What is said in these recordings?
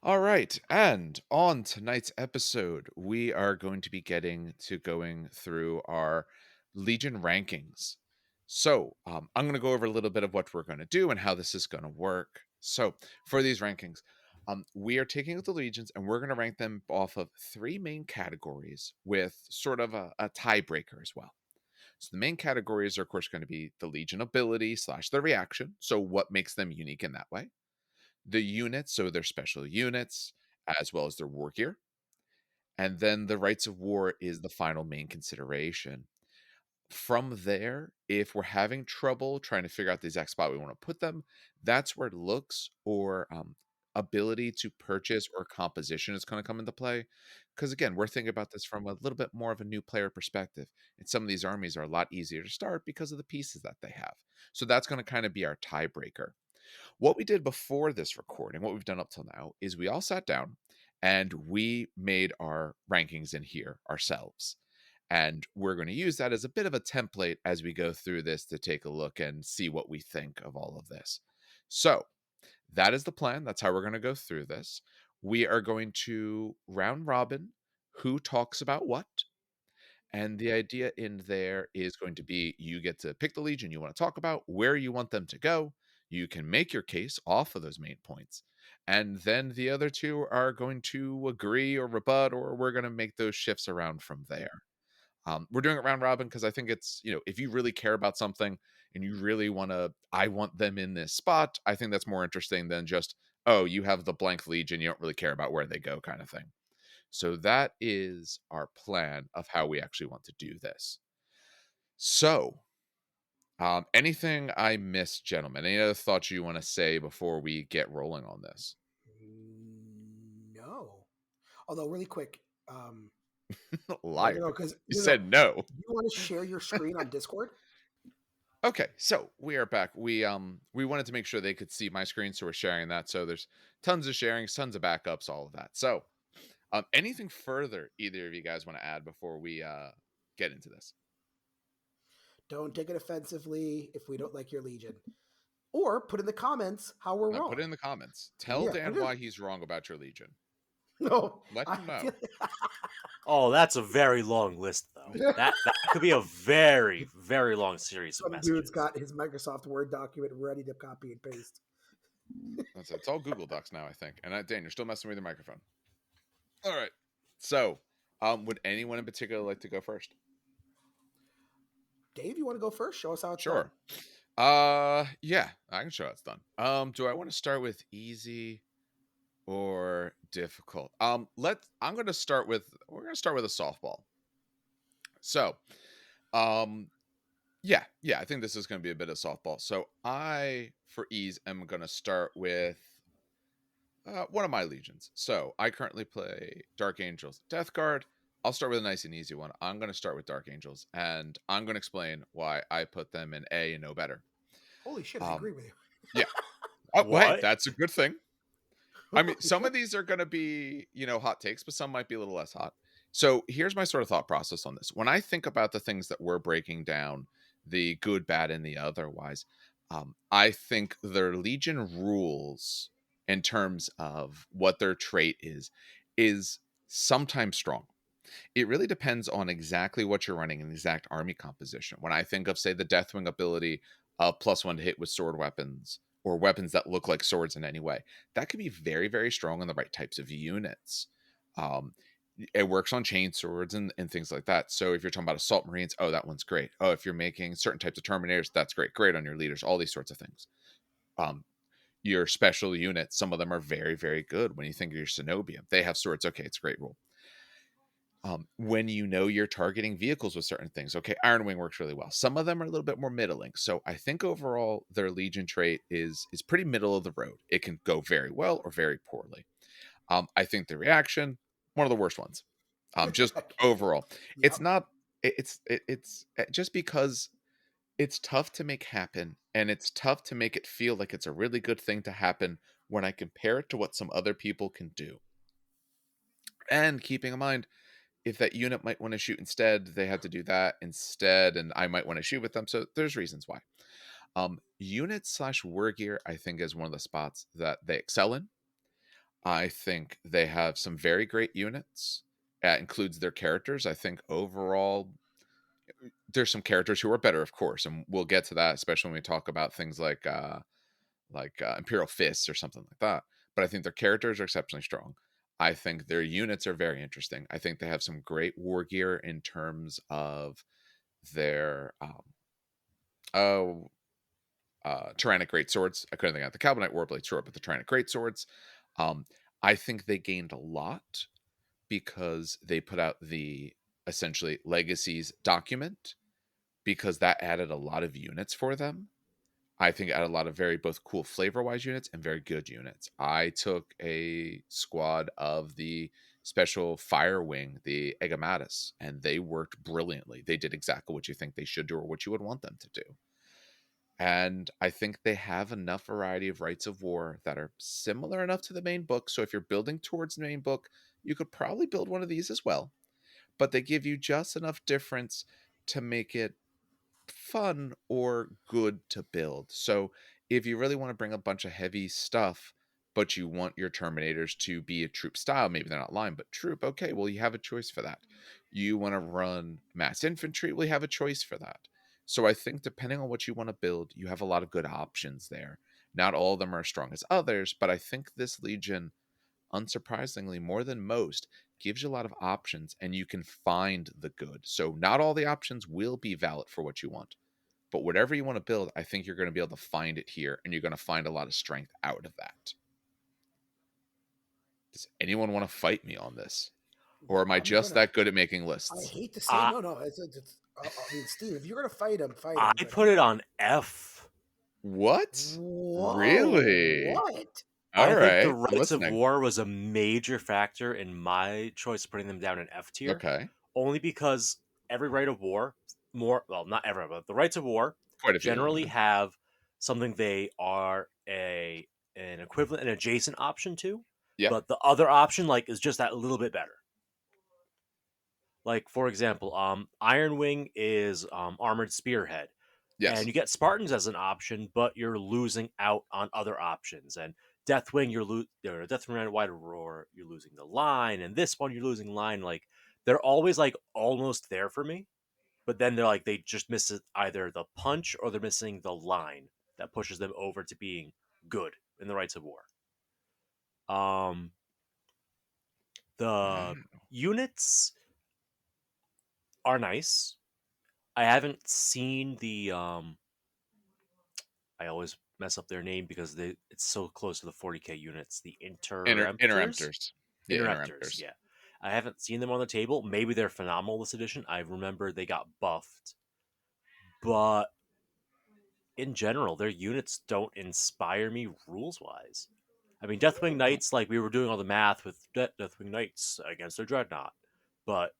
All right, and on tonight's episode, we are going to be going through our Legion rankings. I'm going to go over a little bit of what we're going to do and how this is going to work. So, for these rankings, we are taking the legions and we're going to rank them off of three main categories with sort of a tiebreaker as well. So, the main categories are, of course, going to be the legion ability slash the reaction. So, what makes them unique in that way? The units, so their special units, as well as their war gear. And then the rites of war is the final main consideration. From there, if we're having trouble trying to figure out the exact spot we want to put them, that's where looks or ability to purchase or composition is going to come into play. Because again, we're thinking about this from a little bit more of a new player perspective. And some of these armies are a lot easier to start because of the pieces that they have. So that's going to kind of be our tiebreaker. What we did before this recording, what we've done up till now, is we all sat down and we made our rankings in here ourselves. And we're going to use that as a bit of a template as we go through this to take a look and see what we think of all of this. So that is the plan. That's how we're going to go through this. We are going to round robin who talks about what. And the idea in there is going to be you get to pick the legion you want to talk about, where you want them to go. You can make your case off of those main points. And then the other two are going to agree or rebut, or we're going to make those shifts around from there. We're doing it round robin because I think it's, if you really care about something and you really I want them in this spot, I think that's more interesting than just, oh, you have the blank legion, you don't really care about where they go kind of thing. So that is our plan of how we actually want to do this. So, anything I missed, gentlemen? Any other thoughts you want to say before we get rolling on this? No. Although, really quick, Liar. because You said no. you want to share your screen on Discord? Okay, so we are back. We wanted to make sure they could see my screen, so we're sharing that. So there's tons of sharing, tons of backups, all of that. So, anything further either of you guys want to add before we get into this? Don't take it offensively if we don't like your Legion. Or put in the comments how we're Put wrong. it in the comments. Tell Yeah, put Dan it in. why he's wrong about your Legion. No, Let I him feel know. Oh, that's a very long list, though. That could be a very, very long series of some dude's messages. got his Microsoft Word document ready to copy and paste. It's all Google Docs now, I think. And Dan, you're still messing with your microphone. All right. So, would anyone in particular like to go first? Dave, you want to go first? Show us how it's done. Sure. Yeah, I can show how it's done. Do I want to start with easy or difficult? I'm gonna start with we're gonna start with a softball. So, um, yeah, I think this is gonna be a bit of softball. So I, for ease, am gonna start with one of my legions. So I currently play Dark Angels Death Guard. I'll start with a nice and easy one. I'm going to start with Dark Angels, and I'm going to explain why I put them in A and no better. Holy shit, I agree with you. Yeah. Oh, wait, What? that's a good thing. I mean, Holy some of shit. these are going to be, hot takes, but some might be a little less hot. So here's my sort of thought process on this. When I think about the things that we're breaking down, the good, bad, and the otherwise, I think their Legion rules in terms of what their trait is sometimes strong. It really depends on exactly what you're running and the exact army composition. When I think of, say, the Deathwing ability of +1 to hit with sword weapons or weapons that look like swords in any way, that could be very, very strong on the right types of units. Um, it works on chain swords and things like that. So if you're talking about assault marines, oh, that one's great. Oh, if you're making certain types of terminators, that's great. Great on your leaders, all these sorts of things. Um, your special units, some of them are very, very good. When you think of your Cenobia, they have swords. Okay, it's a great rule. When you're targeting vehicles with certain things, okay, Iron Wing works really well. Some of them are a little bit more middling. So I think overall their Legion trait is pretty middle of the road. It can go very well or very poorly. I think the reaction, one of the worst ones. Just overall, it's Yep. not. It's just because it's tough to make happen, and it's tough to make it feel like it's a really good thing to happen when I compare it to what some other people can do. And keeping in mind, if that unit might want to shoot instead, they have to do that instead, and I might want to shoot with them. So there's reasons why. Unit slash war gear, I think, is one of the spots that they excel in. I think they have some very great units. That includes their characters. I think overall, there's some characters who are better, of course, and we'll get to that, especially when we talk about things like Imperial Fists or something like that. But I think their characters are exceptionally strong. I think their units are very interesting. I think they have some great war gear in terms of their oh tyrannic great swords. I couldn't think of the Carbonite Warblade sword, but the tyrannic great swords. Um, I think they gained a lot because they put out the essentially legacies document because that added a lot of units for them. I think it had a lot of very both cool flavor wise units and very good units. I took a squad of the special fire wing, the Egamatus, and they worked brilliantly. They did exactly what you think they should do or what you would want them to do. And I think they have enough variety of rites of war that are similar enough to the main book. So if you're building towards the main book, you could probably build one of these as well. But they give you just enough difference to make it fun or good to build. So if you really want to bring a bunch of heavy stuff, but you want your Terminators to be a troop style, maybe they're not line, but troop, okay, well, you have a choice for that. You want to run mass infantry, well, you have a choice for that. So I think depending on what you want to build, you have a lot of good options there. Not all of them are as strong as others, but I think this Legion, unsurprisingly, more than most, gives you a lot of options and you can find the good. So not all the options will be valid for what you want. But whatever you want to build, I think you're going to be able to find it here and you're going to find a lot of strength out of that. Does anyone want to fight me on this? Or am I I'm just gonna. that good at making I lists? hate to say I no, no. I mean, Steve, if you're gonna fight him, fight I him. But put it on F. What? whoa, Really? what? All I think the right. I'm rights of listening. war was a major factor in my choice of putting them down in F tier, Okay. only because every right of war, more well, not every, but the rights of war Quite a few of them. generally Yeah. have something they are an equivalent and adjacent option to, Yeah. but the other option like is just that little bit better. Like for example, Iron Wing is armored spearhead, and Yes. you get Spartans as an option, but you're losing out on other options. And Deathwing, Deathwing Wide Roar, you're losing the line, and this one you're losing line. Like they're always like almost there for me, but then they're like they just miss either the punch or they're missing the line that pushes them over to being good in the rights of war. Um, the Wow. units are nice. I haven't seen the I always mess up their name because it's so close to the 40k units. The Interemptors, Interrupters. Yeah, Interruptors. interrupters. Yeah, I haven't seen them on the table. Maybe they're phenomenal this edition. I remember they got buffed, but in general, their units don't inspire me rules wise. I mean, Deathwing Knights, like we were doing all the math with Deathwing Knights against their Dreadnought, but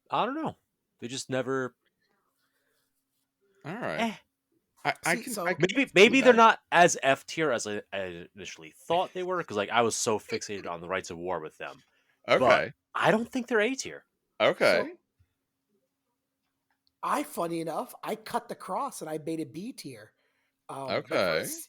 I don't know. They just never. All right. Eh. I See, can I so can see Maybe they're that. not as F tier as I initially thought they were because like I was so fixated on the rights of war with them, but Okay. I don't think they're A tier. so Okay. funny enough, I cut the cross and I made a B tier. Okay. Because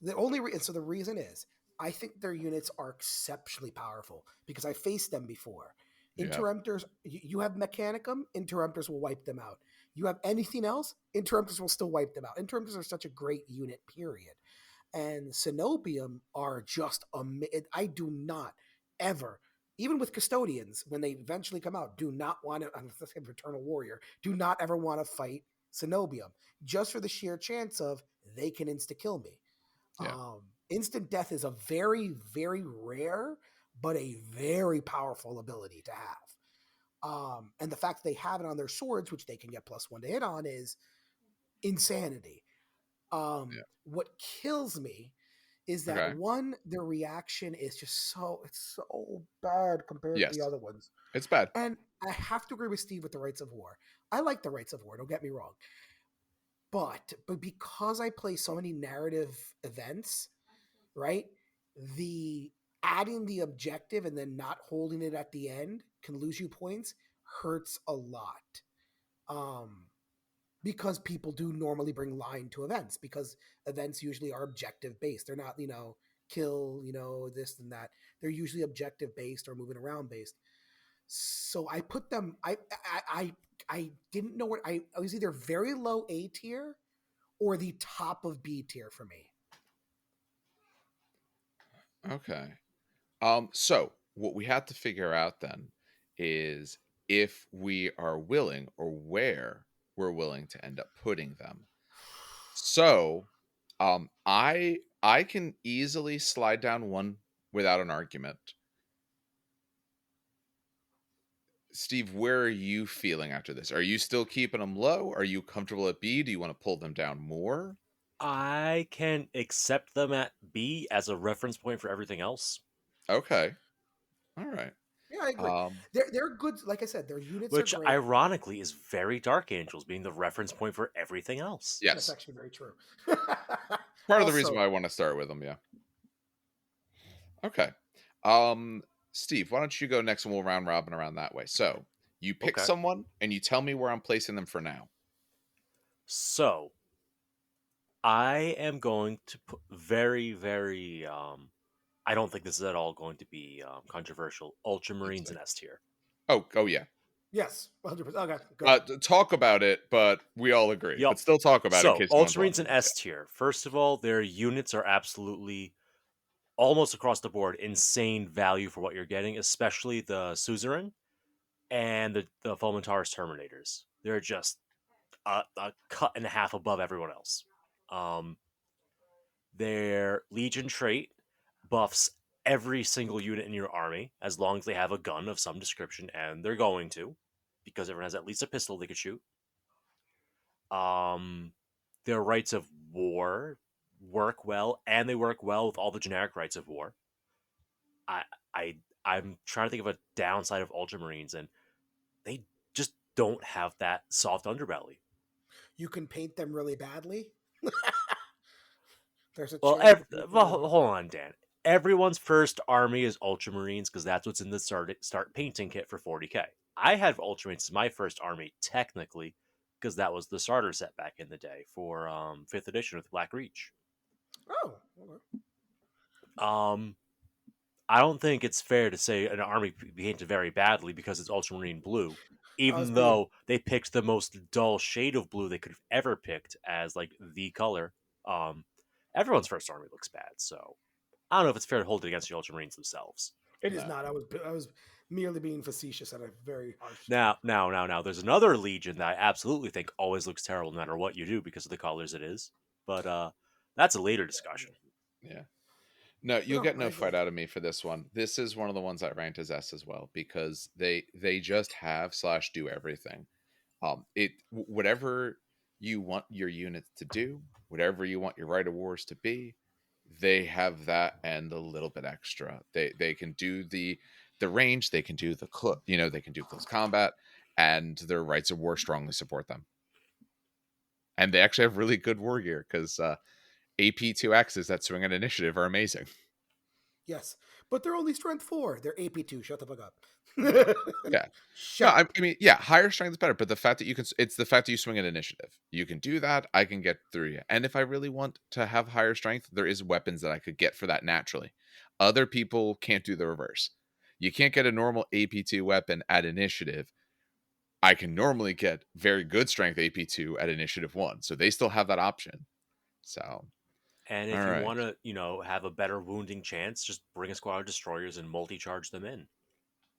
the only so the reason is I think their units are exceptionally powerful because I faced them before. Yeah. Interrupters, you have Mechanicum, Interrupters will wipe them out. You have anything else, Interrupters will still wipe them out. Interrupters are such a great unit, period. And Cenobium are just I do not ever, even with Custodians, when they eventually come out, do not want to, I'm thinking of Eternal Warrior, do not ever want to fight Cenobium just for the sheer chance of they can insta kill me. Yeah. Instant death is a very, very rare, but a very powerful ability to have. And the fact that they have it on their swords, which they can get +1 to hit on, is insanity. Yeah. What kills me is that Okay. one, their reaction is just it's so bad compared to the Yes. other ones. It's bad. And I have to agree with Steve with the rights of war. I like the rights of war, don't get me wrong. But because I play so many narrative events, right? The adding the objective and then not holding it at the end can lose you points hurts a lot. Um because people do normally bring line to events because events usually are objective based. They're not, kill, this and that. They're usually objective based or moving around based. So I put them. I didn't know what I was either very low A tier or the top of B tier for me. Okay. So what we have to figure out then is if we are willing or where we're willing to end up putting them. So, I can easily slide down one without an argument. Steve, where are you feeling after this? Are you still keeping them low? Are you comfortable at B? Do you want to pull them down more? I can accept them at B as a reference point for everything else, Okay. All right. Yeah, I agree. Um, They're good. Like I said, their units are which great. ironically is very Dark Angels being the reference point for everything else. That's yes. actually very true. Part of the reason Also, why I want to start with them, yeah. Okay. Um, Steve, why don't you go next and we'll round robin around that way. So, you pick Okay. someone and you tell me where I'm placing them for now. So I am going to put very I don't think this is at all going to be controversial. Let's Ultramarines see. and S tier. Oh yeah. yes, 100%. Okay, good. Talk about it, but we all agree. Yup. But still talk about it in So case someone's Ultramarines and wondering. S tier. First of all, their units are absolutely almost across the board insane value for what you're getting, especially the Suzerain and the Fomentar's Terminators. They're just a cut and a half above everyone else. Um, their Legion trait buffs every single unit in your army as long as they have a gun of some description, and they're going to, because everyone has at least a pistol they could shoot. Um, their rites of war work well, and they work well with all the generic rites of war. I I I'm trying to think of a downside of Ultramarines, and they just don't have that soft underbelly. You can paint them really badly. There's a Well, trait you can paint them really badly. hold on, Dan. Everyone's first army is Ultramarines because that's what's in the start painting kit for 40k. I had Ultramarines as my first army technically because that was the starter set back in the day for 5th edition with Black Reach. Oh, okay. Um, I don't think it's fair to say an army painted very badly because it's ultramarine blue, I was even being though they picked the most dull shade of blue they could have ever picked as like the color. Um, Everyone's first army looks bad, so I don't know if it's fair to hold it against the ultramarines themselves. It is No. not. I was merely being facetious at a very harsh. Now, there's another legion that I absolutely think always looks terrible no matter what you do because of the colors it is, but that's a later discussion. Yeah. No, you'll No, get I no agree. fight out of me for this one. This is one of the ones I ranked as S as well because they just have slash do everything. Whatever you want your units to do, whatever you want your right of wars to be, they have that and a little bit extra. They can do the range, they can do they can do close combat, and their rights of war strongly support them. And they actually have really good war gear because AP2Xs that swing at initiative are amazing. Yes, but they're only strength 4. They're AP2. Shut the fuck up. Yeah. No, Shut up. I mean, yeah, higher strength is better, but the fact that it's the fact that you swing at initiative. You can do that. I can get through you. And if I really want to have higher strength, there is weapons that I could get for that naturally. Other people can't do the reverse. You can't get a normal AP2 weapon at initiative. I can normally get very good strength AP2 at initiative 1. So they still have that option. So, And all if you right. want to, have a better wounding chance, just bring a squad of destroyers and multi-charge them in.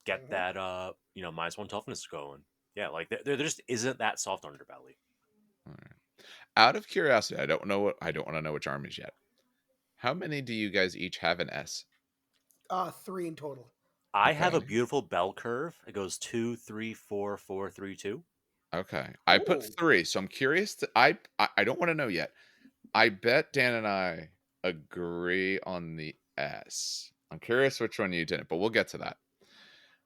Get Mhm. that -1 toughness going. Yeah, like there just isn't that soft underbelly. All right. Out of curiosity, I don't want to know which armies yet. How many do you guys each have an S? 3 in total. I have Okay. a beautiful bell curve. It goes 2, 3, 4, 4, 3, 2. Okay. I put Oh, 3, so I'm curious I don't want to know yet. I bet Dan and I agree on the S. I'm curious which one you didn't, but we'll get to that.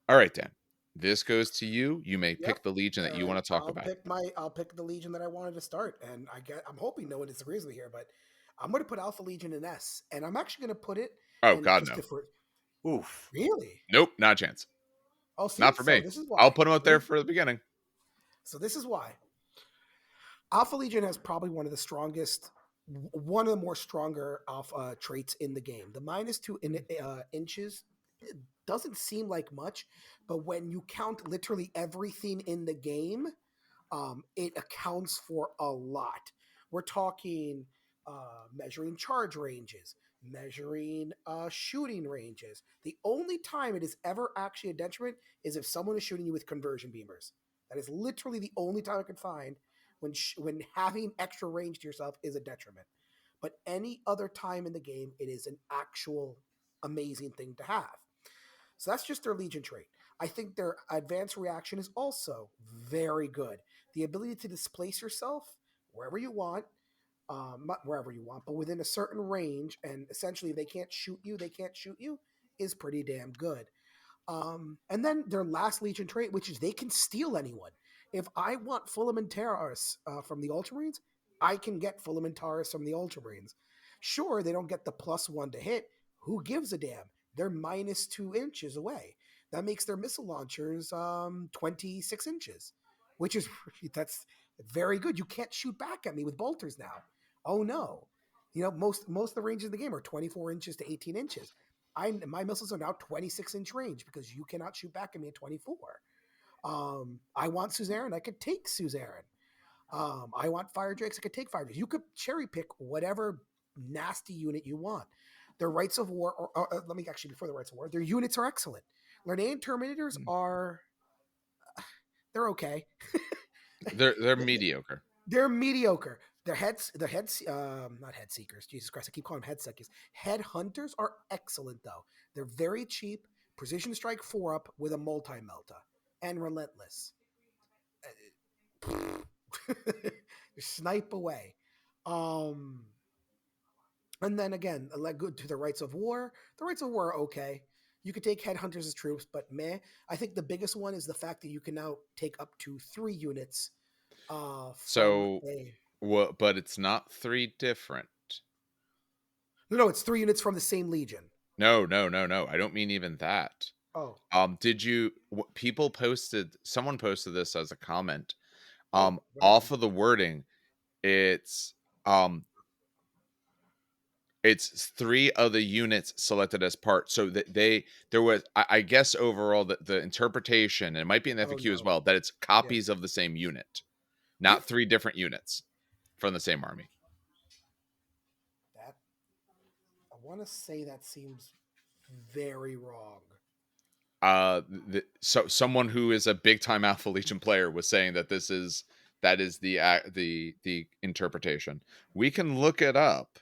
All right, Dan. This goes to you. You may yep. pick the legion that you And want to talk about. I'll pick the legion that I wanted to start, and I'm hoping no one disagrees with me here, but I'm going to put Alpha Legion in S, and I'm actually going to put it Oh and god just no. differ. Oof. Really? Nope, not a chance. Oh, see, Not for so me. this is I'll why. put them up there for the beginning. So this is why. Alpha Legion has probably one of the strongest one of the more stronger alpha traits in the game. The -2 inches it doesn't seem like much, but when you count literally everything in the game, it accounts for a lot. We're talking measuring charge ranges, measuring shooting ranges. The only time it is ever actually a detriment is if someone is shooting you with conversion beamers. That is literally the only time I could find when having extra range to yourself is a detriment. But any other time in the game, it is an actual amazing thing to have. So that's just their Legion trait. I think their advanced reaction is also very good. The ability to displace yourself wherever you want, not wherever you want, but within a certain range, and essentially if they can't shoot you, they can't shoot you, is pretty damn good. And then their last Legion trait, which is they can steal anyone. If I want Fulmintaris from the Ultramarines, I can get Fulmintaris from the Ultramarines. Sure, they don't get the +1 to hit. Who gives a damn? They're -2 inches away. That makes their missile launchers 26 inches, which is that's very good. You can't shoot back at me with bolters now. Oh no. Most of the ranges in the game are 24 inches to 18 inches. My missiles are now 26-inch range because you cannot shoot back at me at 24. I want Suzerain, I could take Suzerain. I want Fire Drakes, I could take Fire Drakes. You could cherry pick whatever nasty unit you want. Their Rites of War, let me actually, before the Rites of War, their units are excellent. Lernaean Terminators they're okay. They're mediocre. They're mediocre. Not head seekers. Jesus Christ, I keep calling them head seekers. Head hunters are excellent though. They're very cheap. Precision strike 4-up with a multi melta and relentless. Snipe away. And then again, like good to the Rites of War. The Rites of War are okay. You could take headhunters as troops, but meh. I think the biggest one is the fact that you can now take up to 3 units from So, a. but it's not 3 different. No, it's 3 units from the same legion. No. I don't mean even that. Oh, Did you? People posted. Someone posted this as a comment. oh, what Off happened? of the wording, it's um, it's 3 of the units selected as part. So that there was, I guess, overall the interpretation, and it might be in the Oh FAQ as no, well, that it's yeah. copies of the same unit, not If 3 different units from the same army. that, I want to say that seems very wrong. So someone who is a big time Alpha Legion player was saying that that is the interpretation. We can look it up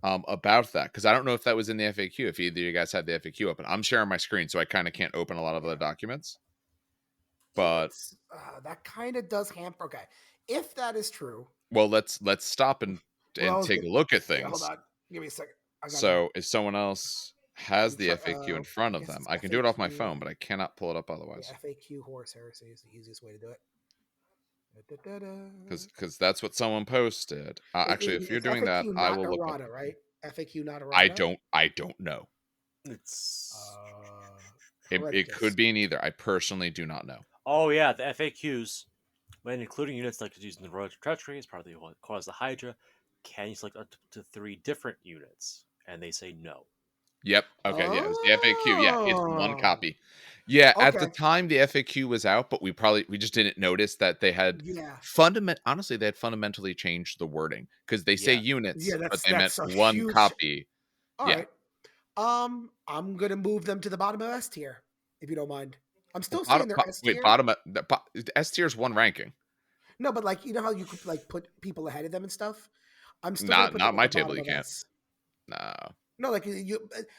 about that, because I don't know if that was in the FAQ. If either of you guys had the FAQ open, I'm sharing my screen, so I kind of can't open a lot of Yeah, other documents. But it's that kind of does hamper. Okay, if that is true, well, let's stop well, I and was take good. a look at Yeah, hold things. on. Give me a second. I gotta go. So if someone else has I'm the trying. FAQ in front I of guess them, it's I can do it off my FAQ. phone, but I cannot pull it up Yeah, otherwise. FAQ Horus Heresy is the easiest way to do it. Da-da-da-da. Because that's what someone posted. Actually, if you're It's doing that, FAQ, I not will look up errata, something. right? FAQ, not errata. I don't know. It's It could Horrendous. be neither. I personally do not know. oh yeah, the FAQs when including units like using the road to treachery as part of the cause the Hydra, can you select up to 3 different units? And they say no. Yep. Okay. Yeah, it was the FAQ. Yeah, it's 1 Oh, copy. Yeah, at the okay. time the FAQ was out, but we just didn't notice that they had Yeah, honestly, they had fundamentally changed the wording, because they say Yeah. units, yeah. but That's they meant that's a 1 huge. copy. All Yeah. right. I'm gonna move them to the bottom of S tier, if you don't mind. I'm Well, still saying they're S wait, tier. S tier is 1 ranking. No, but like how you could like put people ahead of them and stuff. I'm still gonna put them Not at my the table. bottom You of can't. S. No. No, like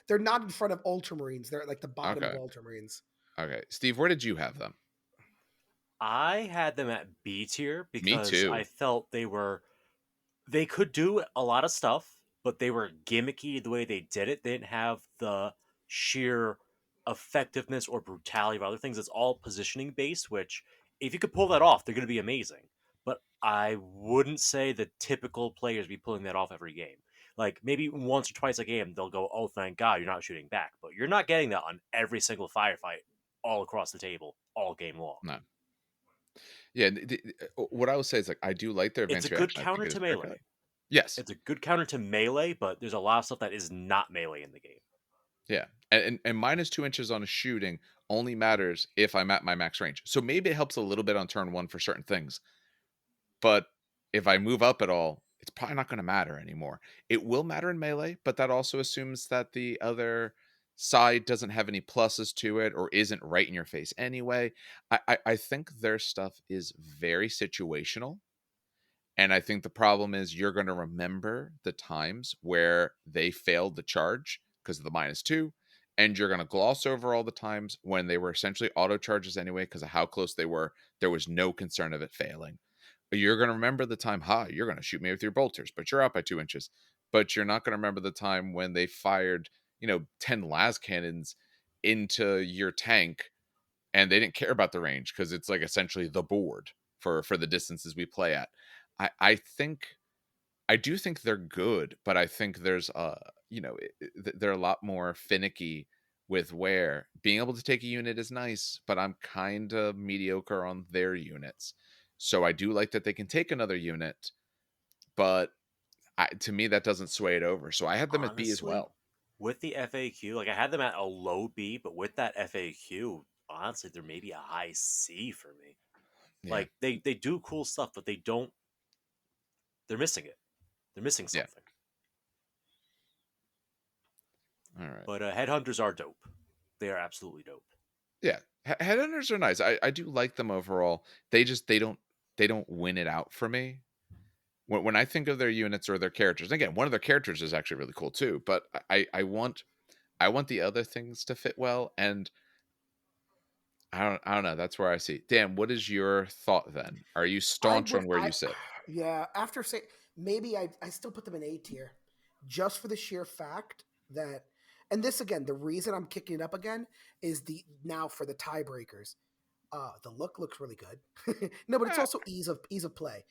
they're not in front of Ultramarines. They're at like the bottom of Okay. Ultramarines. Okay. Steve, where did you have them? I had them at B tier Me because I too. felt they could do a lot of stuff, but they were gimmicky the way they did it. They didn't have the sheer effectiveness or brutality of other things. It's all positioning based, which if you could pull that off, they're going to be amazing. But I wouldn't say the typical players be pulling that off every game. Like maybe once or twice a game, they'll go, "Oh, thank God, you're not shooting back." But you're not getting that on every single firefight, all across the table, all game long. No. Yeah. What I would say is, like, I do like their It's a advanced good reaction. I counter think it to is very good. melee. Yes. It's a good counter to melee, but there's a lot of stuff that is not melee in the game. Yeah. And -2 inches on a shooting only matters if I'm at my max range. So maybe it helps a little bit on turn 1 for certain things. But if I move up at all, it's probably not going to matter anymore. It will matter in melee, but that also assumes that the other side doesn't have any pluses to it or isn't right in your face anyway. I think their stuff is very situational. And I think the problem is you're going to remember the times where they failed the charge because of the -2. And you're going to gloss over all the times when they were essentially auto charges anyway because of how close they were. There was no concern of it failing. You're going to remember the time, you're going to shoot me with your bolters, but you're out by 2 inches. But you're not going to remember the time when they fired, 10 las cannons into your tank and they didn't care about the range because it's like essentially the board for the distances we play at. I do think they're good, but I think there's they're a lot more finicky with where being able to take a unit is nice, but I'm kind of mediocre on their units. So I do like that they can take another unit, but to me that doesn't sway it over. So I had them at B as Honestly, well. with the FAQ, like I had them at a low B, but with that FAQ, honestly, they're maybe a high C for me. Yeah. Like they do cool stuff, but they don't. They're missing it. They're missing Yeah. something. All right. But headhunters are dope. They are absolutely dope. Yeah. Headhunters are nice. I do like them overall. They don't win it out for me. When I think of their units or their characters, and again, one of their characters is actually really cool too. But I want the other things to fit well, and I don't know. That's where I see. Dan, what is your thought then? Are you I staunch would on where I you sit? yeah, after say maybe I still put them in A tier just for the sheer fact that, and this again, the reason I'm kicking it up again is the now for the tiebreakers. The look looks really good. No, but it's Ah, also ease of play.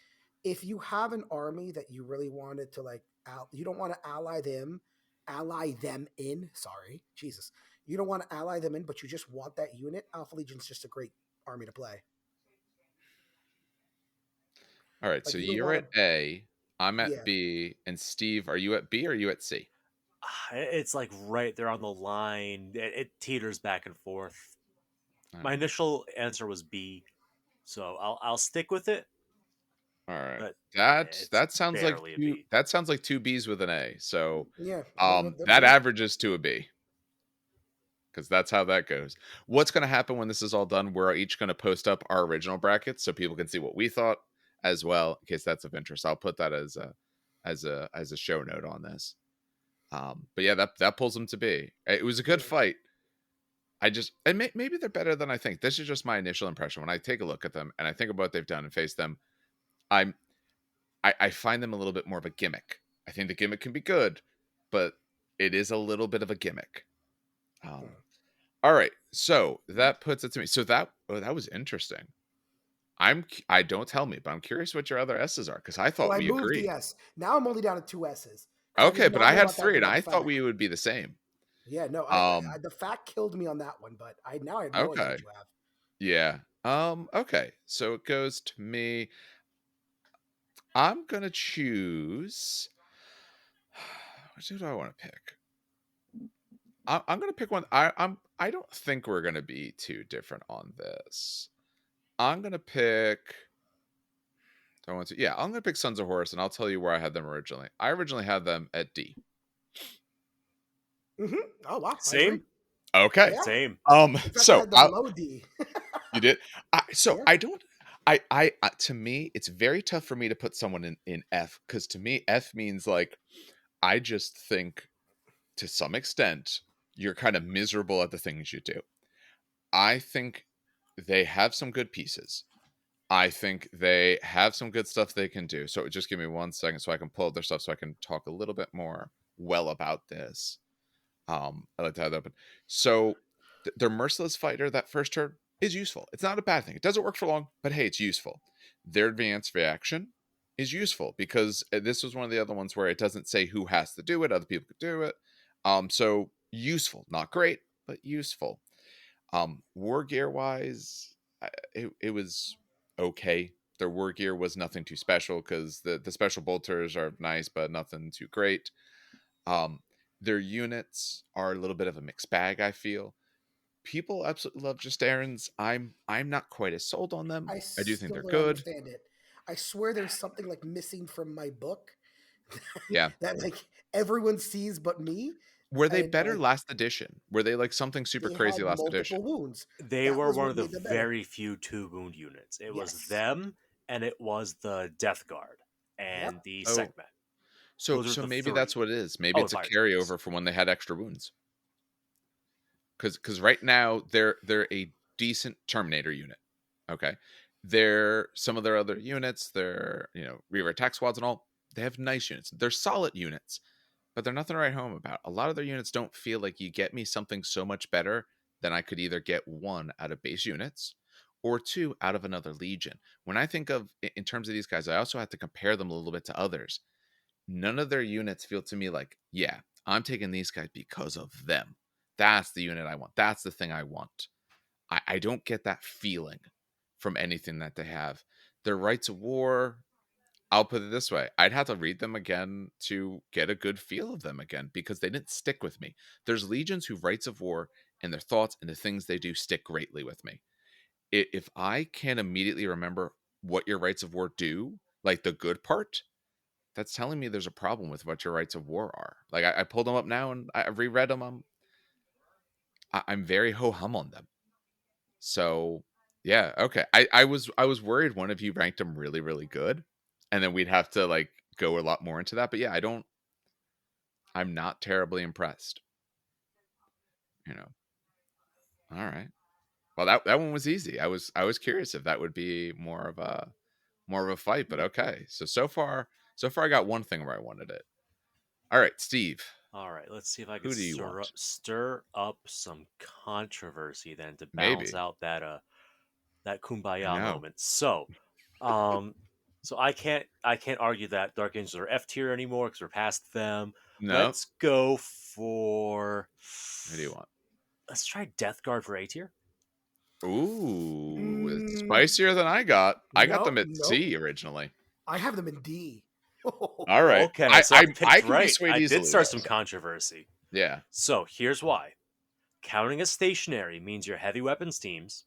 If you have an army that you really wanted to like you don't want to ally them in, sorry, Jesus. You don't want to ally them in, but you just want that unit. Alpha Legion's just a great army to play. all right. So Like you don't you're want at to A. I'm at yeah. B. And Steve, are you at B or are you at C? It's like right there on the line. It teeters back and forth. All My right. initial answer was B, so I'll stick with it. All right. But That it's that sounds like barely a two. B. That sounds like two B's with an A. So, Yeah, they're that pretty. averages to a B because that's how that goes. What's going to happen when this is all done? We're each going to post up our original brackets so people can see what we thought as well. In case that's of interest, I'll put that as a show note on this. But yeah, that pulls them to B. It was a good Yeah. fight. Maybe they're better than I think. This is just my initial impression when I take a look at them and I think about what they've done and face them. I'm I find them a little bit more of a gimmick. I think the gimmick can be good, but it is a little bit of a gimmick. Um, Hmm. all right, so that puts it to me. So that was interesting. I don't tell me, but I'm curious what your other S's are because I Well, thought I we moved the agreed. S. Now I'm only down to two S's because I did Okay, but not I know had about that three, and one I thought fact. we would be the same. Yeah, no, Um, the fact killed me on that one, but I have no idea okay, what you have. yeah. Okay, so it goes to me. I'm gonna choose. Which do I want to pick? I'm gonna pick one. I don't think we're gonna be too different on this. I'm gonna pick. Do I want to? Yeah, I'm gonna pick Sons of Horus, and I'll tell you where I had them originally. I originally had them at D. Oh wow, I agree. Same, Okay. Yeah, same. in fact, I So had them low D. you did. So Yeah. I don't. To me, it's very tough for me to put someone in F because to me, F means like I just think to some extent you're kind of miserable at the things you do. I think they have some good pieces. I think they have some good stuff they can do. So just give me 1 second so I can pull up their stuff so I can talk a little bit more well about this. I like to have that open. So their merciless fighter that first turn is useful. It's not a bad thing. It doesn't work for long, but hey, it's useful. Their advanced reaction is useful because this was one of the other ones where it doesn't say who has to do it. Other people could do it. So useful, not great, but useful. War gear wise, it was okay. Their war gear was nothing too special because the special bolters are nice, but nothing too great. Um, their units are a little bit of a mixed bag, I feel. People absolutely love Justerans. I'm not quite as sold on them. I I do think still they're don't good. understand it. I swear there's something like missing from my book Yeah. that like everyone sees but me, Were they and better like last edition? Were they like something super they crazy had last edition? multiple wounds. They That were was one what of the made them better. very few 2 wound units. It was Yes. them, and it was the Death Guard Yep. and the Oh, Segment. so Those are the maybe that's 3. what it is. Maybe Oh, the it's a fire giants. carryover from when they had extra wounds. Because right now they're a decent Terminator unit. Okay, they're some of their other units. They're Reaver attack squads and all. They have nice units. They're solid units, but they're nothing to write home about. A lot of their units don't feel like you get me something so much better than I could either get one out of base units or two out of another legion. When I think of in terms of these guys, I also have to compare them a little bit to others. None of their units feel to me like, yeah, I'm taking these guys because of them. That's the unit I want. That's the thing I want. I don't get that feeling from anything that they have. Their rights of war, I'll put it this way. I'd have to read them again to get a good feel of them again because they didn't stick with me. There's legions who rights of war and their thoughts and the things they do stick greatly with me. If I can immediately remember what your rights of war do, like the good part, that's telling me there's a problem with what your rights of war are. Like I pulled them up now and I reread them. I'm very ho hum on them. So yeah, okay. I was worried one of you ranked them really really good, and then we'd have to like go a lot more into that. But yeah, I'm not terribly impressed. You know. All right. Well, that one was easy. I was curious if that would be more of a fight, but okay. So far I got one thing where I wanted it. All right, Steve. All right, let's see if I could Who do you stir up, want? stir up some controversy then to balance Maybe. out that I kumbaya know. moment. Um, so I can't argue that Dark Angels are F tier anymore because we're past them. No. Let's go for Who do you want? let's try Death Guard for A tier. Ooh, it's Mm, spicier than I got. I got no, them at nope. C originally. I have them in D. All right. Okay, I so I I picked I can be right. swayed I did easily start though. some So controversy. yeah. So here's why. Counting as stationary means your heavy weapons teams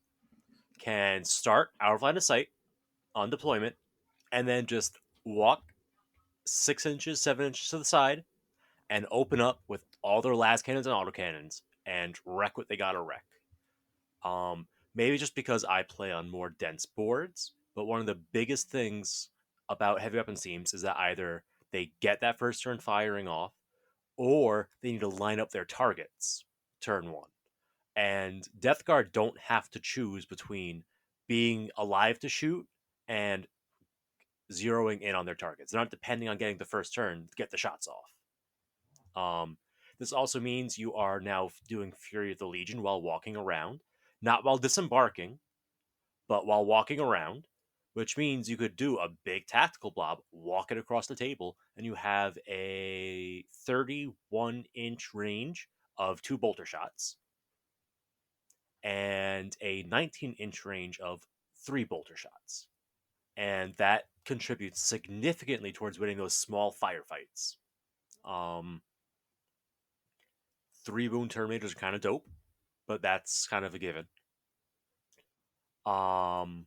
can start out of line of sight on deployment and then just walk 6 inches, 7 inches to the side and open up with all their las cannons and autocannons and wreck what they gotta wreck. Maybe just because I play on more dense boards, but one of the biggest things about heavy weapons teams is that either they get that first turn firing off or they need to line up their targets turn one. And Death Guard don't have to choose between being alive to shoot and zeroing in on their targets. They're not depending on getting the first turn to get the shots off. This also means you are now doing Fury of the Legion while walking around, not while disembarking, but while walking around, which means you could do a big tactical blob, walk it across the table, and you have a 31-inch range of 2 bolter shots and a 19-inch range of 3 bolter shots. And that contributes significantly towards winning those small firefights. Um, 3 wound Terminators are kind of dope, but that's kind of a given. Um,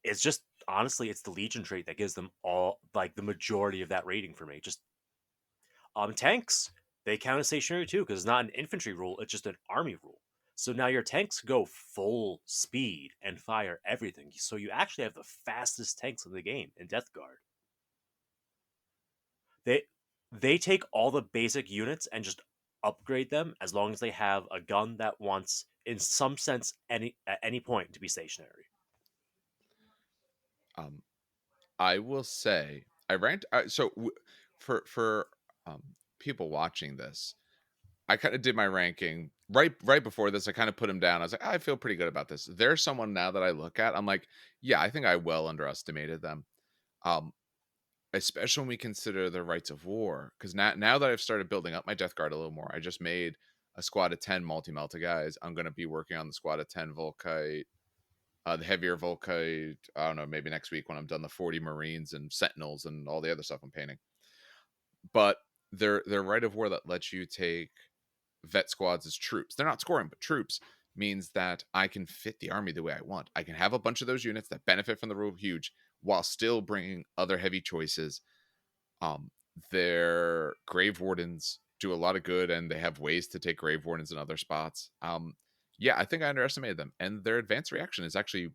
it's just honestly, it's the Legion trait that gives them all like the majority of that rating for me. Just tanks, they count as stationary too because it's not an infantry rule; it's just an army rule. So now your tanks go full speed and fire everything. So you actually have the fastest tanks in the game in Death Guard. They they take all the basic units and just upgrade them as long as they have a gun that wants, in some sense, at any point to be stationary. Um, I will say I ranked for um people watching this. I kind of did my ranking right before this. I kind of put him down. I was like, I feel pretty good about this. There's someone now that I look at. I'm like, yeah, I think I well underestimated them. Um, especially when we consider the rights of war. Because now that I've started building up my Death Guard a little more, I just made a squad of 10 multi-melta guys. I'm going to be working on the squad of 10 Volkite The heavier Volkite, I don't know, maybe next week when I'm done the 40 Marines and Sentinels and all the other stuff I'm painting. But their right of war that lets you take vet squads as troops. They're not scoring, but troops means that I can fit the army the way I want. I can have a bunch of those units that benefit from the rule of huge while still bringing other heavy choices. Um, their grave wardens do a lot of good, and they have ways to take grave wardens in other spots. Yeah, I think I underestimated them, and their advanced reaction is actually,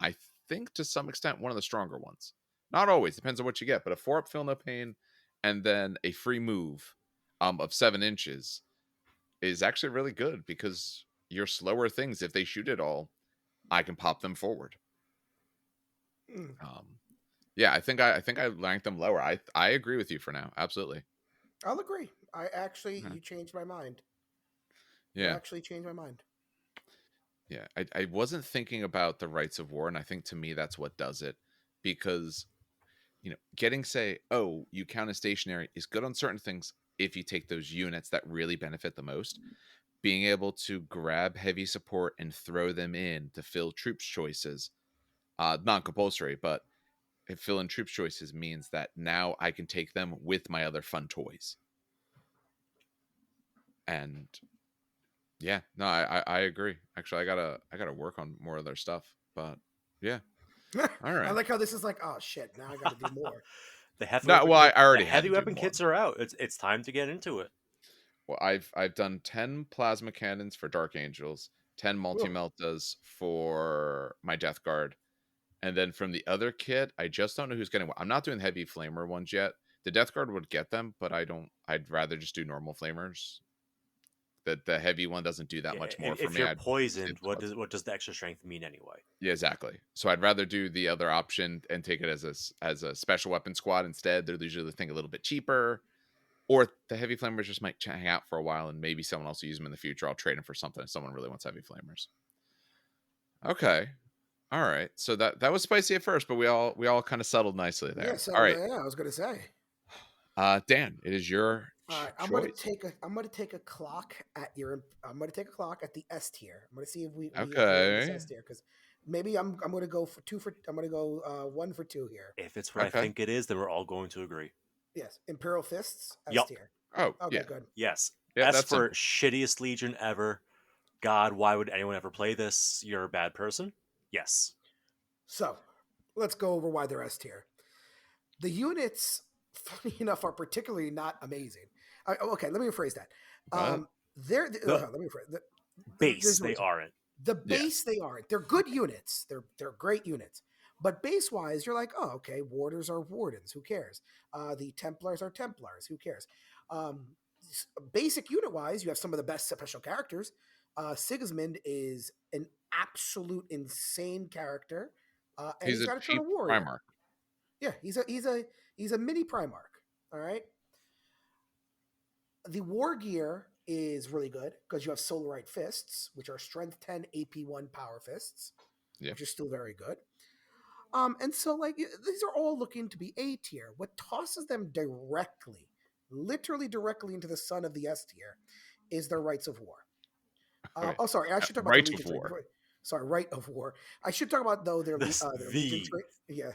I think, to some extent, one of the stronger ones. Not always, depends on what you get, but a 4-up feel no pain, and then a free move of 7 inches is actually really good because your slower things, if they shoot it all, I can pop them forward. Mm, Um, yeah, I think I ranked them lower. I agree with you for now. Absolutely. I'll agree. I actually, Yeah. you changed my mind. You Yeah. actually changed my mind. Yeah. I wasn't thinking about the rights of war, and I think to me that's what does it. Because, getting say, oh, you count as stationary is good on certain things if you take those units that really benefit the most. Being able to grab heavy support and throw them in to fill troops choices, non-compulsory, but fill in troops choices means that now I can take them with my other fun toys. And yeah, no, I agree. Actually, I gotta work on more of their stuff. But yeah, all I right. like how this is like, oh shit, now I got to do more. The heavy No, weapon well, I kit, the already had to heavy do weapon more. kits are out. It's time to get into it. Well, I've done 10 plasma cannons for Dark Angels, 10 multi Ugh. meltas for my Death Guard, and then from the other kit, I just don't know who's getting what. I'm not doing heavy flamer ones yet. The Death Guard would get them, but I don't. I'd rather just do normal flamers. The heavy one doesn't do that Yeah, much more for if me. you're I'd save poisoned, the spots. what does the extra strength mean anyway? Yeah, exactly. So I'd rather do the other option and take it as a special weapon squad instead. They're usually the thing a little bit cheaper. Or the heavy flamers just might hang out for a while, and maybe someone else will use them in the future. I'll trade them for something if someone really wants heavy flamers. Okay, all right. So that was spicy at first, but we all kind of settled nicely Yeah, there. All settled. right, Yeah, I was gonna say. Dan, it is your All right, choice. I'm gonna take a clock at your. I'm gonna take a clock at the S tier. I'm gonna see if we agree on this Okay, S tier because maybe I'm gonna go for two for. I'm gonna go 1 for 2 here. If it's what I okay. think it is, then we're all going to agree. Yes, Imperial Fists S Yup. tier. Oh Okay, yeah, good. Yes. yeah. S That's for simple. shittiest legion ever. God, why would anyone ever play this? You're a bad person. Yes. So let's go over why they're S tier. The units, funny enough, are particularly not amazing. Okay, let me rephrase that. But The Let me rephrase. base, There's no they reason. aren't. The yeah, base they aren't. They're good units. They're great units. But base wise, you're like, oh, okay, warders are wardens. Who cares? The Templars are Templars. Who cares? Um, Basic unit wise, you have some of the best special characters. Sigismund is an absolute insane character, and he's he's a got a ton cheap of warrior. Primarch. Yeah, he's a mini Primarch. All right. The war gear is really good because you have Solarite Fists, which are Strength 10, AP 1 Power Fists, Yeah, which is still very good. And so like these are all looking to be A tier. What tosses them directly, literally directly into the sun of the S tier, is their rights of war. okay. Oh, sorry, I should talk about the Right Legion of trait war. before. Sorry, right of war. I should talk about though This their Legion the trait. Yeah,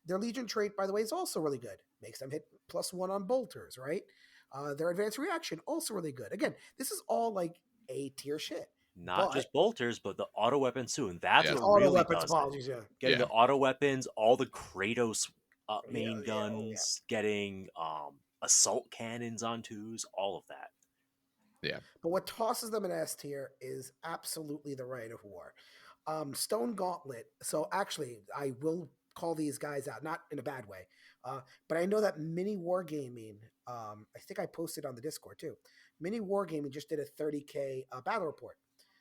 their Legion trait, by the way, is also really good. Makes them hit +1 on bolters, right? Their advanced reaction also really good. Again, this is all like A tier shit. not But just bolters, but the auto weapons too, and that's Yes. the what auto really weapons, does it. apologies, yeah. Getting Yeah. the auto weapons, all the Kratos Yeah, main yeah, oh yeah. guns, getting assault cannons on twos, all of that. Yeah. But what tosses them in S tier is absolutely the right of war. Stone Gauntlet. So actually, I will call these guys out, not in a bad way, but I know that Mini Wargaming. I think I posted on the Discord too. Mini Wargaming just did a 30K battle report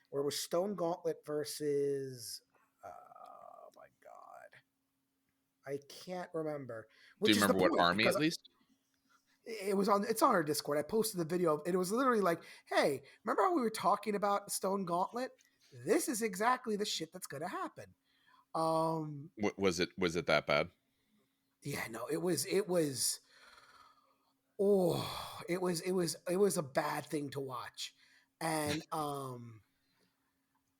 where it was Stone Gauntlet versus. Oh my god, I can't remember. Do you Which is the remember what point army because at least? it's on our Discord. I posted the video. It was literally like, hey, remember how we were talking about Stone Gauntlet? This is exactly the shit that's gonna happen. Was it that bad? Yeah, no, it was oh, it was a bad thing to watch. And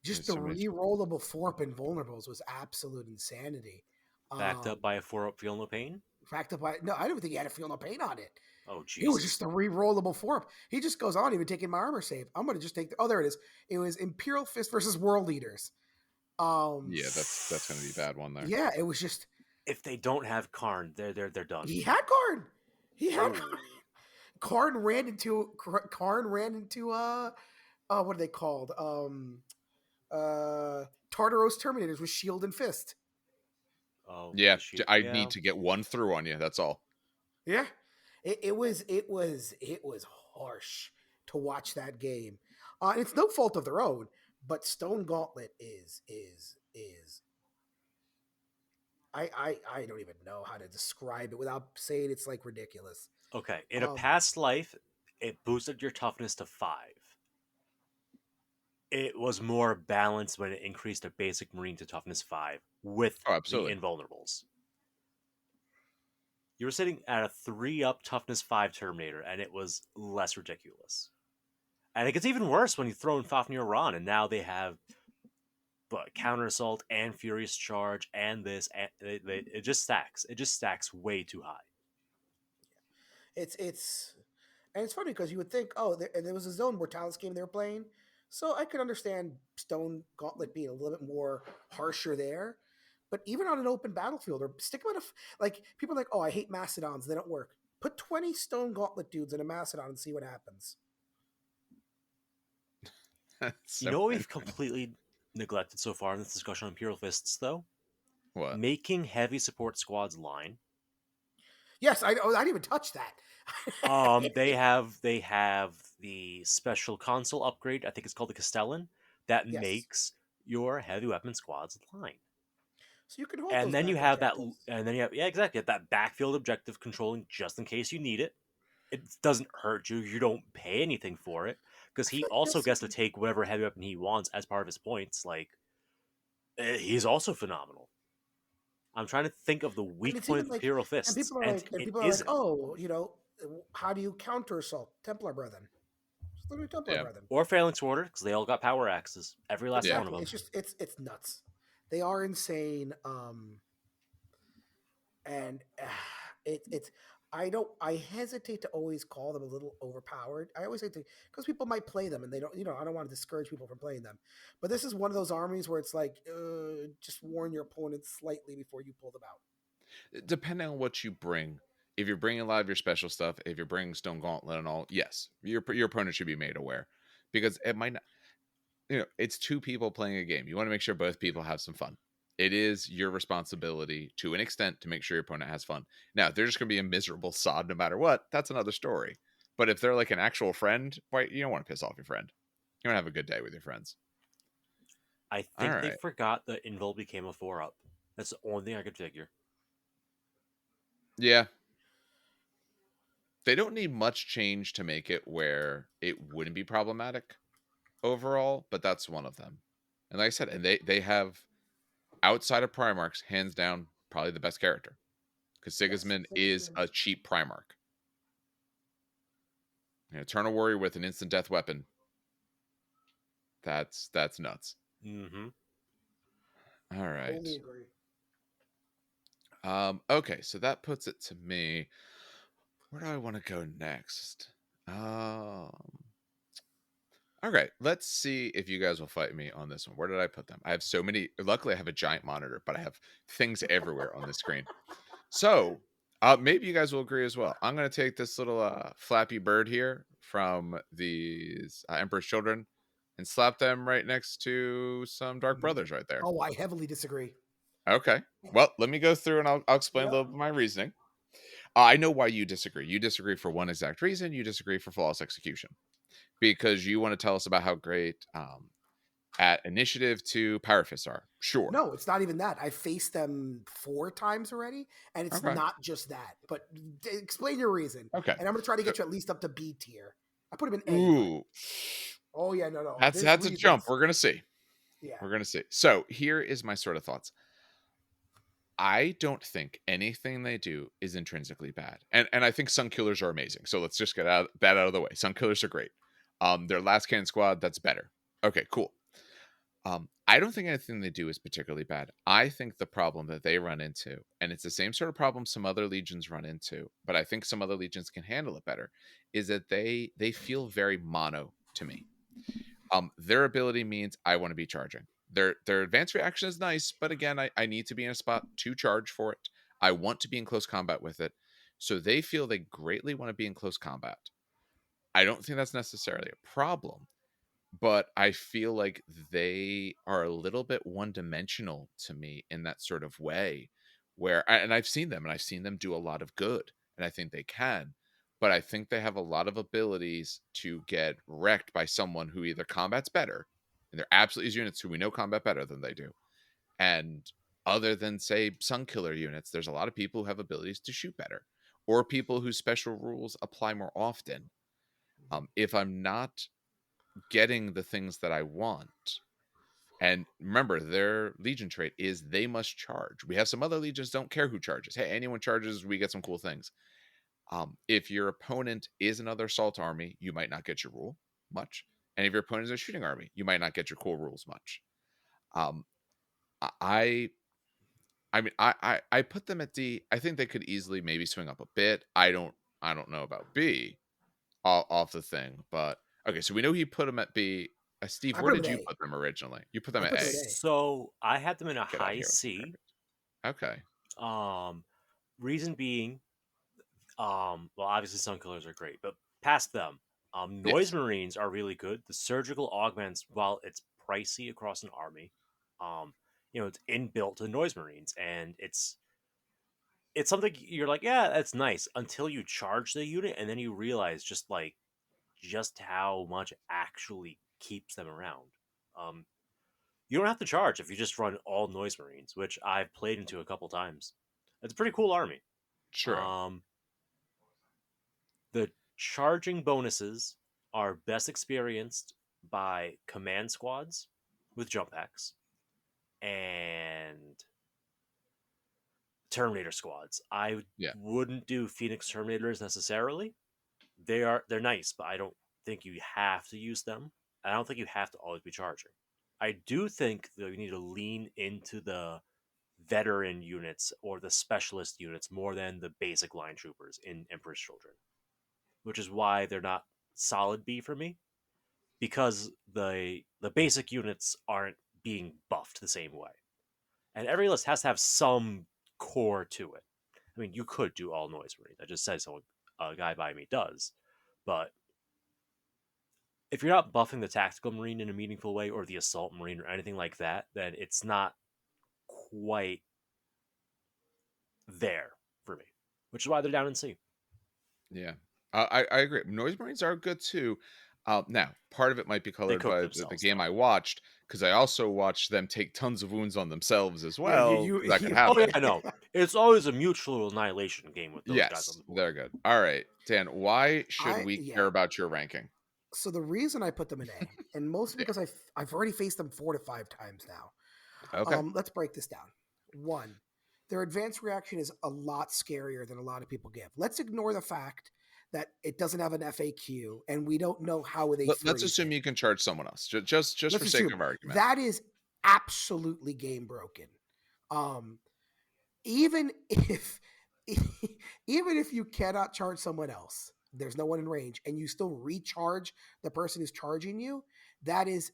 Just There's the so many. re-rollable 4-up invulnerables was absolute insanity. Backed up Um, by a 4-up Feel No Pain. Fact up, no, I don't think he had to feel no pain on it. Oh, It was just Jesus. a re-rollable 4-up. He just goes on, even taking my armor save. I'm gonna just take oh, there it is. It was Imperial Fist versus World Eaters. Um, Yeah, that's going to be a bad one there. yeah, it was just If they don't have Karn, they're done. he had Karn. He had Oh. Karn ran into what are they called? Tartaros Terminators with shield and fist. Oh, Yeah, the shield. I Yeah. need to get one through on you. That's all. Yeah, it was harsh to watch that game. And it's no fault of their own, but Stone Gauntlet is I don't even know how to describe it without saying it's like ridiculous. Okay. In a Um, past life, it boosted your toughness to 5. It was more balanced when it increased a basic Marine to toughness 5 with Oh, the absolutely. invulnerables. You were sitting at a 3-up toughness 5 Terminator, and it was less ridiculous. And it gets even worse when you throw in Fafnir Ron, and now they have counter assault and furious charge and this, and it just stacks. It just stacks way too high. it's and it's funny because you would think, oh, there was a zone mortalis game they were playing, so I could understand Stone Gauntlet being a little bit more harsher there. But even on an open battlefield, or stick them in like people are like, oh, I hate Mastodons, they don't work. Put 20 Stone Gauntlet dudes in a Mastodon and see what happens. You So know what many. we've completely neglected so far in this discussion on Imperial Fists, though? What? Making heavy support squads line. Yes, I didn't even touch that. They have the special console upgrade. I think it's called the Castellan that Yes, makes your heavy weapon squads line. so you can hold And those then you back have that, objectives. and then you have, yeah, exactly, that backfield objective controlling just in case you need it. It doesn't hurt you. You don't pay anything for it because I he feel like also this gets to season, take whatever heavy weapon he wants as part of his points. Like he's also phenomenal. I'm trying to think of the and weak it's point even of like, Imperial Fists, and and it people are like, isn't. oh, how do you counter assault Templar Brethren? Just look at Templar Yeah. Brethren. Or Phalanx Order because they all got power axes. Every last Yeah. one of Exactly. them. It's just it's nuts. They are insane. And it's I hesitate to always call them a little overpowered. I always hate to because people might play them and they don't. I don't want to discourage people from playing them. But this is one of those armies where it's like just warn your opponent slightly before you pull them out. Depending on what you bring, if you're bringing a lot of your special stuff, if you're bringing Stone Gauntlet and all, yes, your opponent should be made aware, because it might not. It's two people playing a game. You want to make sure both people have some fun. It is your responsibility to an extent to make sure your opponent has fun. Now, if they're just going to be a miserable sod no matter what, that's another story. But if they're like an actual friend, why you don't want to piss off your friend. You want to have a good day with your friends. I All think they right. forgot that Invul became a 4-up. That's the only thing I could figure. Yeah. They don't need much change to make it where it wouldn't be problematic overall, but that's one of them. And like I said, and they have, outside of Primarchs, hands down, probably the best character. Because Yes, Sigismund is Sigismund. a cheap Primarch. Eternal Warrior with an instant death weapon. That's nuts. Mm-hmm. All right. Totally agree. Okay, so that puts it to me. Where do I want to go next? Okay, let's see if you guys will fight me on this one. Where did I put them? I have so many. Luckily, I have a giant monitor, but I have things everywhere on the screen. So maybe you guys will agree as well. I'm going to take this little flappy bird here from these Emperor's Children and slap them right next to some Dark Brothers right there. Oh, I heavily disagree. Okay. Well, let me go through and I'll explain a Yep. little bit of my reasoning. I know why you disagree. You disagree for one exact reason. You disagree for flawless execution because you want to tell us about how great at initiative to Power Fists are. Sure. No, it's not even that. I faced them 4 times already, and it's Okay. not just that. But explain your reason. Okay. And I'm going to try to So, get you at least up to B tier. I put him in A. ooh, Oh yeah, no. that's There's a jump. reasons. We're gonna see. Yeah. We're gonna see. So here is my sort of thoughts. I don't think anything they do is intrinsically bad, and I think Sun Killers are amazing. So let's just get that out of the way. Sun Killers are great. Their last cannon squad, that's better. Okay, cool. I don't think anything they do is particularly bad. I think the problem that they run into, and it's the same sort of problem some other legions run into, but I think some other legions can handle it better, is that they feel very mono to me. Their ability means I want to be charging. Their advanced reaction is nice, but again, I need to be in a spot to charge for it. I want to be in close combat with it. So they feel they greatly want to be in close combat. I don't think that's necessarily a problem, but I feel like they are a little bit one-dimensional to me in that sort of way where and I've seen them and I've seen them do a lot of good and I think they can, but I think they have a lot of abilities to get wrecked by someone who either combats better and they're absolutely units who we know combat better than they do. And other than say sun killer units, there's a lot of people who have abilities to shoot better or people whose special rules apply more often. If I'm not getting the things that I want. And remember, their legion trait is they must charge. We have some other legions don't care who charges. Hey, anyone charges, we get some cool things. If your opponent is another assault army, you might not get your rule much. And if your opponent is a shooting army, you might not get your cool rules much. Um, I I mean I put them at D. I think they could easily maybe swing up a bit. I don't know about B off the thing, but okay, so we know he put them at B. Steve, I where put him did at you A. put them originally? You put them I at put them A. at A. So I had them in a Get out of high here. C. Okay. Um, Reason being, well, obviously sun killers are great, but past them, noise Yes. marines are really good. The surgical augments, while it's pricey across an army, um, it's inbuilt to noise marines, and it's something you're like, yeah, that's nice until you charge the unit, and then you realize just how much actually keeps them around. Um, you don't have to charge if you just run all noise marines, which I've played into a couple times. It's a pretty cool army. True. Um, the charging bonuses are best experienced by command squads with jump packs and Terminator squads. I Yeah. wouldn't do Phoenix Terminators necessarily. They're nice, but I don't think you have to use them. I don't think you have to always be charging. I do think that you need to lean into the veteran units or the specialist units more than the basic line troopers in Emperor's Children, which is why they're not solid B for me, because the basic units aren't being buffed the same way, and every list has to have some core to it. I mean, you could do all noise marines. I just said someone a guy by me does, but if you're not buffing the tactical marine in a meaningful way or the assault marine or anything like that, then it's not quite there for me, which is why they're down in C. Yeah. I agree. Noise Marines are good too. Now, part of it might be They colored cook by the themselves game though. I watched, because I also watched them take tons of wounds on themselves as Yeah, well. That could Oh yeah, happen. I know. It's always a mutual annihilation game with those guys on Yes, the board. they're good. All right, Dan, why should I we care yeah. about your ranking? So the reason I put them in A, and mostly Yeah. because I've already faced them 4 to 5 times now. Okay. Let's break this down. One, their advanced reaction is a lot scarier than a lot of people give. Let's ignore the fact that it doesn't have an FAQ and we don't know how they Let's phrased assume it. you can charge someone else. Just Let's for sake assume of argument. that is absolutely game broken. Um, even if even if you cannot charge someone else, there's no one in range, and you still recharge the person who's charging you, that is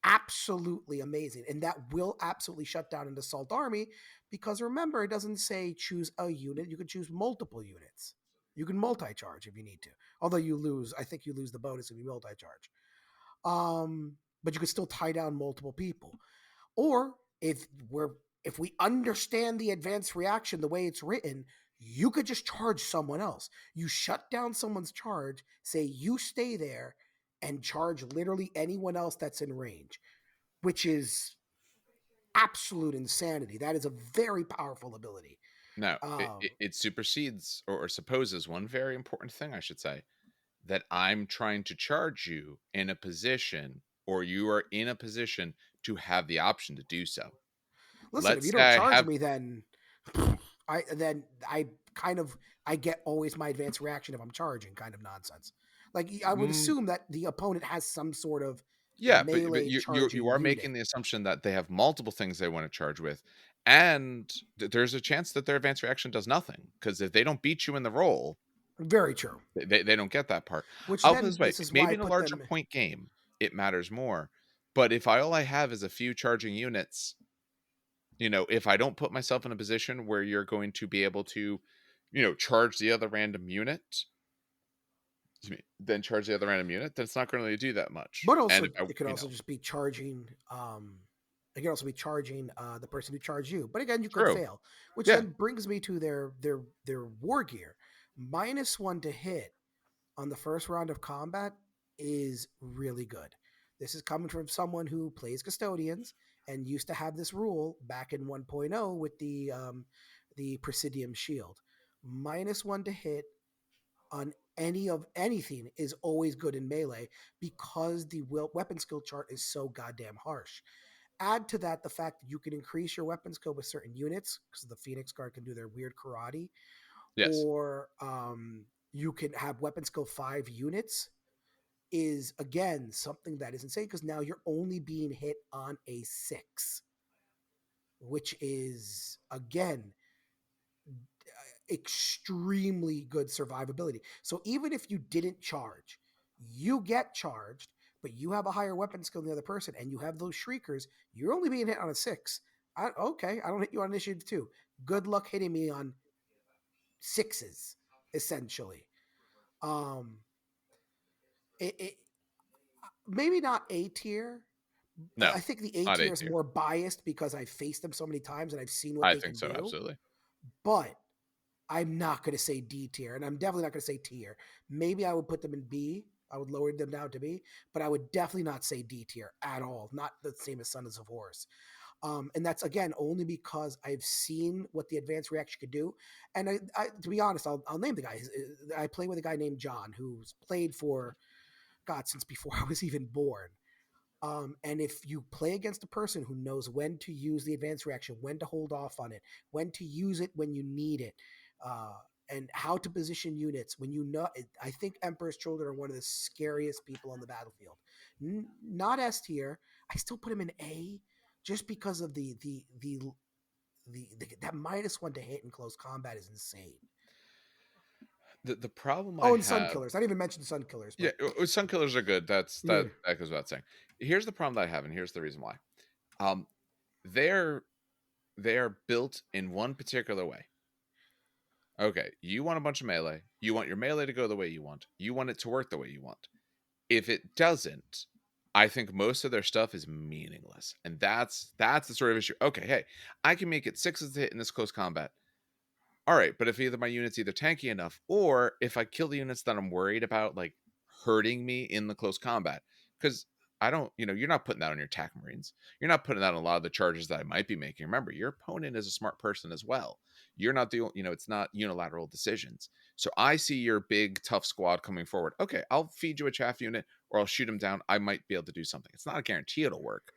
absolutely amazing. And that will absolutely shut down an assault army, because remember, it doesn't say choose a unit, you can choose multiple units. You can multi-charge if you need to. Although I think you lose the bonus if you multi-charge. But you can still tie down multiple people. Or if we understand the advanced reaction the way it's written, you could just charge someone else. You shut down someone's charge, say you stay there, and charge literally anyone else that's in range, which is absolute insanity. That is a very powerful ability. Now, Um, it supersedes or supposes one very important thing, I should say, that I'm trying to charge you in a position, or you are in a position to have the option to do so. Listen, if Let's you say don't I charge have me, then I kind of I get always my advanced reaction if I'm charging, kind of nonsense. Like I would mm, assume that the opponent has some sort of Yeah, but melee you charging are unit. making the assumption that they have multiple things they want to charge with, and there's a chance that their advanced reaction does nothing because if they don't beat you in the roll, Very true. they don't get that part. Which I'll put it then this way: this is why maybe I in a put larger them. point game, it matters more. But if all I have is a few charging units, if I don't put myself in a position where you're going to be able to, charge the other random unit, then charge the other random unit, then it's not going to really do that much. But And also, if I, it could also just be charging. It could also be charging the person who charged you. But again, you could true, fail, which yeah, then brings me to their war gear. -1 to hit on the first round of combat is really good. This is coming from someone who plays custodians and used to have this rule back in 1.0 with the Presidium Shield. -1 to hit on any of anything is always good in melee because the weapon skill chart is so goddamn harsh. Add to that the fact that you can increase your weapon skill with certain units because the Phoenix Guard can do their weird karate, yes. or you can have weapon skill 5 units is again something that is insane because now you're only being hit on a 6, which is again extremely good survivability. So even if you didn't charge, you get charged, but you have a higher weapon skill than the other person, and you have those shriekers, you're only being hit on a 6. Okay, I don't hit you on initiative 2. Good luck hitting me on 6s, essentially. Um, it maybe not A tier. No, I think the A not A tier is tier. more biased because I've faced them so many times and I've seen what I they think can so, do. absolutely. But I'm not going to say D tier, and I'm definitely not going to say tier. Maybe I would put them in B. I would lower them down to B, but I would definitely not say D tier at all. Not the same as Sons of Horus. And that's again only because I've seen what the advanced reaction could do. And to be honest, I'll name the guy. I play with a guy named John who's played for God since before I was even born. And if you play against a person who knows when to use the advanced reaction, when to hold off on it, when to use it when you need it, uh, and how to position units when you know, I think Emperor's Children are one of the scariest people on the battlefield. Not S tier. I still put him in A, just because of that -1 to hit in close combat is insane. The problem I Oh, and Sun have, Killers. I didn't even mention Sun Killers, yeah, but sun killers are good. yeah. That goes without saying. Here's the problem that I have, and here's the reason why. Um, they're they are built in one particular way. Okay, you want a bunch of melee. You want your melee to go the way you want. You want it to work the way you want. If it doesn't, I think most of their stuff is meaningless, and that's the sort of issue. Okay, hey, I can make it 6s to hit in this close combat. All right, but if either my unit's either tanky enough, or if I kill the units that I'm worried about, like hurting me in the close combat, because I don't, you're not putting that on your attack marines. You're not putting that on a lot of the charges that I might be making. Remember, your opponent is a smart person as well. You're not it's not unilateral decisions. So I see your big tough squad coming forward. Okay, I'll feed you a chaff unit, or I'll shoot him down. I might be able to do something. It's not a guarantee it'll work,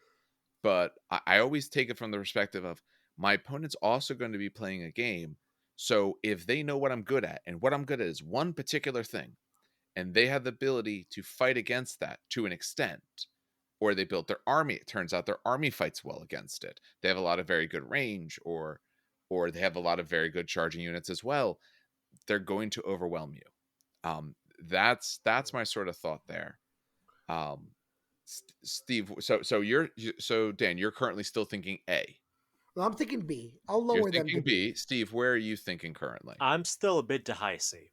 but I always take it from the perspective of my opponent's also going to be playing a game. So if they know what I'm good at, and what I'm good at is one particular thing, and they have the ability to fight against that to an extent, or they built their army, it turns out their army fights well against it. They have a lot of very good range, or they have a lot of very good charging units as well. They're going to overwhelm you. That's my sort of thought there. Um, Steve, so Dan, you're currently still thinking A. Well, I'm thinking B. I'll You're lower them to thinking B. B. Steve, where are you thinking currently? I'm still a bit to high C.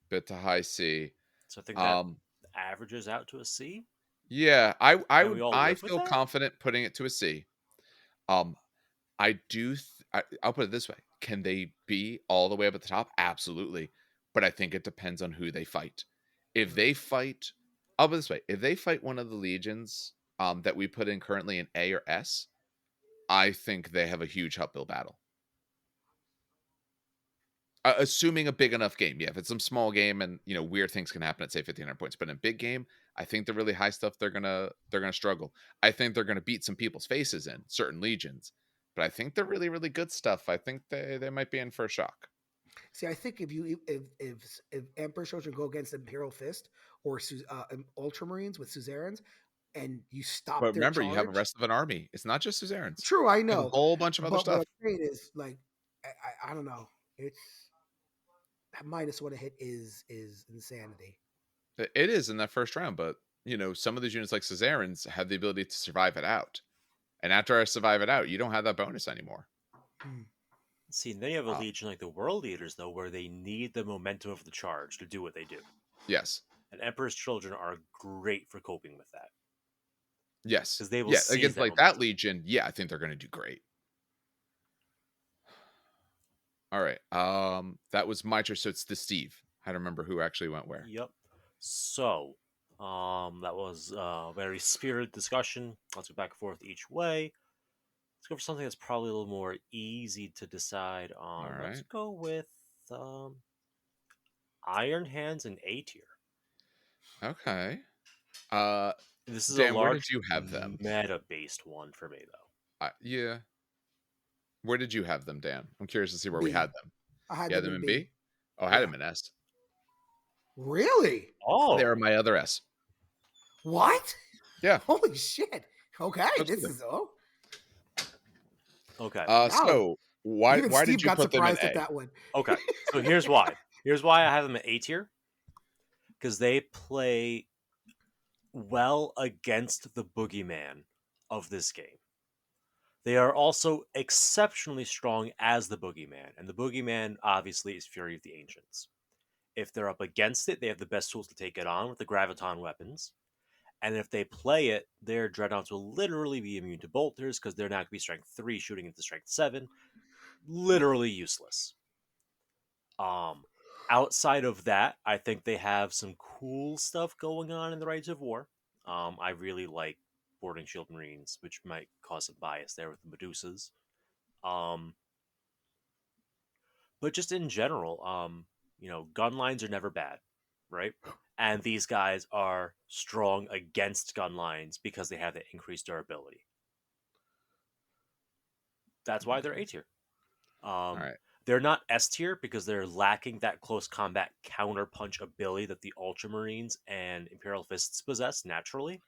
Bit to high C. So I think that Um, averages out to a C. yeah, Can we all I live with feel that? confident putting it to a C. Um, I'll put it this way: can they be all the way up at the top? Absolutely, but I think it depends on who they fight. If Mm. they fight, I'll put it this way: if they fight one of the legions, that we put in currently in A or S, I think they have a huge uphill battle. Assuming a big enough game, yeah. If it's some small game and weird things can happen at say 1,500 points, but in a big game, I think the really high stuff they're gonna struggle. I think they're gonna beat some people's faces in certain legions, but I think the really really good stuff. I think they might be in for a shock. See, I think if Emperor Children go against Imperial Fist or Ultramarines with Suzerains, and you stop But their remember, you have the charge. rest of an army. It's not just Suzerains. True, I You have a know, whole bunch of other but what stuff. I'm saying is like I don't know. It's that -1 hit is insanity. It is in that first round, but some of these units like Suzerains have the ability to survive it out. And after I survive it out, you don't have that bonus anymore. Hmm. See, then you have a Uh, legion like the World Eaters, though, where they need the momentum of the charge to do what they do. yes. And Emperor's Children are great for coping with that Yes. because they will Yeah. seize Against that like that momentum. Legion, yeah, I think they're going to do great. All right. That was my turn. So it's to Steve. I don't remember who actually went where. Yep. So, that was a very spirited discussion. Let's go back and forth each way. Let's go for something that's probably a little more easy to decide All on. Let's right. go with Iron Hands and A tier. Okay. This is a Dan, where large did you have them? meta-based one for me, though. Yeah. Where did you have them, Dan? I'm curious to see where we B. had them. I had You had them them in in B. B? Oh, I had Yeah. them in S. Really? They Oh, are my other S. What? Yeah. Holy shit. Okay, Let's this do it. is okay. now So why even why Steve did you got put them in surprised at A? that one. Okay. So here's why. Here's why I have them at A tier. Because they play well against the boogeyman of this game. They are also exceptionally strong as the boogeyman, and the boogeyman obviously is Fury of the Ancients. If they're up against it, they have the best tools to take it on with the graviton weapons. And if they play it, their dreadnoughts will literally be immune to bolters because they're not going to be strength 3 shooting into strength 7. Literally useless. Outside of that, I think they have some cool stuff going on in the Rites of War. I really like boarding shield marines, which might cause some bias there with the Medusas. Um, but just in general, gun lines are never bad, right? And these guys are strong against gun lines because they have that increased durability. That's why they're A tier. All right. They're not S tier because they're lacking that close combat counterpunch ability that the Ultramarines and Imperial Fists possess naturally.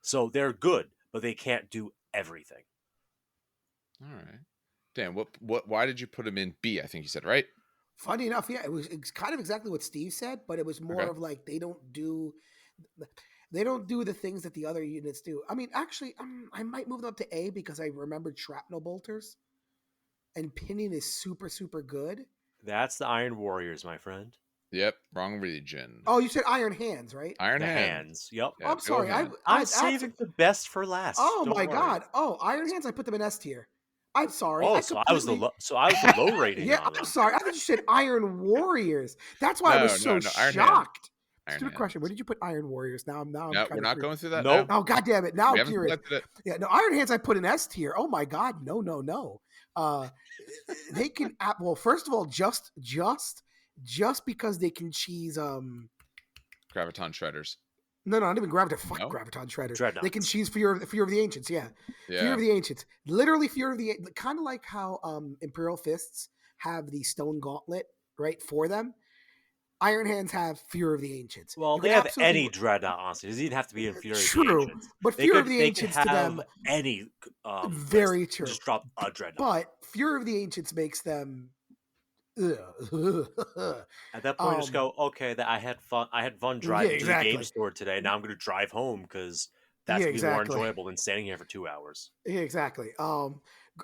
So they're good, but they can't do everything. All right. Dan, why did you put them in B? I think you said, right? Funny enough, yeah, it's kind of exactly what Steve said, but it was more Okay. of like they don't do the things that the other units do. I mean, actually, I might move them up to A because I remembered shrapnel bolters, and pinning is super super good. That's the Iron Warriors, my friend. Yep. Wrong region. Oh, you said Iron Hands, right? Iron The Hand. hands. Yep. Oh, Yeah, I'm big old sorry. hand. I'm That's saving the best for last. oh Don't my worry. god. Oh, Iron Hands. I put them in S tier. I'm sorry. Oh, I so I was completely. the low rating Yeah, on I'm them. sorry. I thought you said Iron Warriors. That's why I was No, so Iron Hand. shocked. Iron Stupid Hand. question. Where did you put Iron Warriors? Now I'm No, kind we're of not curious. going through that Nope. now. Oh god damn it! Now We I'm haven't curious. selected it. Yeah, no, Iron Hands I put in S tier. Oh my god, no. They can well, first of all, just because they can cheese Graviton Shredders. no, not even Graviton. Fuck No? Graviton Shredders. Dreadnoughts. They can cheese Fear of the Ancients. Yeah, Fear Yeah. of the Ancients. Literally Fear of the kind of like how Imperial Fists have the Stone Gauntlet right for them. Iron Hands have Fear of the Ancients. Well, You they could have absolutely any dreadnought, honestly. It doesn't even have to be in Fury of the true, Ancients. but They Fear of could the they could Ancients to have them any very list. true. Just drop a dreadnought. But Fear of the Ancients makes them. At that point, just go, okay, that I had fun. I had fun driving to the game store today. Now I'm going to drive home because that's Yeah, going to be more exactly. enjoyable than standing here for 2 hours. Yeah, exactly.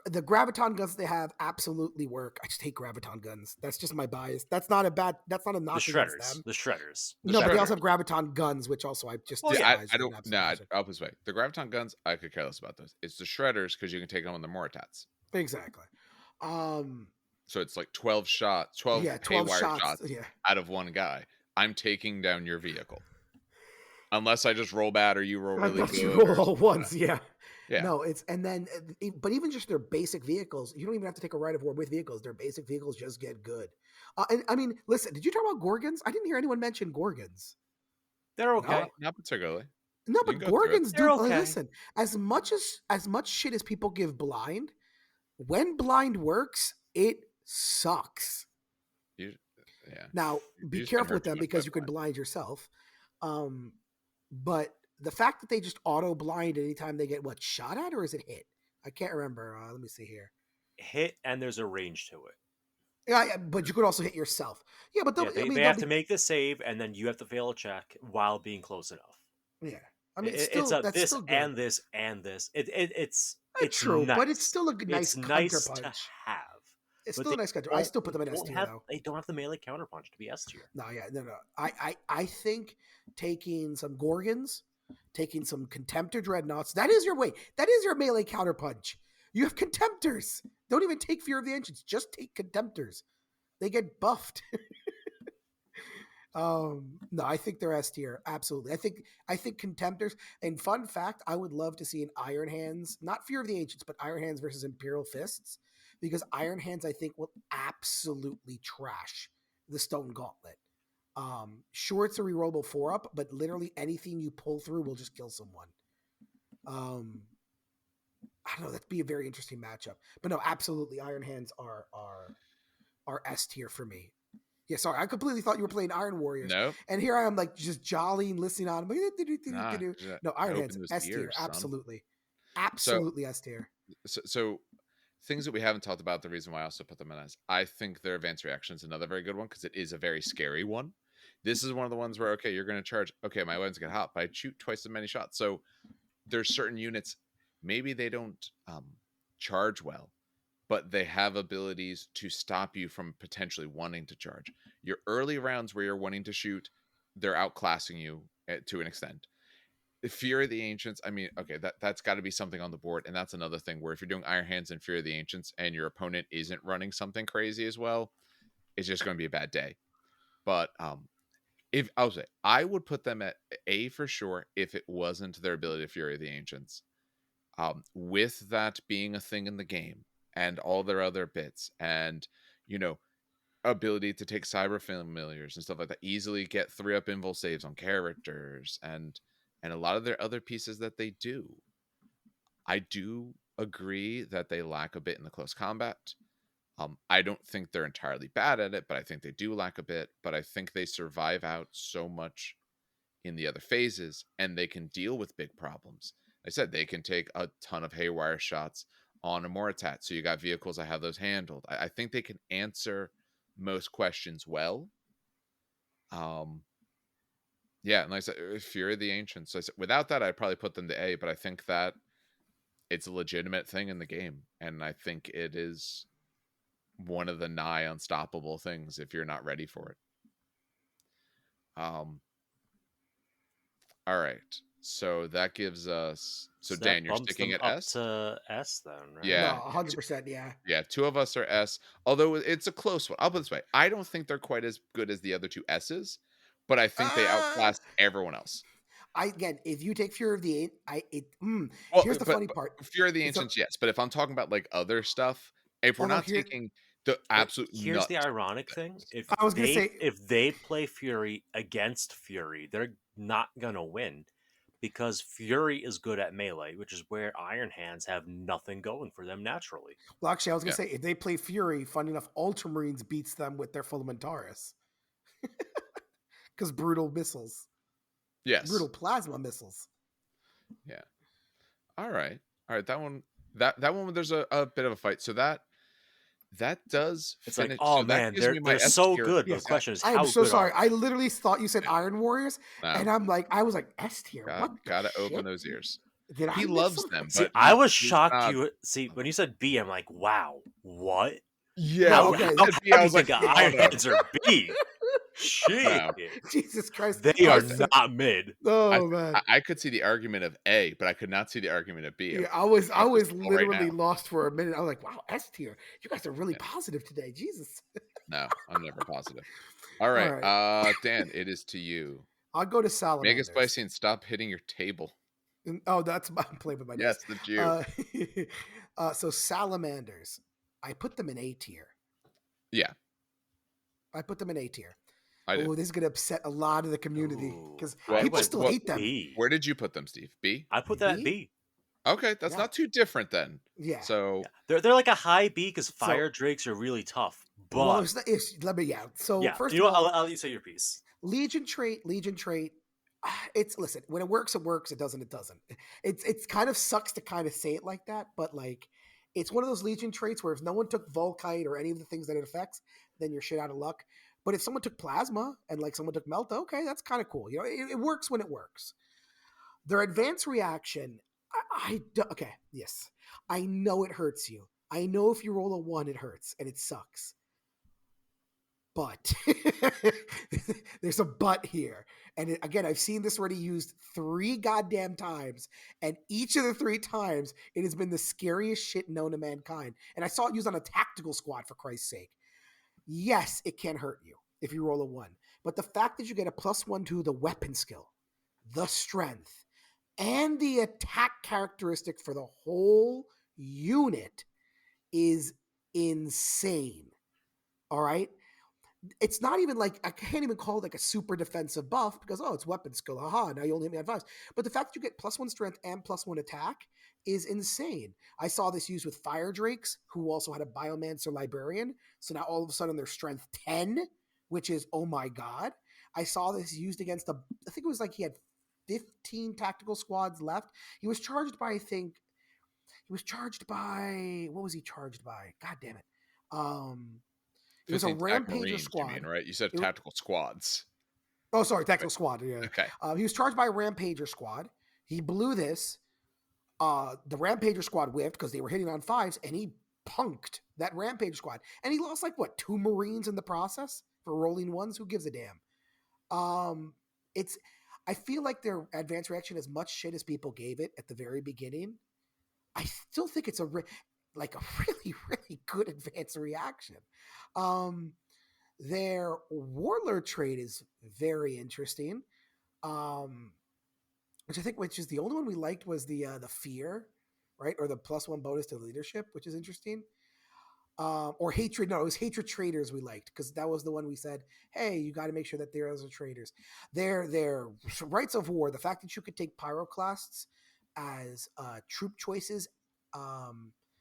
The graviton guns they have absolutely work. I just hate graviton guns. That's just my bias. That's not a knock The against shredders. them. The shredders. No, but they also Shredders. have graviton guns, which also I just Well, Yeah, despise. I for an don't. absolute No, reason. I'll put this way. The Graviton guns, I could care less about those. It's the Shredders because you can take them on the Moritats. Exactly. So it's like 12 shots, 12 Yeah, 12 haywire shots. Yeah. out of one guy. I'm taking down your vehicle. Unless I just roll bad or you roll really Unless good. you roll all once, yeah. Yeah. No, it's and then, but even just their basic vehicles, you don't even have to take a rite of war with vehicles. Their basic vehicles just get good. And I mean, listen, did you talk about Gorgons? I didn't hear anyone mention Gorgons. They're okay. Not particularly. No, You but can go through it. Gorgons They're do. okay. Listen, as much shit as people give blind, when blind works, it sucks. Yeah. Now, You be just get careful hurt with too them much because by you can blind. blind yourself. But the fact that they just auto blind anytime they get shot at, or is it hit? I can't remember. Let me see here. Hit, and there's a range to it. Yeah, but you could also hit yourself. Yeah, but Yeah, I mean, they have to make the save, and then you have to fail a check while being close enough. Yeah, I mean, It's still a that's this still good. and this and this. It's True, nice. but it's still a nice It's counter nice to punch. have. It's But still a nice counter. I still put them in S tier though. They don't have the melee counterpunch to be S tier. No, yeah, no. I think taking some Gorgons, taking some Contemptor Dreadnoughts, that is your way. That is your melee counterpunch. You have Contemptors. Don't even take Fear of the Ancients. Just take Contemptors. They get buffed. No, I think they're S tier. Absolutely. I think Contemptors. And fun fact, I would love to see an Iron Hands, not Fear of the Ancients, but Iron Hands versus Imperial Fists, because Iron Hands, I think, will absolutely trash the Stone Gauntlet. Sure, it's a rerollable 4-up, but literally anything you pull through will just kill someone. I don't know. That'd be a very interesting matchup. But no, absolutely, Iron Hands are S tier for me. Yeah, sorry, I completely thought you were playing Iron Warriors. Nope. And here I am, like, just jollying, listening on. Nah, No, Iron open Hands, those S tier, ears, son. absolutely. Absolutely S tier. So things that we haven't talked about, the reason why I also put them in S, I think their advanced reaction is another very good one because it is a very scary one. This is one of the ones where, okay, you're going to charge. Okay, my weapons get hot, but I shoot twice as many shots. So there's certain units, maybe they don't charge well, but they have abilities to stop you from potentially wanting to charge. Your early rounds where you're wanting to shoot, they're outclassing you to an extent. Fear of the Ancients, I mean, okay, that's got to be something on the board, and that's another thing where if you're doing Iron Hands and Fear of the Ancients and your opponent isn't running something crazy as well, it's just going to be a bad day. But if I'll say, I would put them at A for sure if it wasn't their ability to Fury of the Ancients. With that being a thing in the game and all their other bits, and ability to take cyber familiars and stuff like that, easily get 3-up invul saves on characters, and a lot of their other pieces that they do. I do agree that they lack a bit in the close combat. I don't think they're entirely bad at it, but I think they do lack a bit. But I think they survive out so much in the other phases, and they can deal with big problems. I said they can take a ton of haywire shots on a Moritat, so you got vehicles that have those handled. I think they can answer most questions well. Yeah, and like I said, Fury of the Ancients. So I said, without that, I'd probably put them to A, but I think that it's a legitimate thing in the game, and I think it is one of the nigh unstoppable things if you're not ready for it. All right. So that gives us. So Dan, you're sticking at S to S then, right? Yeah, No, 100%. Yeah. Yeah, two of us are S. Although it's a close one. I'll put it this way: I don't think they're quite as good as the other two S's, but I think they outclass everyone else. Again, if you take Fear of the Well, here's the funny part. Fear of the Ancients, yes, but if I'm talking about like other stuff, if we're not taking the absolute here's the ironic thing: I was gonna say, if they play Fury against Fury, they're not gonna win because Fury is good at melee, which is where Iron Hands have nothing going for them naturally. Well, actually, I was gonna say if they play Fury, fun enough, Ultramarines beats them with their Fulmintaris because brutal missiles. Yes. Brutal plasma missiles. Yeah. All right. That one. That one. There's a bit of a fight. So that does. It's finish. like, oh so man, they're so good. But the question is, I am so sorry. I literally thought you said Iron Warriors, and I was like S tier. Gotta open those ears. Did he loves them. See, but I was shocked. When you said B, I'm like, wow, what? Yeah. I was like, Iron Hands are B. Shit. Jesus Christ. They are not mid. Oh man. I could see the argument of A, but I could not see the argument of B. Yeah, I was literally lost for a minute. I was like, wow, S tier. You guys are really positive today. Jesus. No, I'm never positive. All right. Dan, it is to you. I'll go to Salamanders. Make it spicy and stop hitting your table. Oh, I'm playing with my Yes, the Jew. So Salamanders. I put them in A tier. Yeah. I put them in A tier. Oh, this is going to upset a lot of the community because people still hate them. B. Where did you put them, Steve? B? I put that B. Okay, that's not too different then. Yeah. So they're like a high B because fire drakes are really tough. But let me. So first you know of all, I'll let you say your piece. Legion trait. It's listen, when it works, it works. It doesn't, it doesn't. It's kind of sucks to kind of say it like that, but like it's one of those Legion traits where if no one took Volkite or any of the things that it affects, then you're shit out of luck. But if someone took Plasma and like someone took Melta, okay, that's kind of cool. You know, it works when it works. Their advanced reaction, okay, yes, I know it hurts you. I know if you roll a 1, it hurts and it sucks. But there's a but here. And again, I've seen this already used 3 goddamn times. And each of the 3 times, it has been the scariest shit known to mankind. And I saw it used on a tactical squad, for Christ's sake. Yes, it can hurt you if you roll a 1. But the fact that you get a +1 to the weapon skill, the strength, and the attack characteristic for the whole unit is insane. All right? It's not even like I can't even call it like a super defensive buff because it's weapon skill. Haha, now you only hit me at 5. But the fact that you get +1 strength and +1 attack is insane. I saw this used with Fire Drakes, who also had a Biomancer Librarian. So now all of a sudden they're strength 10, which is oh my god. I saw this used against I think it was like he had 15 tactical squads left. He was charged by what was he charged by? God damn it. It was a 15 TAC Rampager Marines, you squad. mean, right? You said It, tactical squads. Oh, sorry, tactical Right. squad. Yeah, Okay. he was charged by a Rampager squad. He blew this. The Rampager squad whiffed because they were hitting on 5s, and he punked that Rampager squad. And he lost like what 2 Marines in the process for rolling 1s. Who gives a damn? It's. I feel like their advanced reaction, as much shit as people gave it at the very beginning, I still think it's like a really, really good advanced reaction. Their Warlord trait is very interesting. Which is the only one we liked was the fear, right? Or the +1 bonus to leadership, which is interesting. Or hatred. No, it was hatred traders we liked because that was the one we said, hey, you got to make sure that there are traders. Their rites of war, the fact that you could take pyroclasts as troop choices,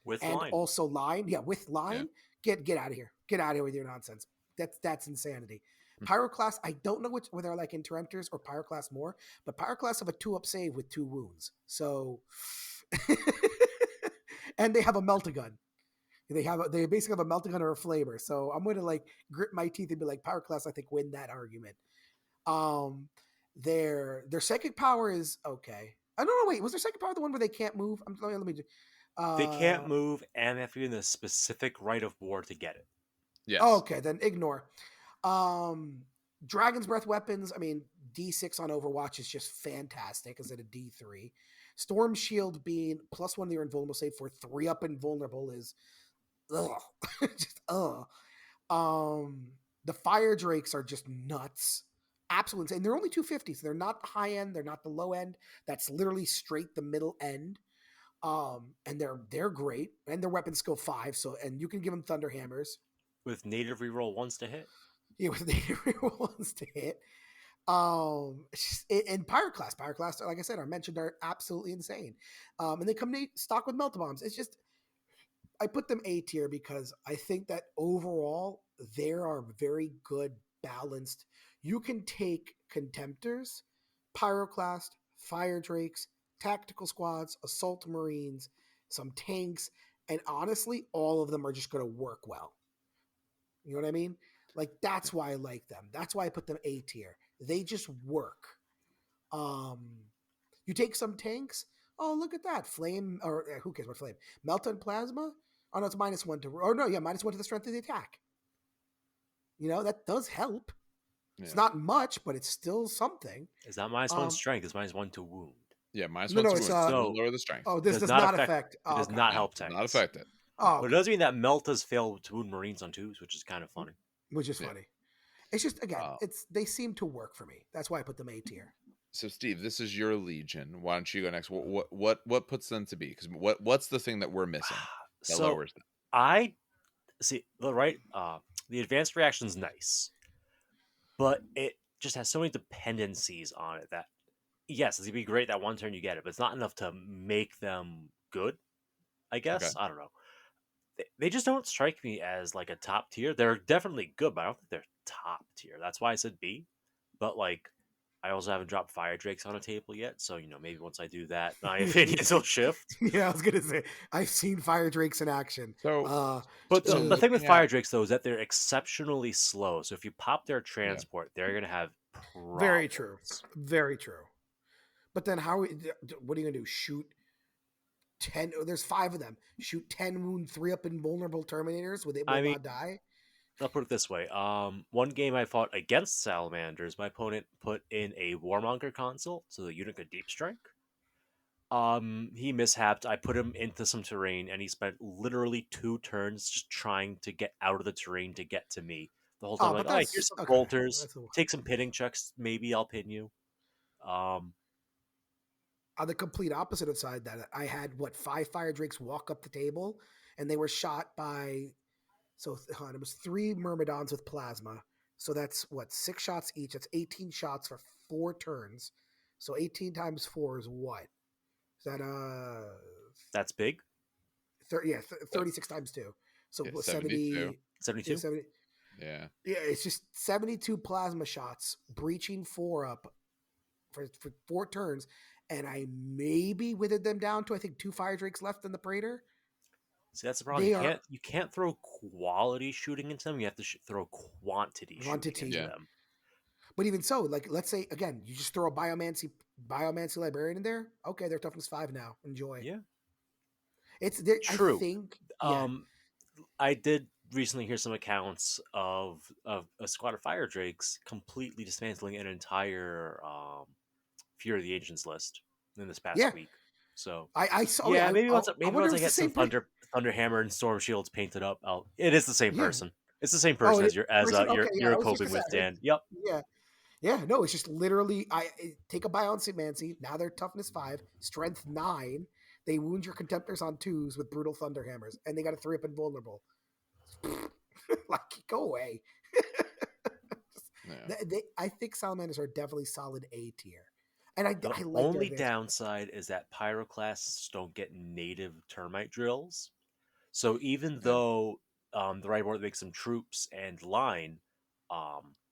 With and line. also line, with line, get out of here, get out of here with your nonsense. That's insanity. Pyroclast, I don't know whether they're like Interemptors or Pyroclast more, but Pyroclast have a 2-up save with 2 wounds. So, and they have a Meltagun. They basically have a Meltagun or a Flamer. So I'm going to like grit my teeth and be like, Pyroclast, I think, win that argument. Their psychic power is okay. I don't know. Wait, was their psychic power the one where they can't move? Let me. They can't move, and they have to be in the specific rite of war to get it. Yes. Okay, then ignore. Dragon's Breath weapons. I mean, D6 on Overwatch is just fantastic. Instead of D3, Storm Shield being +1 to your invulnerable save for 3-up invulnerable is, just The Fire Drakes are just nuts, absolute insane. They're only 250, so they're not the high end. They're not the low end. That's literally straight the middle end. And they're great, and their weapon skill 5. So, and you can give them Thunder Hammers With native reroll 1s to hit. Yeah, with native reroll 1s to hit. And Pyroclast, like I said, are mentioned, are absolutely insane. And they come stock with Melt Bombs. It's just, I put them A tier because I think that overall they are very good, balanced. You can take Contemptors, Pyroclast, Fire Drakes, Tactical Squads, Assault Marines, some tanks, and honestly, all of them are just going to work well. You know what I mean? Like, that's why I like them. That's why I put them A tier. They just work. You take some tanks. Oh, look at that. Flame, or who cares what flame? Melt and Plasma? Oh, no, it's -1 to, or no, yeah, -1 to the strength of the attack. You know, that does help. Yeah. It's not much, but it's still something. It's not -1 strength, it's -1 to wound. Yeah, -1 no, to it's wound. Lower the strength. Oh, this does not affect. It does not help tanks. Not affect it. Oh, but it does mean that Meltas fail to wound Marines on 2s, which is kind of funny. Which is funny. It's just, again, they seem to work for me. That's why I put them A tier. So, Steve, this is your Legion. Why don't you go next? What puts them to B? Because what's the thing that we're missing that lowers them? I see the advanced reaction is nice, but it just has so many dependencies on it that yes, it's gonna be great that one turn you get it, but it's not enough to make them good. I guess I don't know. They just don't strike me as like a top tier. They're definitely good, but I don't think they're top tier. That's why I said B. But like, I also haven't dropped fire drakes on a table yet, so maybe once I do that, my opinions will shift. Yeah, I was gonna say I've seen fire drakes in action. So Uh, But so the thing with looking at fire drakes though is that they're exceptionally slow. So if you pop their yeah. transport, they're gonna have very true, problems. very true. But then what are you gonna do? Shoot 10? There's 5 of them. Shoot 10 wound 3 up invulnerable Terminators with it will I mean, not die. I'll put it this way. One game I fought against Salamanders, my opponent put in a Warmonger console so the unit could deep strike. He mishapped. I put him into some terrain, and he spent literally 2 turns just trying to get out of the terrain to get to me. The whole time, Oh, like, but all right, here's that's some okay. bolters. That's a, Take some pinning checks. Maybe I'll pin you. Um, on the complete opposite of side that I had 5 fire drakes walk up the table, and they were shot by it was 3 myrmidons with plasma. So that's 6 shots each. That's 18 shots for 4 turns. So 18 times 4 is what? Is that that's big. 36 times 2. So Yeah, 72. 70 yeah, 72. 70 Yeah. yeah, it's just 72 plasma shots breaching 4 up for 4 turns, and I maybe withered them down to I think 2 fire drakes left in the Praetor. See, that's the problem. They are You can't throw quality shooting into them. You have to throw quantity shooting into quantity. Yeah. them. But even so, like let's say again, you just throw a biomancy librarian in there. Okay, they're toughness 5 now. Enjoy. Yeah, It's there. I true. think yeah, Um, I did recently hear some accounts of a squad of fire drakes completely dismantling an entire Fury of the Ancients list in this past yeah. week. So I saw. yeah, I maybe wonder once if I it's the get some same. Thunderhammer and Storm Shields painted up, it is the same Yeah. person. It's the same Oh, person it is as person. Okay, yeah. you're I was just coping gonna with, say. Dan. Yep. Yeah, yeah. No, it's just literally take a biomancy. Now they're toughness 5, strength 9. They wound your contemptors on 2s with brutal thunderhammers, and they got a 3 up invulnerable. Like, go away. Yeah. I think salamanders are definitely solid A tier, and The I like their only advanced. downside is that pyroclasts don't get native termite drills. So even Yeah. though the right board makes some troops and line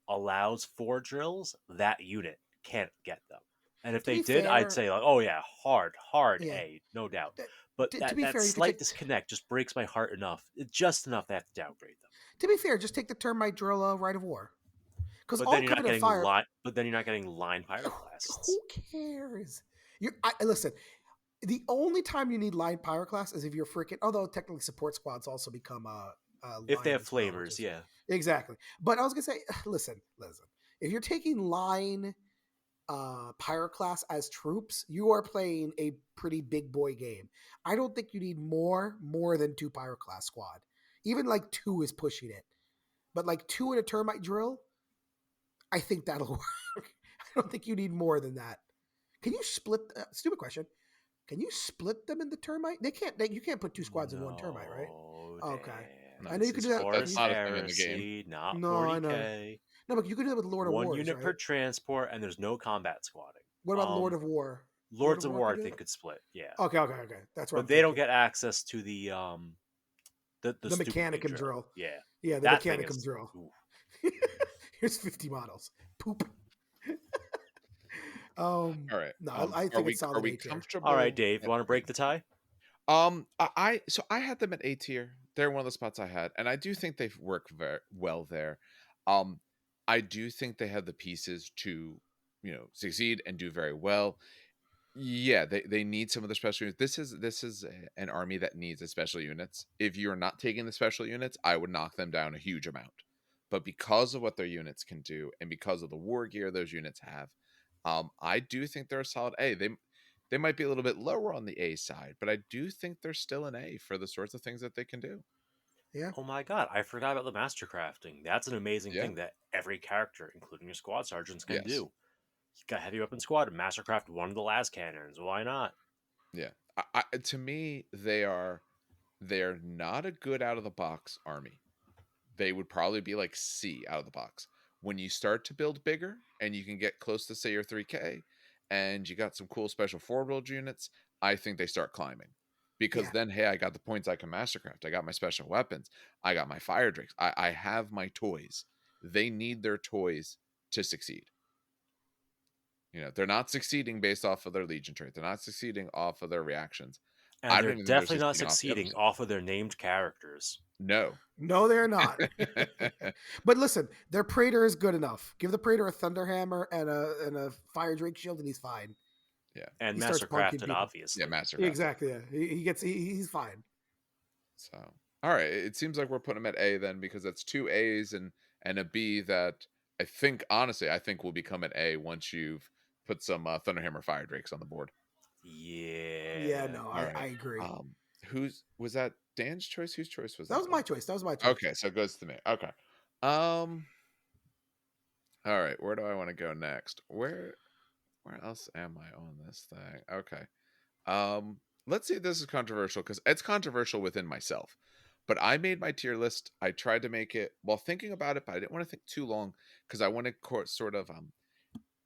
allows 4 drills, that unit can't get them. And if To they be did, I'd fair, say like, oh yeah, hard yeah. A, no doubt. But To be that fair, you could slight take. disconnect just breaks my heart enough, just enough that I have to downgrade them. To be fair, just take the termite drill rite of war, because But then all you're not covenant getting fire. line. But then you're not getting line pyroclasts. Who cares? Listen. The only time you need line pyroclast is if you're freaking. Although technically support squads also become If they line have as well, which flamers, is yeah. exactly. But I was gonna say, listen. If you're taking line pyroclast as troops, you are playing a pretty big boy game. I don't think you need more than 2 pyroclast squad. Even like 2 is pushing it, but like 2 in a termite drill, I think that'll work. I don't think you need more than that. Can you split? Stupid question. Can you split them in the termite? They can't. You can't put 2 squads in one termite, right? No, Okay. Dan. No. I know you This could is do that. That's Horus not a thing in the game. Heresy, not No, I know. 40k. No, but you could do that with Lord of 1 Wars, unit per right? transport, and there's no combat squatting. What about Lord of War? Lord Lords of of War War, could I do think, that. could split. Yeah, Okay. That's what I'm but they don't thinking. get access to the The stupid big Mechanicum drill. drill. Yeah, Yeah, the that thing Mechanicum is. drill. Ooh. Here's 50 models. Poop. All right. No, I Are think we it's solid A tier. All right, comfortable? Dave. Want to break the tie? So I had them at A tier. They're one of the spots I had, and I do think they've worked very well there. Um, I do think they have the pieces to, succeed and do very well. Yeah, they need some of the special units. An army that needs the special units. If you're not taking the special units, I would knock them down a huge amount. But because of what their units can do, and because of the war gear those units have, I do think they're a solid A. They might be a little bit lower on the A side, but I do think they're still an A for the sorts of things that they can do. Yeah. Oh my god, I forgot about the master crafting. That's an amazing Yeah. thing that every character, including your squad sergeants, can Yes. do. You got heavy weapon squad and mastercraft one of the last cannons. Why not? Yeah. To me, they're not a good out of the box army. They would probably be like C out of the box. When you start to build bigger and you can get close to say your 3K and you got some cool special forward rolled units, I think they start climbing. Because Yeah. then, hey, I got the points I can mastercraft. I got my special weapons. I got my fire drakes. I have my toys. They need their toys to succeed. You know, they're not succeeding based off of their Legion trait. They're not succeeding off of their reactions. And I they're don't even think they're definitely not succeeding off the other succeeding stuff. off of their named characters. No. No, they're not. But listen, their Praetor is good enough. Give the Praetor a Thunderhammer and a Fire Drake shield, and he's fine. Yeah. And He starts bonking Mastercrafted, people. obviously. Yeah, Master. Exactly. Yeah. He's fine. So, all right. It seems like we're putting him at A then, because that's 2 A's and a B that I think, honestly, I think will become an A once you've put some Thunderhammer Fire Drakes on the board. Yeah. Yeah, no, All I right. agree. Was that Dan's choice? Whose choice was That that? was my choice. Okay, so it goes to me. Okay. All right, where do I want to go next? Where else am I on this thing? Okay. Let's see if this is controversial, because it's controversial within myself. But I made my tier list. I tried to make it while thinking about it, but I didn't want to think too long, because I want to sort of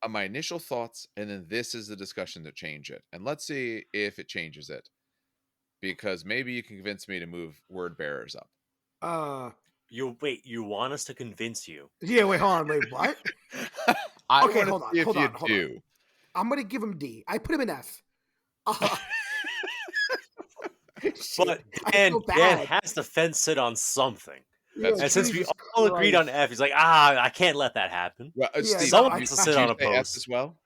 my initial thoughts, and then this is the discussion to change it. And let's see if it changes it, because maybe you can convince me to move word bearers up. You want us to convince you? Yeah, wait, hold on, wait, what? I Okay, want to hold on, see if hold you on, hold do. on. I'm gonna give him D. I put him in F. But Dan has to fence it on something. That's And since we Jesus all agreed Christ. on F, he's like, I can't let that happen. Well, Yeah, Steve, Someone no, has to I- sit did on you a say F post. as well?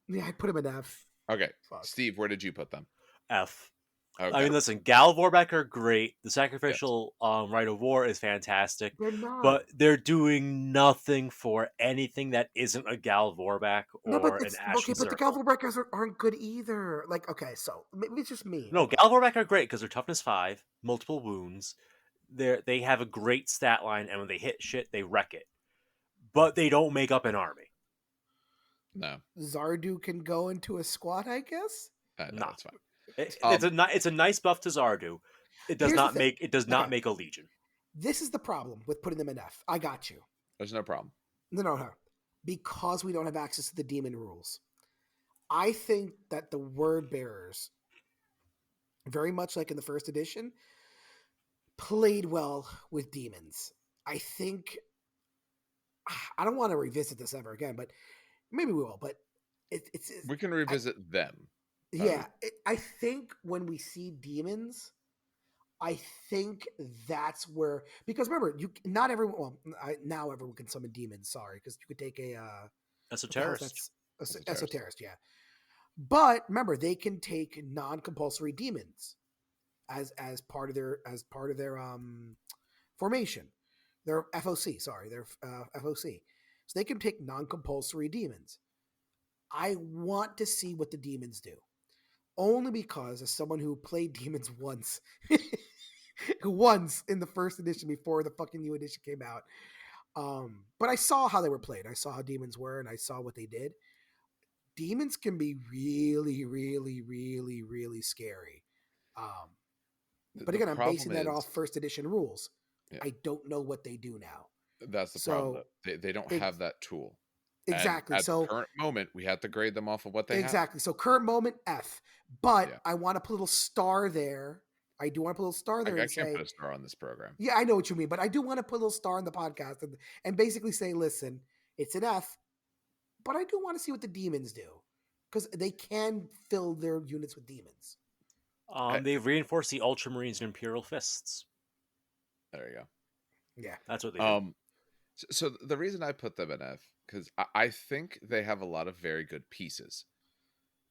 Yeah, I put him in F. Okay, Fuck. Steve, where did you put them? F. Okay. I mean, listen, Gal Vorbeck are great. The sacrificial rite of war is fantastic. They're not. But they're doing nothing for anything that isn't a Gal Vorbeck No, but or an it's Ashen okay. But the Circle. Galvo Breakers aren't good either. Like, okay, so maybe it's just me. No, Hold on. Gal Vorbeck are great because they're toughness 5, multiple wounds. They have a great stat line, and when they hit shit, they wreck it. But they don't make up an army. No, Zardu can go into a squad, I guess. no, Nah. that's fine. It's a nice buff to Zardu. It does Here's the not thing. make Okay. make a legion. This is the problem with putting them in F. I got you. There's no problem. No. Because we don't have access to the demon rules. I think that the word bearers, very much like in the first edition, played well with demons. I think I don't want to revisit this ever again, but maybe we will. But it's We can revisit them. I think when we see demons, I think that's where, because remember, not everyone. Well, now everyone can summon demons. Sorry, because you could take a Esoterist. esoterist, yeah. But remember, they can take non-compulsory demons as part of their formation. Their FOC, sorry, their FOC. So they can take non-compulsory demons. I want to see what the demons do, only because as someone who played demons once, once in the first edition before the fucking new edition came out. But I saw how they were played. I saw how demons were, and I saw what they did. Demons can be really, really, really, really scary. But again, I'm basing that off first edition rules. Yeah. I don't know what they do now. That's the problem. They don't have that tool. Exactly. And at the current moment, we have to grade them off of what they have. Exactly. So current moment, F. But I want to put a little star there. I do want to put a little star there. I can't put a star on this program. Yeah, I know what you mean, but I do want to put a little star in the podcast and basically say, listen, it's an F, but I do want to see what the demons do, because they can fill their units with demons. They've reinforced the Ultramarines and Imperial Fists. There you go. Yeah, that's what they do. So the reason I put them in F, because I think they have a lot of very good pieces.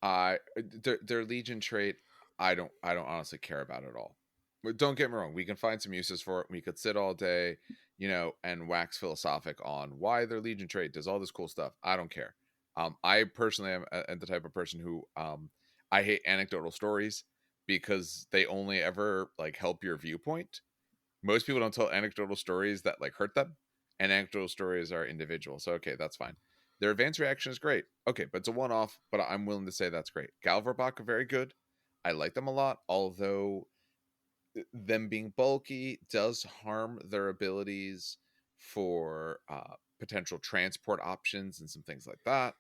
Their Legion trait, I don't honestly care about at all. But don't get me wrong, we can find some uses for it. We could sit all day, and wax philosophic on why their Legion trait does all this cool stuff. I don't care. I personally am the type of person who I hate anecdotal stories, because they only ever help your viewpoint. Most people don't tell anecdotal stories that hurt them, and anecdotal stories are individual. So okay, that's fine. Their advanced reaction is great. Okay, but it's a one-off, but I'm willing to say that's great. Gal Vorbak are very good. I like them a lot, although them being bulky does harm their abilities for potential transport options and some things like that.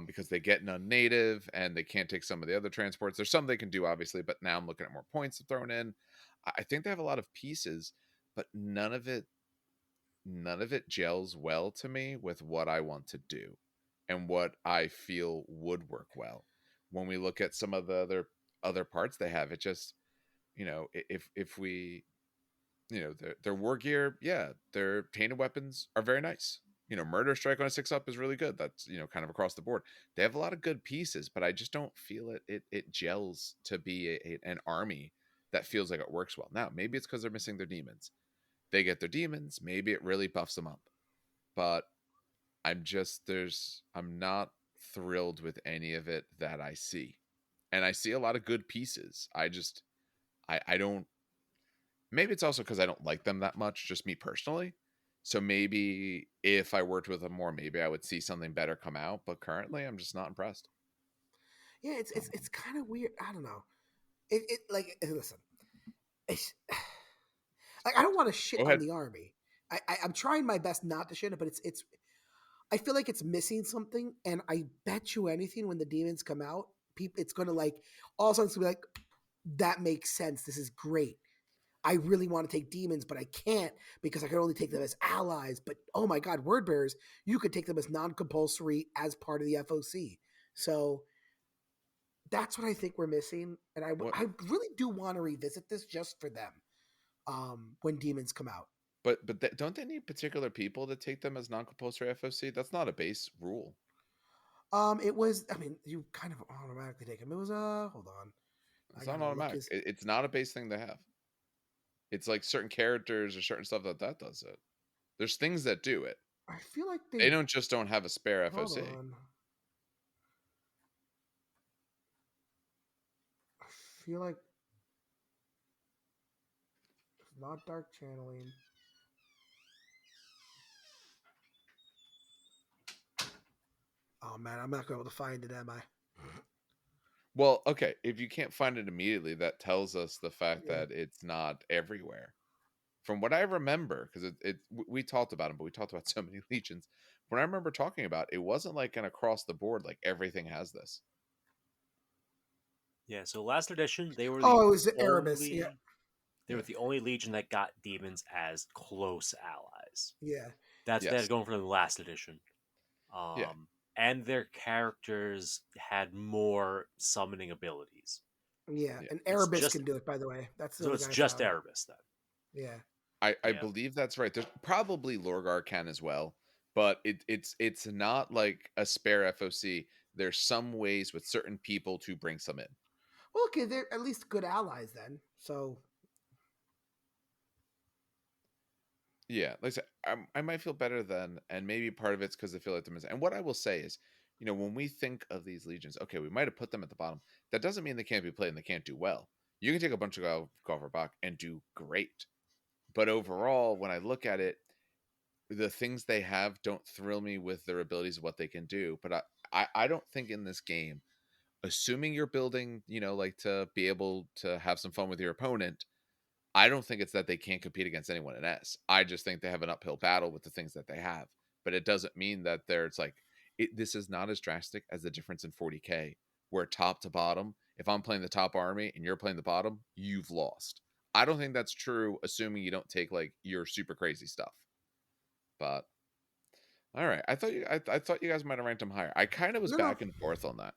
Because they get non-native and they can't take some of the other transports. There's some they can do, obviously, but now I'm looking at more points thrown in. I think they have a lot of pieces, but none of it gels well to me with what I want to do. and what I feel would work well. When we look at some of the other parts they have, it just, if we, their war gear, yeah, their tainted weapons are very nice. Murder strike on a 6-up is really good. That's, kind of across the board. They have a lot of good pieces, but I just don't feel it gels to be an army that feels like it works well. Now, maybe it's because they're missing their demons. They get their demons, maybe it really buffs them up. But I'm not thrilled with any of it that I see. And I see a lot of good pieces. I don't, maybe it's also because I don't like them that much, just me personally. So maybe if I worked with them more, maybe I would see something better come out. But currently, I'm just not impressed. Yeah, it's kind of weird. I don't know. It like listen, it's, like I don't want to shit Go on ahead. the army. I'm trying my best not to shit it, but it's I feel like it's missing something, and I bet you anything when the demons come out, people it's gonna like all of a sudden it's gonna be like that makes sense. This is great. I really want to take demons, but I can't because I can only take them as allies. But oh my god, word bearers, you could take them as non-compulsory as part of the FOC. So that's what I think we're missing, and What? I really do want to revisit this just for them when demons come out. But don't they need particular people to take them as non-compulsory FOC? That's not a base rule. It was. I mean, you kind of automatically take them. It was hold on, I It's not gotta look automatic. his. It's not a base thing to have. It's like certain characters or certain stuff that does it. There's things that do it. I feel like They they. don't have a spare Hold FOC. on. I feel like it's not dark channeling. Oh man, I'm not going to be able to find it, am I? Well, okay, if you can't find it immediately, that tells us the fact Yeah. that it's not everywhere. From what I remember, because we talked about them, but we talked about so many legions. When I remember talking about, it wasn't like an across the board, like everything has this. Yeah, so last edition they were the Oh, it was Erebus. Yeah. only they were Yeah. the only legion that got demons as close allies. Yeah. That's what they Yes. had going for the last edition. Yeah. And their characters had more summoning abilities. Yeah. Yeah. And It's Erebus just can do it, by the way. That's the so other it's guy I just found. Erebus then. Yeah. I Yeah. believe that's right. There's probably Lorgar can as well, but it's not like a spare FOC. There's some ways with certain people to bring some in. Well, okay, they're at least good allies then. So Yeah, like I said, I might feel better then, and maybe part of it's because I feel like they're missing. And what I will say is, when we think of these legions, okay, we might have put them at the bottom. That doesn't mean they can't be played and they can't do well. You can take a bunch of Bach and do great, but overall, when I look at it, the things they have don't thrill me with their abilities of what they can do. But I don't think in this game, assuming you're building, like to be able to have some fun with your opponent, I don't think it's that they can't compete against anyone in S. I just think they have an uphill battle with the things that they have. But it doesn't mean that it's like this is not as drastic as the difference in 40K, where top to bottom, if I'm playing the top army and you're playing the bottom, you've lost. I don't think that's true, assuming you don't take like your super crazy stuff. But all right, I thought you guys might have ranked them higher. I kind of was no, no. back and forth on that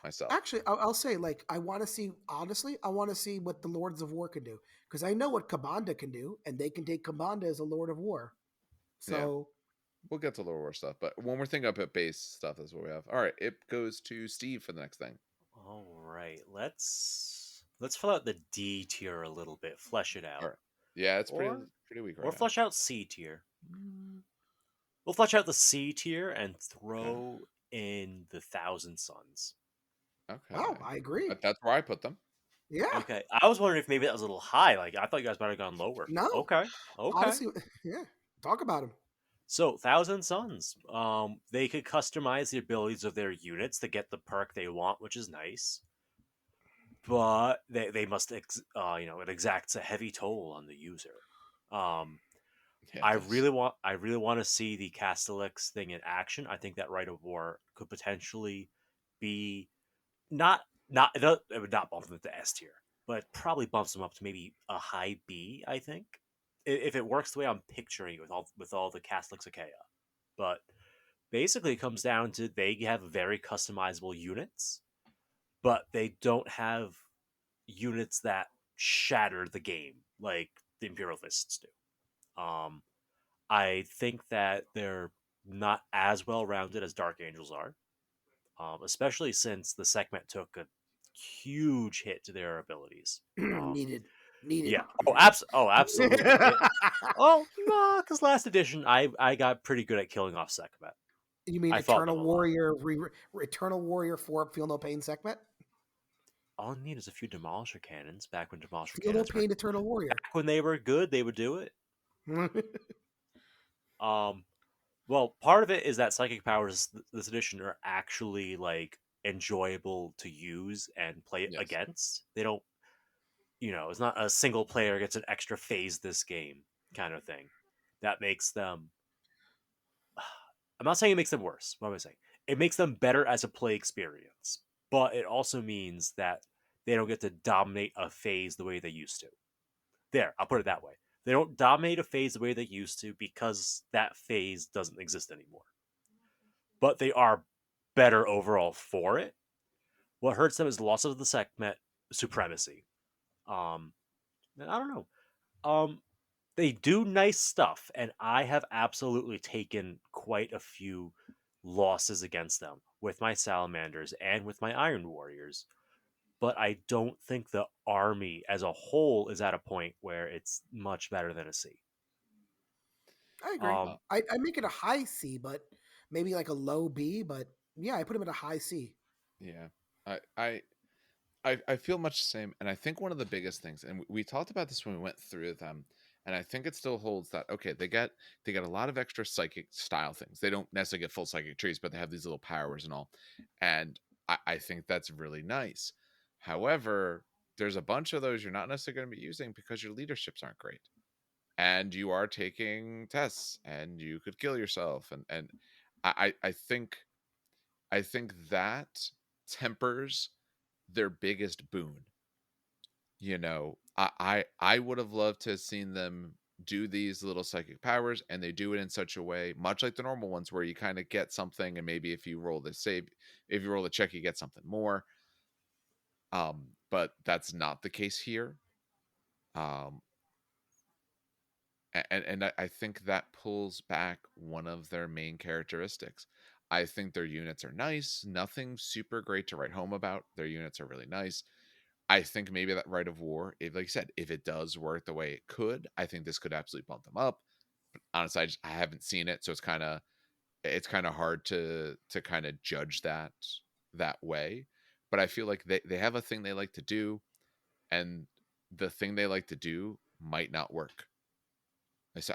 myself. Actually, I'll say like I want to see. Honestly, I want to see what the Lords of War can do because I know what Kabanda can do, and they can take Kabanda as a Lord of War. Yeah, So we'll get to lower war stuff, but when we're thinking up at base stuff, that's what we have. All right, it goes to Steve for the next thing. All right, let's fill out the D tier a little bit, flesh it All out, right, yeah, it's or pretty weak or right now. flesh out C tier. We'll flesh out the C tier and Okay, throw in the Thousand Suns. oh, okay, I agree. that's where I put them. Yeah. Okay, I was wondering if maybe that was a little high. Like I thought you guys might have gone lower. No. Okay, okay. Honestly, yeah. Talk about him. So Thousand Suns, they could customize the abilities of their units to get the perk they want, which is nice. But they must, it exacts a heavy toll on the user. Um, Yeah, it does. I really want to see the Castellix thing in action. I think that Rite of War could potentially be it would not bump them to S tier, but it probably bumps them up to maybe a high B. I think if it works the way I'm picturing it with all the Castellix Achaia. But Basically, it comes down to they have very customizable units, but they don't have units that shatter the game like the Imperial Fists do. I think that they're not as well rounded as Dark Angels are, especially since the segment took a huge hit to their abilities. Needed. Needed. Yeah. Absolutely. Oh no, because last edition I got pretty good at killing off Sekhmet. You mean I fought them Eternal a lot. Warrior, Eternal Warrior 4 Feel No Pain Sekhmet? All I need is a few Demolisher cannons. Back when Demolisher Feel No cannons were Pain Eternal Warrior. back when they were good, they would do it. Um, well, part of it is that psychic powers this edition are actually like enjoyable to use and play Yes. against. They don't, it's not a single player gets an extra phase this game kind of thing. That makes them. I'm not saying it makes them worse. What am I saying? It makes them better as a play experience, but it also means that they don't get to dominate a phase the way they used to. There, I'll put it that way. They don't dominate a phase the way they used to because that phase doesn't exist anymore. But they are better overall for it. What hurts them is loss of the Sekhmet supremacy. Um, and I don't know. They do nice stuff, and I have absolutely taken quite a few losses against them with my Salamanders and with my Iron Warriors. But I don't think the army as a whole is at a point where it's much better than a C. I agree. Uh, Um, I make it a high C, but maybe like a low B. But yeah, I put him at a high C. yeah. I I I feel much the same, and I think one of the biggest things, and we talked about this when we went through them, and I think it still holds that okay, they get a lot of extra psychic style things. They don't necessarily get full psychic trees, but they have these little powers and all, and I think that's really nice. However, there's a bunch of those you're not necessarily going to be using because your leaderships aren't great, and you are taking tests, and you could kill yourself, and I think that tempers their biggest boon. I would have loved to have seen them do these little psychic powers, and they do it in such a way, much like the normal ones, where you kind of get something, and maybe if you roll the save, if you roll the check, you get something more. But that's not the case here. Um, and I think that pulls back one of their main characteristics. I think their units are nice, nothing super great to write home about. Their units are really nice. I think maybe that Rite of War, if like you said, if it does work the way it could, I think this could absolutely bump them up. But honestly, I haven't seen it, so it's kind of hard to kind of judge that way. But I feel like they have a thing they like to do, and the thing they like to do might not work.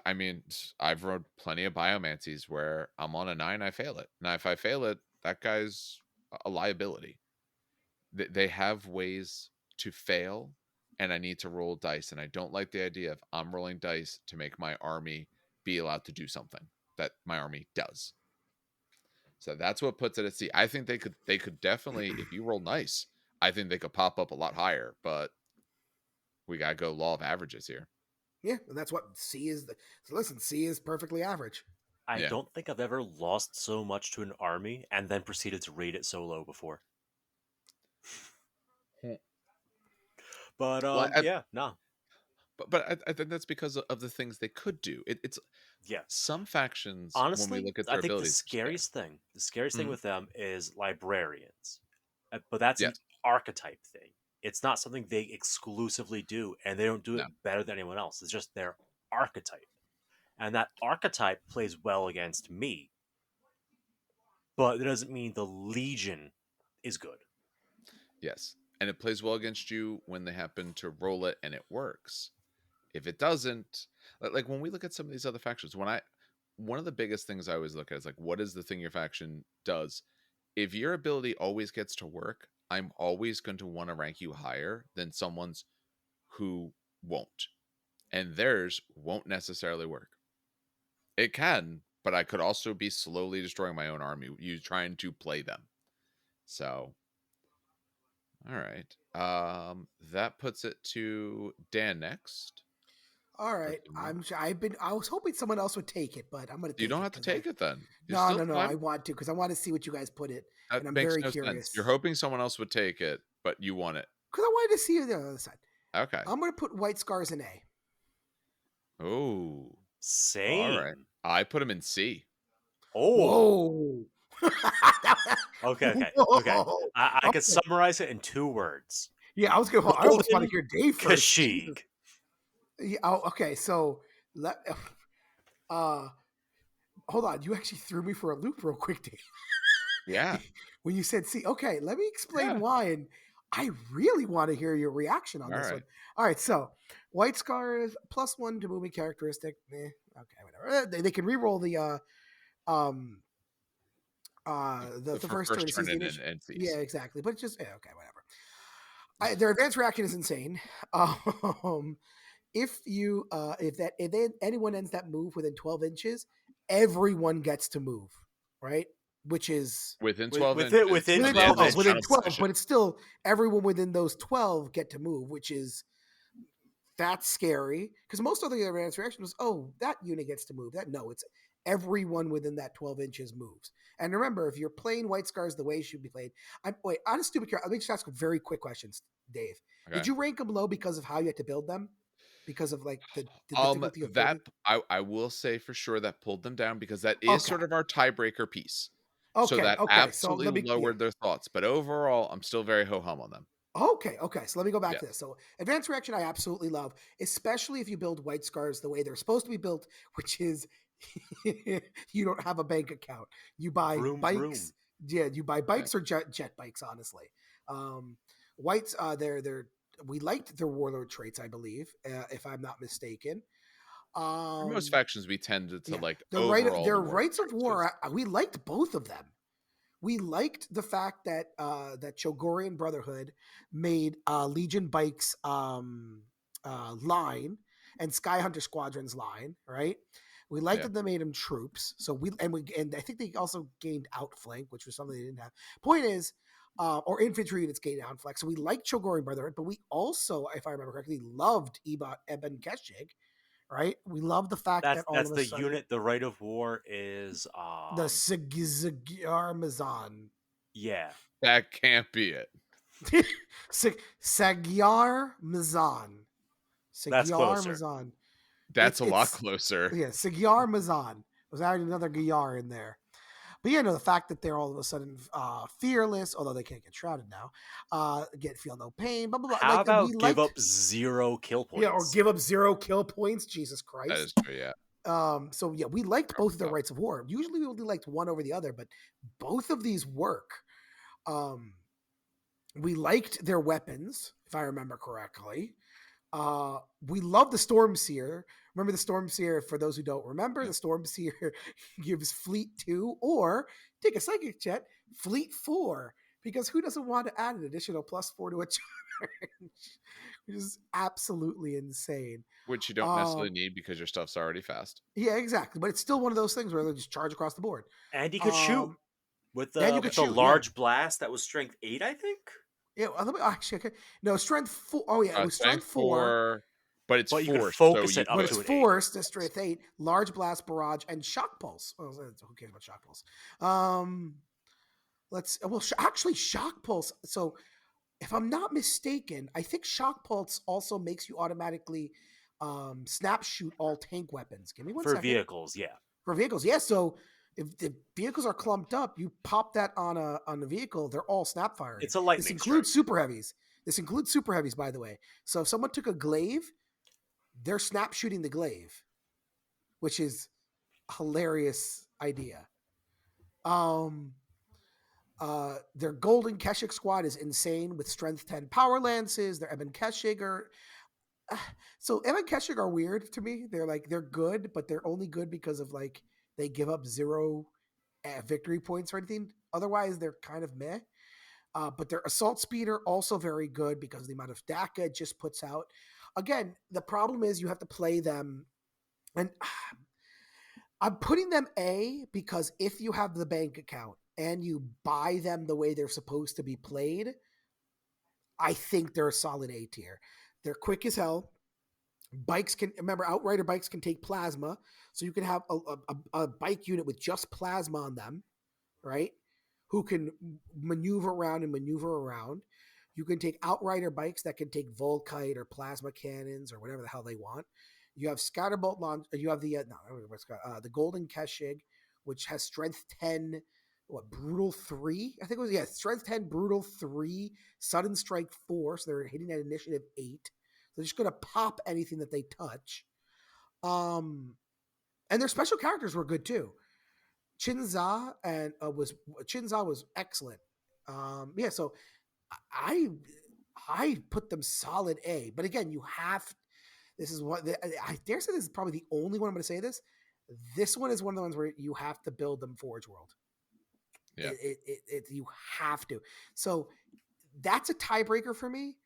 I mean, I've rode plenty of biomancies where I'm on a 9, I fail it. Now, if I fail it, that guy's a liability. They have ways to fail, and I need to roll dice, and I don't like the idea of I'm rolling dice to make my army be allowed to do something that my army does. So that's what puts it at C. I think they could definitely, if you roll nice, I think they could pop up a lot higher, but we gotta go law of averages here. Yeah, and that's what C is. So listen, C is perfectly average. I Yeah. don't think I've ever lost so much to an army and then proceeded to rate it so low before. But Well, I, yeah, no, but I think that's because of the things they could do. It's yeah. some factions when we Honestly, look at I their think the abilities, just there. scariest thing, the scariest thing Mhm. with them is librarians. But that's an Yes. archetype thing. It's not something they exclusively do, and they don't do No. it better than anyone else. It's just their archetype. And that archetype plays well against me, but it doesn't mean the Legion is good. Yes. And it plays well against you when they happen to roll it and it works. If it doesn't, like when we look at some of these other factions, one of the biggest things I always look at is like, what is the thing your faction does? If your ability always gets to work, I'm always going to want to rank you higher than someone's who won't. And theirs won't necessarily work. It can, but I could also be slowly destroying my own army, you trying to play them. So, all right. That puts it to Dan next. All or right. 2 more. I was hoping someone else would take it, but I'm going to You take don't it have to because I. take it then. You're No, still no, no. I fine. want to because I want to see what you guys put it, and That I'm makes very no sense. You're curious hoping someone else would take it, but you want it. because I wanted to see it on the other side. Okay. I'm going to put White Scars in A. Oh, all right. Same. I put him in C. Oh. Whoa. Okay. Okay. Okay. Whoa. I could Okay. summarize it in 2 words. Yeah, I was going. I almost want to Golden hear Dave first. Jesus. Kashyyyk. Yeah, oh, okay, so let. Uh, hold on. You actually threw me for a loop real quick, Yeah. Dave. When you said C, okay, let me explain Yeah. why, and I really want to hear your reaction on All this right. one. All right, so White Scars +1 to moving characteristic. Okay, whatever. They can reroll um the For first turn first to turn seize the in initiative. and Yeah, Cs. exactly. But it's just okay, whatever. Their advanced reaction is insane. Um, if anyone ends that move within 12 inches, everyone gets to move, right? Which is Within 12 inches Within of within the end 12 of its 12, within final inches. 12, position. but it's still everyone within those 12 get to move, which is that's scary because most other advanced reaction was, oh, that unit gets to move. That no, it's everyone within that 12 inches moves. And remember, if you're playing White Scars the way it should be played, wait, on a stupid character, let me just ask very quick questions, Dave. Did Okay. you rank them low because of how you had to build them? Because of like the difficulty of That building? I will say for sure that pulled them down because that is Okay. sort of our tiebreaker piece. So Okay. that Okay. So let absolutely me, yeah. lowered their thoughts. But overall, I'm still very ho hum on them. Okay, okay. So let me go back Yeah. to this. So advanced reaction, I absolutely love, especially if you build White Scars the way they're supposed to be built, which is you don't have a bank account. You buy Vroom, bikes. vroom. Yeah, you buy Yeah. bikes or jet bikes. Honestly, Whites. They're we liked their warlord traits, I believe, if I'm not mistaken. For most Um, factions, we tended to yeah, like the right overall the their war rights of traits war. because We liked both of them. We liked the fact that that Chogorian Brotherhood made Legion Bikes line and Skyhunter Squadron's line, right? We liked yeah. that they made them troops. So and I think they also gained outflank, which was something they didn't have. Point is, or infantry units gained outflank. So we liked Chogorian Brotherhood, but we also, if I remember correctly, loved Eben Keshig, right? We love the fact that all That's of a the sudden unit. The right of war is the Sigiar Mazan. yeah. That can't be it. Sagyar Mazan. That's Sagyar closer. Mazan. That's a lot It's closer. yeah, Sagyar Mazan. Was added another Gyar in there. But yeah, no, the fact that they're all of a sudden fearless, although they can't get shrouded now, feel no pain, blah blah blah. How Like we about give liked, up 0 kill yeah, or points? give up 0 kill points. Jesus That Christ. is true. Yeah. So yeah, we liked both of their Tough. rights of war. Usually we only liked one over the other, but both of these work. Um, we liked their weapons, if I remember correctly. We love the Stormseer. Remember the Stormseer, for those who don't remember, Yeah. the Stormseer gives Fleet 2 or take a psychic jet, Fleet 4, because who doesn't want to add an additional +4 to a charge? Which is absolutely insane. Which you don't necessarily Um, need because your stuff's already fast. yeah, exactly. But it's still one of those things where they just charge across the board. And he could shoot Um, with and you the could with the shoot, yeah. large blast that was strength 8, I think. Yeah, actually, okay. No, strength 4. Oh, yeah, it was Strength strength 4. 4, but it's But you could forced, so focus you it up But could. it's to an 8. forced to strength 8, large blast barrage, and shock pulse. Oh, who cares about shock pulse? Actually, shock pulse. So, if I'm not mistaken, I think shock pulse also makes you automatically snap shoot all tank weapons. Give me one For second. vehicles, yeah. For vehicles, yeah. So if the vehicles are clumped up, you pop that on a vehicle, they're all snap firing. It's a This lightning strike. includes super heavies. This includes super heavies, by the way. So if someone took a glaive, they're snap shooting the glaive, which is a hilarious idea. Their Golden Keshik squad is insane with strength 10 power lances. Their Eben Keshik are so Eben Keshik are weird to me. They're good, but they're only good because of like they give up 0 victory points or anything. Otherwise, they're kind of meh. But their assault speeder also very good because of the amount of DACA it just puts out. Again, the problem is you have to play them, and I'm putting them A because if you have the bank account and you buy them the way they're supposed to be played, I think they're a solid A tier. They're quick as hell. Bikes can remember Outrider bikes can take plasma, so you can have a bike unit with just plasma on them, right? Who can maneuver around and maneuver around. You can take Outrider bikes that can take Volkite or plasma cannons or whatever the hell they want. You have Scatterbolt launch. You have the Golden Keshig, which has Strength 10, Brutal 3? I think it was Strength 10, Brutal 3, Sudden Strike 4. So they're hitting at Initiative 8. They're just going to pop anything that they touch. And their special characters were good too. Chinza was excellent. So I put them solid A. But again, you have. This is what I dare say. This is probably the only one I'm going to say this. This one is one of the ones where you have to build them Forge World. Yeah, You have to. So that's a tiebreaker for me.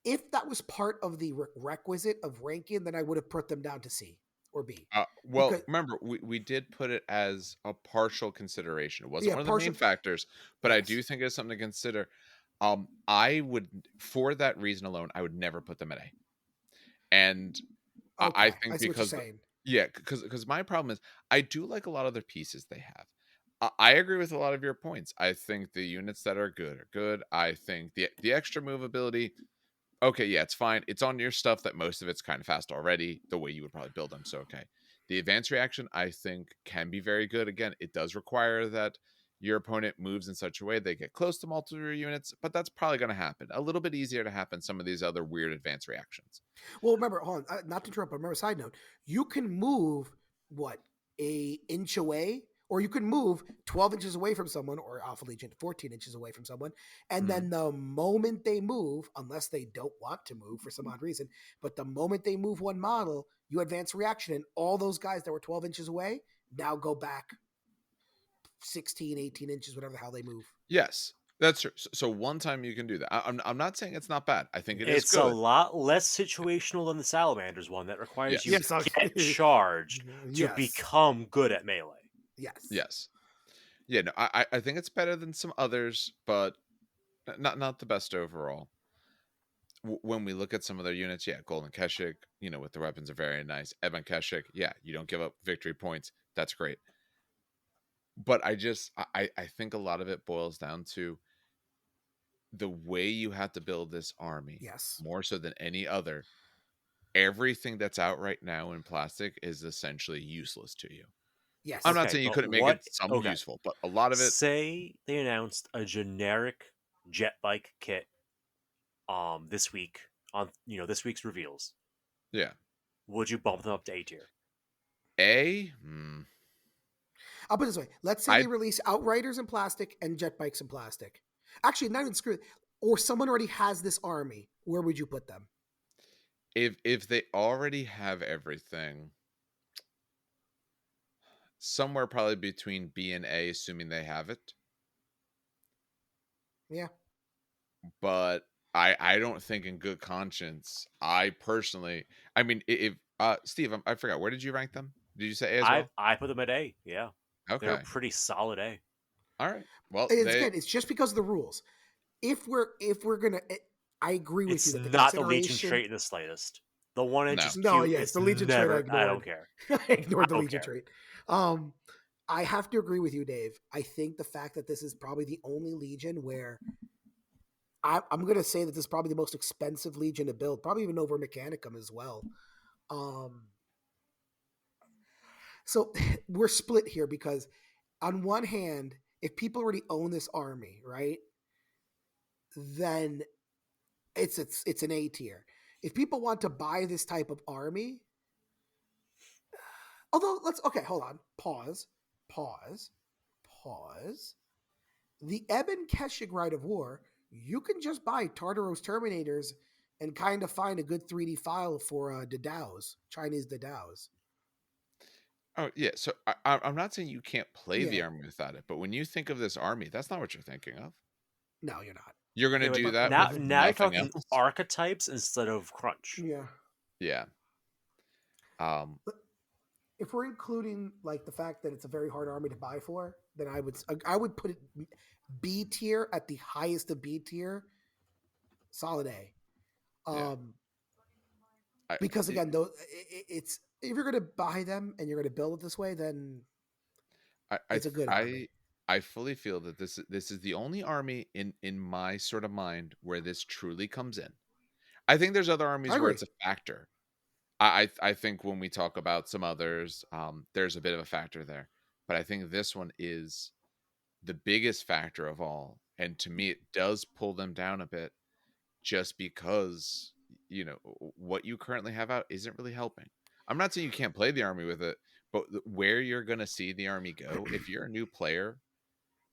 If that was part of the requisite of ranking, then I would have put them down to C or B. Well, remember, we did put it as a partial consideration. It wasn't one of the main factors, but I do think it's something to consider. I would, for that reason alone, I would never put them at A. And I think because because my problem is I do like a lot of their pieces they have. I agree with a lot of your points. I think the units that are good. I think the extra movability, okay, yeah, it's fine. It's on your stuff that most of it's kind of fast already, the way you would probably build them. So, okay. The advanced reaction, I think, can be very good. Again, it does require that your opponent moves in such a way they get close to multiple units, but that's probably going to happen. A little bit easier to happen some of these other weird advanced reactions. Well, remember, hold on, not to interrupt, but remember, side note, you can move, a inch away, or you can move 12 inches away from someone, or Alpha Legion 14 inches away from someone, and then the moment they move, unless they don't want to move for some odd reason, but the moment they move one model, you advance reaction, and all those guys that were 12 inches away now go back 16, 18 inches, whatever the hell they move. Yes, that's true. So one time you can do that. I'm not saying it's not bad. I think it is It's good. a lot less situational than the Salamanders one that requires Yes. you to get charged to become good at melee. Yes. Yeah, no, I think it's better than some others, but not the best overall. When we look at some of their units, yeah, Golden Keshik, with the weapons are very nice. Eben Keshik, yeah, you don't give up victory points. That's great. But I think a lot of it boils down to the way you have to build this army. Yes. More so than any other. Everything that's out right now in plastic is essentially useless to you. Yes. I'm not saying you couldn't make it some useful, but a lot of it. Say they announced a generic jet bike kit this week on this week's reveals. Yeah. Would you bump them up to A tier? A? I'll put it this way. Let's say they release Outriders in plastic and jet bikes in plastic. Actually, not even screw it. Or someone already has this army. Where would you put them? If they already have everything, somewhere probably between B and A, assuming they have it. Yeah. But I don't think in good conscience, I personally, I mean, if Steve, I forgot, where did you rank them? Did you say A as well? I put them at A. Yeah. Okay. They're pretty solid A. All right. Well, it's just because of the rules. If we're gonna, I agree with you. It's not the Legion trait in the slightest. The 1 inch is cute. No, yeah, it's the Legion trait. I don't care. I ignored the Legion trait. I have to agree with you, Dave. I think the fact that this is probably the only Legion where I'm going to say that this is probably the most expensive Legion to build, probably even over Mechanicum as well. So we're split here because on one hand, if people already own this army, right, then it's an A tier. If people want to buy this type of army, although hold on, pause. The Eben Keshig Rite of War, you can just buy Tartaros Terminators and kind of find a good 3D file for Dadaos, Chinese Dadaos. Oh, yeah. So I'm not saying you can't play the army without it, but when you think of this army, that's not what you're thinking of. No, you're not. You're going to do that now you're talking else? archetypes instead of crunch. Yeah. Yeah. If we're including like the fact that it's a very hard army to buy for, then I would put it B tier at the highest of B tier. Solid A. I because again, though, it's if you're going to buy them and you're going to build it this way, then I I it's a th- good army. I fully feel that this is the only army in my sort of mind where this truly comes in. I think there's other I armies where agree. it's a factor. I think when we talk about some others, there's a bit of a factor there, but I think this one is the biggest factor of all, and to me, it does pull them down a bit, just because what you currently have out isn't really helping. I'm not saying you can't play the army with it, but where you're going to see the army go, if you're a new player,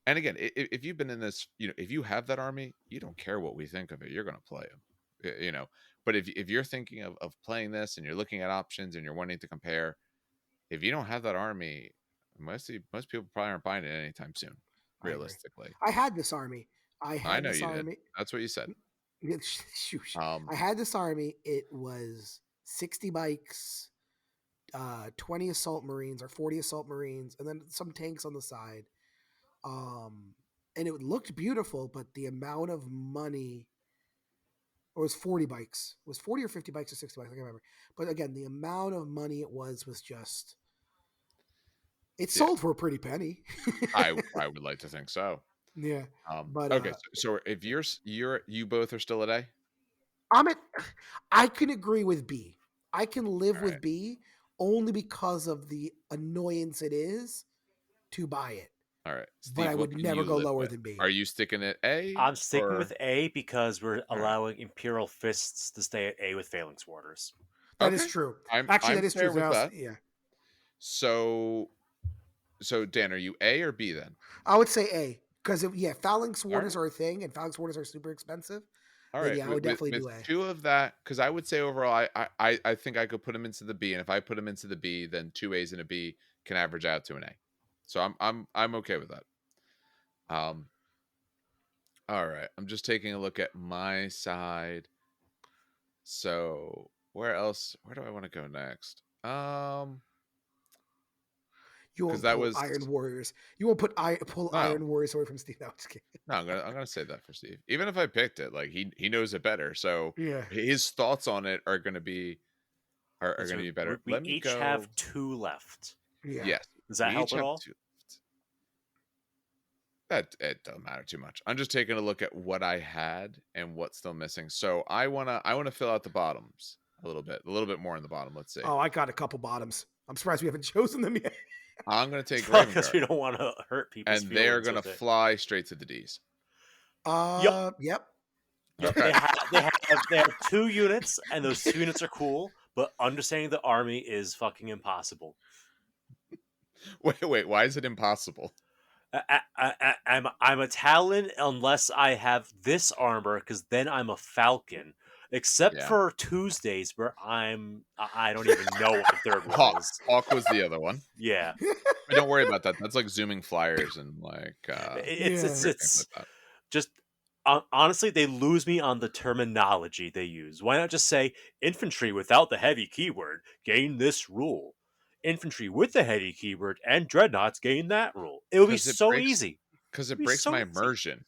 and again, if you've been in this, if you have that army, you don't care what we think of it. You're going to play them, But if you're thinking of playing this and you're looking at options and you're wanting to compare, if you don't have that army, most people probably aren't buying it anytime soon, I agree. realistically. I had this army. I I had know this you did. army. That's what you said. Shoosh. Um, I had this army. It was 60 bikes, 20 assault marines or 40 assault marines, and then some tanks on the side. And it looked beautiful, but the amount of money, or it was 40 bikes. It was 40 or 50 bikes or 60 bikes. I can't remember. But again, the amount of money it was just. It yeah, sold for a pretty penny. I would like to think so. Yeah. But Okay, so if you both are still at A, I'm at I can agree with B. I can live all right, with B only because of the annoyance it is to buy it. all right, But I Steve, what would can never you go live lower with? than B. Are you sticking at A I'm sticking with or A because we're all right? allowing Imperial Fists to stay at A with Phalanx Warders. That is Okay, true. I'm Actually, I'm that is true. fair with that. Yeah. So Dan, are you A or B then? I would say A. Because yeah, phalanx All warders right. are a thing and phalanx warders are super expensive. All Then right, yeah, I would definitely with do A. two of that, because I would say overall, I think I could put them into the B, and if I put them into the B, then two A's and a B can average out to an A. So I'm okay with that. Um, all right, I'm just taking a look at my side. So where else? Where do I want to go next? You Because won't that pull was Iron Warriors. You won't pull no, Iron Warriors away from Steve. No, I'm just kidding. no. I'm gonna save that for Steve. Even if I picked it, like he knows it better, so Yeah. his thoughts on it are gonna be are That's gonna right. be better. We Let me each have go. two left. Yeah. Yes, Does that we each help at have all? two. That it doesn't matter too much. I'm just taking a look at what I had and what's still missing. So I wanna fill out the bottoms a little bit more in the bottom. Let's see. Oh, I got a couple bottoms. I'm surprised we haven't chosen them yet. I'm gonna take Raven Because Guard, we don't want to hurt people's and they are feelings gonna with it. fly straight to the D's. Yep. Yep. Yep. Okay. They have two units, and those two units are cool, but understanding the army is fucking impossible. Wait. Why is it impossible? I'm a Talon unless I have this armor, because then I'm a Falcon. Except Yeah. for Tuesdays, where I don't even know what the third one is. Hawk was the other one. Yeah, But don't worry about that. That's like zooming flyers and like it's Yeah. weird things like that. just honestly, they lose me on the terminology they use. Why not just say infantry without the heavy keyword gain this rule? Infantry with the heavy keyword and dreadnoughts gain that rule. It would be Because it so breaks easy. because it It'd be breaks so my easy. immersion.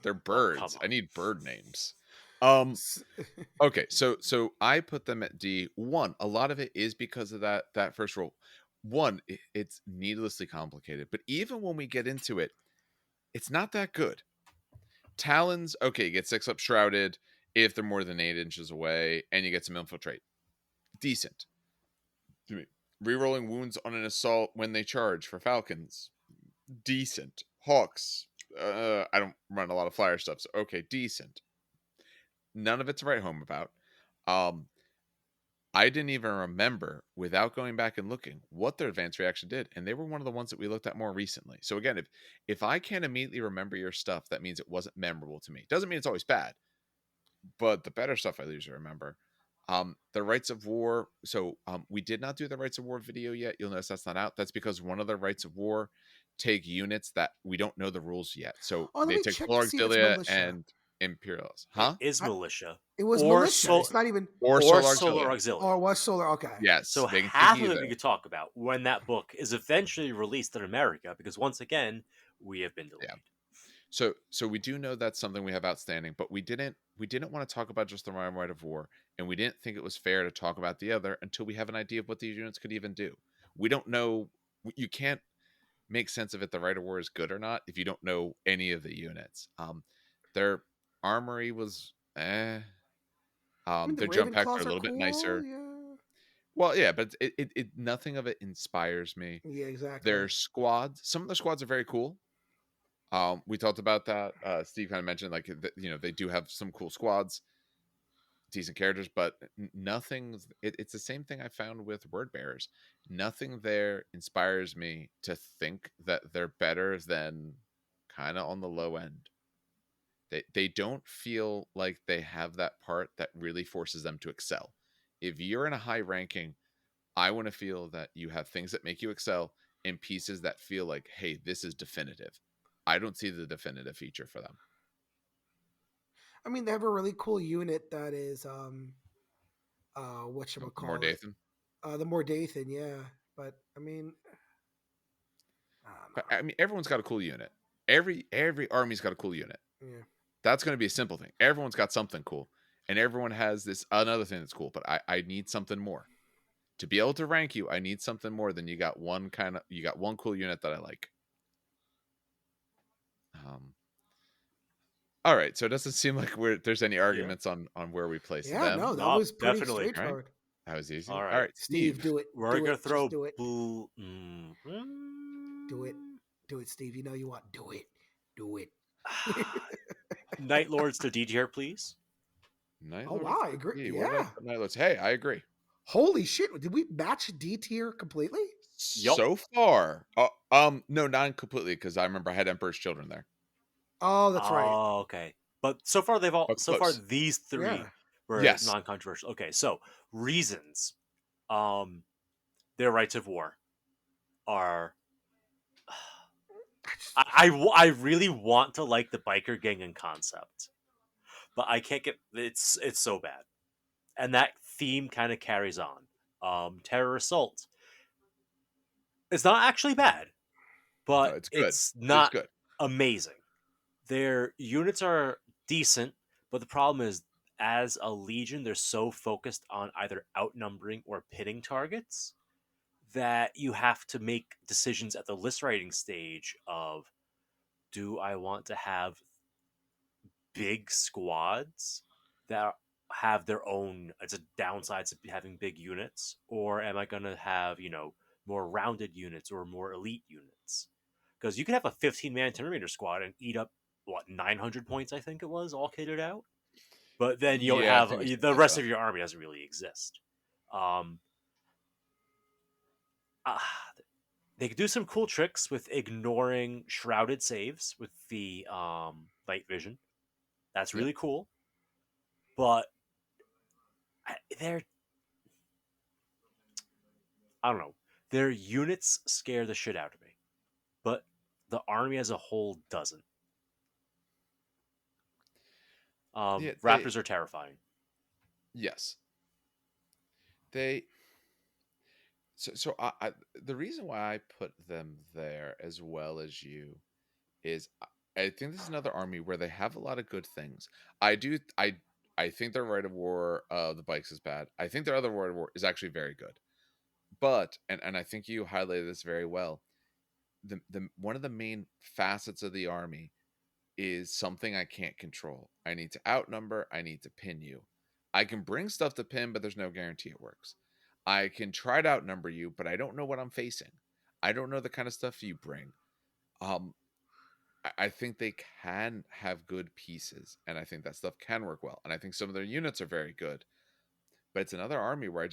They're Oh, come birds. on. I need bird names. Okay, so I put them at D. One, a lot of it is because of that first rule. One, it's needlessly complicated, but even when we get into it, it's not that good. Talons, okay, you get 6 up shrouded if they're more than 8 inches away, and you get some infiltrate. Decent. Rerolling wounds on an assault when they charge for Falcons. Decent. Hawks. I don't run a lot of flyer stuff, so okay, decent. None of it to write home about. I didn't even remember, without going back and looking, what their advanced reaction did, and they were one of the ones that we looked at more recently. So again, if I can't immediately remember your stuff, that means it wasn't memorable to me. Doesn't mean it's always bad, but the better stuff I usually remember. The rites of war. So we did not do the rites of war video yet. You'll notice that's not out. That's because one of the rites of war take units that we don't know the rules yet. So Oh, let they me take check Full to see if it's Auxilia militia. and Imperials. It Huh? is militia. It was Or militia. It's not even. Or or Solar solar Auxilia. auxiliary. Oh, it was solar. Okay. Yes. So They can take half of it either. we could talk about when that book is eventually released in America, because once again, we have been delayed. So we do know that's something we have outstanding, but we didn't want to talk about just the right of war, and we didn't think it was fair to talk about the other until we have an idea of what these units could even do. We don't know. You can't make sense of it. The right of war is good or not if you don't know any of the units. Their armory was I mean, the their jump packs are a Ravenclaws are little bit cool. nicer. Yeah. Well, yeah, but nothing of it inspires me. Yeah, exactly. Their squads, some of the squads are very cool. We talked about that. Steve kind of mentioned like they do have some cool squads, decent characters, but nothing. It's the same thing I found with word bearers. Nothing there inspires me to think that they're better than kind of on the low end. They don't feel like they have that part that really forces them to excel. If you're in a high ranking, I want to feel that you have things that make you excel and pieces that feel like, hey, this is definitive. I don't see the definitive feature for them. I mean, they have a really cool unit that is what The call it, Mordathan. the Mordathan, yeah. But I mean, I don't But know. I mean, everyone's got a cool unit. Every army's got a cool unit. Yeah. That's going to be a simple thing. Everyone's got something cool, and everyone has this another thing that's cool. But I need something more to be able to rank you. I need something more than you got one cool unit that I like. Um, all right, so it doesn't seem like there's any Yeah. arguments on where we place Yeah, no, them. that No, was pretty definitely. All right, straightforward. that was easy. All All right. right, Steve, Steve. do it. We're Do gonna it. Just throw do it. boo. Do it. Do it, Steve. You know you want. Do it. Do it. Night Lords to D tier, please. Night Oh Lord wow, of I agree. D. What about Yeah. the Night Lords? Hey, I agree. Holy shit! Did we match D tier completely? Yup. So far, no, not completely because I remember I had Emperor's Children there, Oh, that's right. Oh, okay. But so far they've all but so far close. these Yeah. three were Yes, non-controversial. Okay, so reasons. Um their rights of war are I really want to like the biker gang in concept, but I can't get it's so bad. And that theme kind of carries on. Terror Assault. It's not actually bad, no, but it's good. it's It is not good. amazing. Their units are decent, but the problem is, as a legion, they're so focused on either outnumbering or pitting targets that you have to make decisions at the list writing stage of, do I want to have big squads that have their own, it's a downside to having big units, or am I going to have, more rounded units or more elite units? Because you could have a 15-man Terminator squad and eat up, what, 900 points, I think it was, all catered out. But then you don't Yeah, I have think it was something the like rest that. of your army doesn't really exist. Um, uh, they could do some cool tricks with ignoring shrouded saves with the night vision. That's Yep. really cool. But they're, I don't know, their units scare the shit out of me, but the army as a whole doesn't. Yeah, Raptors are terrifying. yes, they. So the reason why I put them there as well as you is I think this is another army where they have a lot of good things. I do I think their right of war the bikes is bad. I think their other right of war is actually very good. But and I think you highlighted this very well. The one of the main facets of the army is something I can't control. I need to outnumber, I need to pin you. I can bring stuff to pin, but there's no guarantee it works. I can try to outnumber you, but I don't know what I'm facing. I don't know the kind of stuff you bring. Um, I think they can have good pieces, and I think that stuff can work well. And I think some of their units are very good. But it's another army where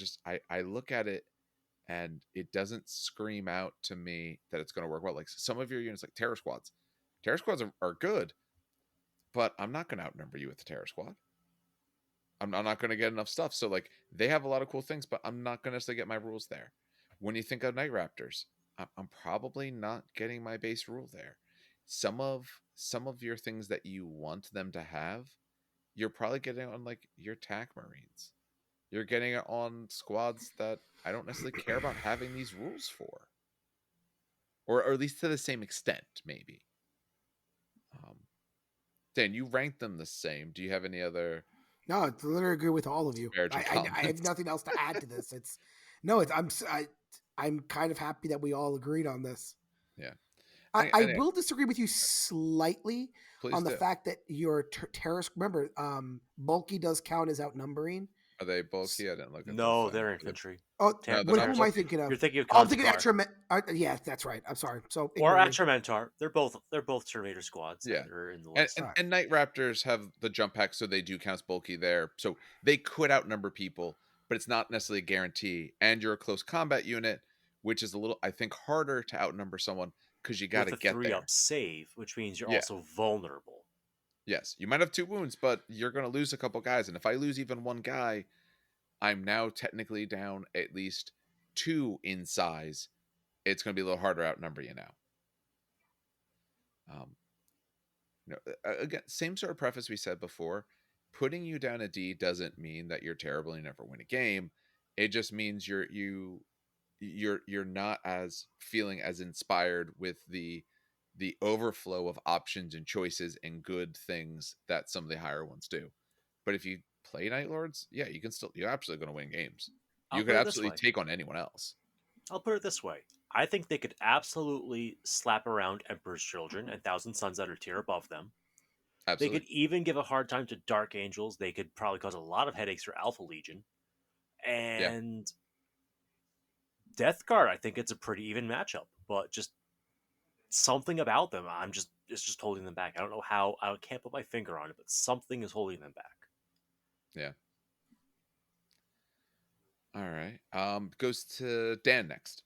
I look at it and it doesn't scream out to me that it's going to work well. Like some of your units, like terror squads, are good, but I'm not going to outnumber you with the terror squad. I'm not going to get enough stuff. So like they have a lot of cool things, but I'm not going to necessarily get my rules there. When you think of Night Raptors, I'm probably not getting my base rule there. Some of your things that you want them to have, you're probably getting on like your TAC Marines. You're getting it on squads that I don't necessarily care about having these rules for, or at least to the same extent, maybe. Dan, you rank them the same. Do you have any other No, I literally agree with all of you. disparaging I have comments? nothing else to add to this. It's no, it's I'm kind of happy that we all agreed on this. Yeah. I Anyway, will disagree with you slightly please on the do. fact that your terrorist. Remember, bulky does count as outnumbering. Are they S- bulky? I didn't look at the No, thing. they're Are they, infantry. Oh, Ter- no, they're not who am I terrorist. bulky. thinking You're of? thinking of Oh, I'm thinking Contakar extra. Yeah, that's right. I'm sorry. So or ignore me. Extramentar. They're both Terminator squads Yeah. that are in the And, list. and All right. and Night Raptors have the jump pack, so they do count as bulky there. So they could outnumber people, but it's not necessarily a guarantee. And you're a close combat unit, which is a little, I think, harder to outnumber someone because you got With to a get 3-up there. save, which means you're Yeah. also vulnerable. Yes. You might have 2 wounds, but you're going to lose a couple guys. And if I lose even one guy, I'm now technically down at least 2 in size. It's going to be a little harder to outnumber you now. Um, again, same sort of preface we said before. Putting you down a D doesn't mean that you're terrible and you never win a game. It just means you're not as feeling as inspired with the overflow of options and choices and good things that some of the higher ones do. But if you play Night Lords, yeah, you're absolutely going to win games. I'll You could put it this absolutely way. take on anyone else. I'll put it this way. I think they could absolutely slap around Emperor's Children and Thousand Sons that are tier above them. They could Absolutely. even give a hard time to Dark Angels. They could probably cause a lot of headaches for Alpha Legion. Yeah. And Death Guard, I think it's a pretty even matchup, but just something about them, it's just holding them back. I don't know how. I can't put my finger on it, but something is holding them back. Yeah. All right. Goes to Dan next.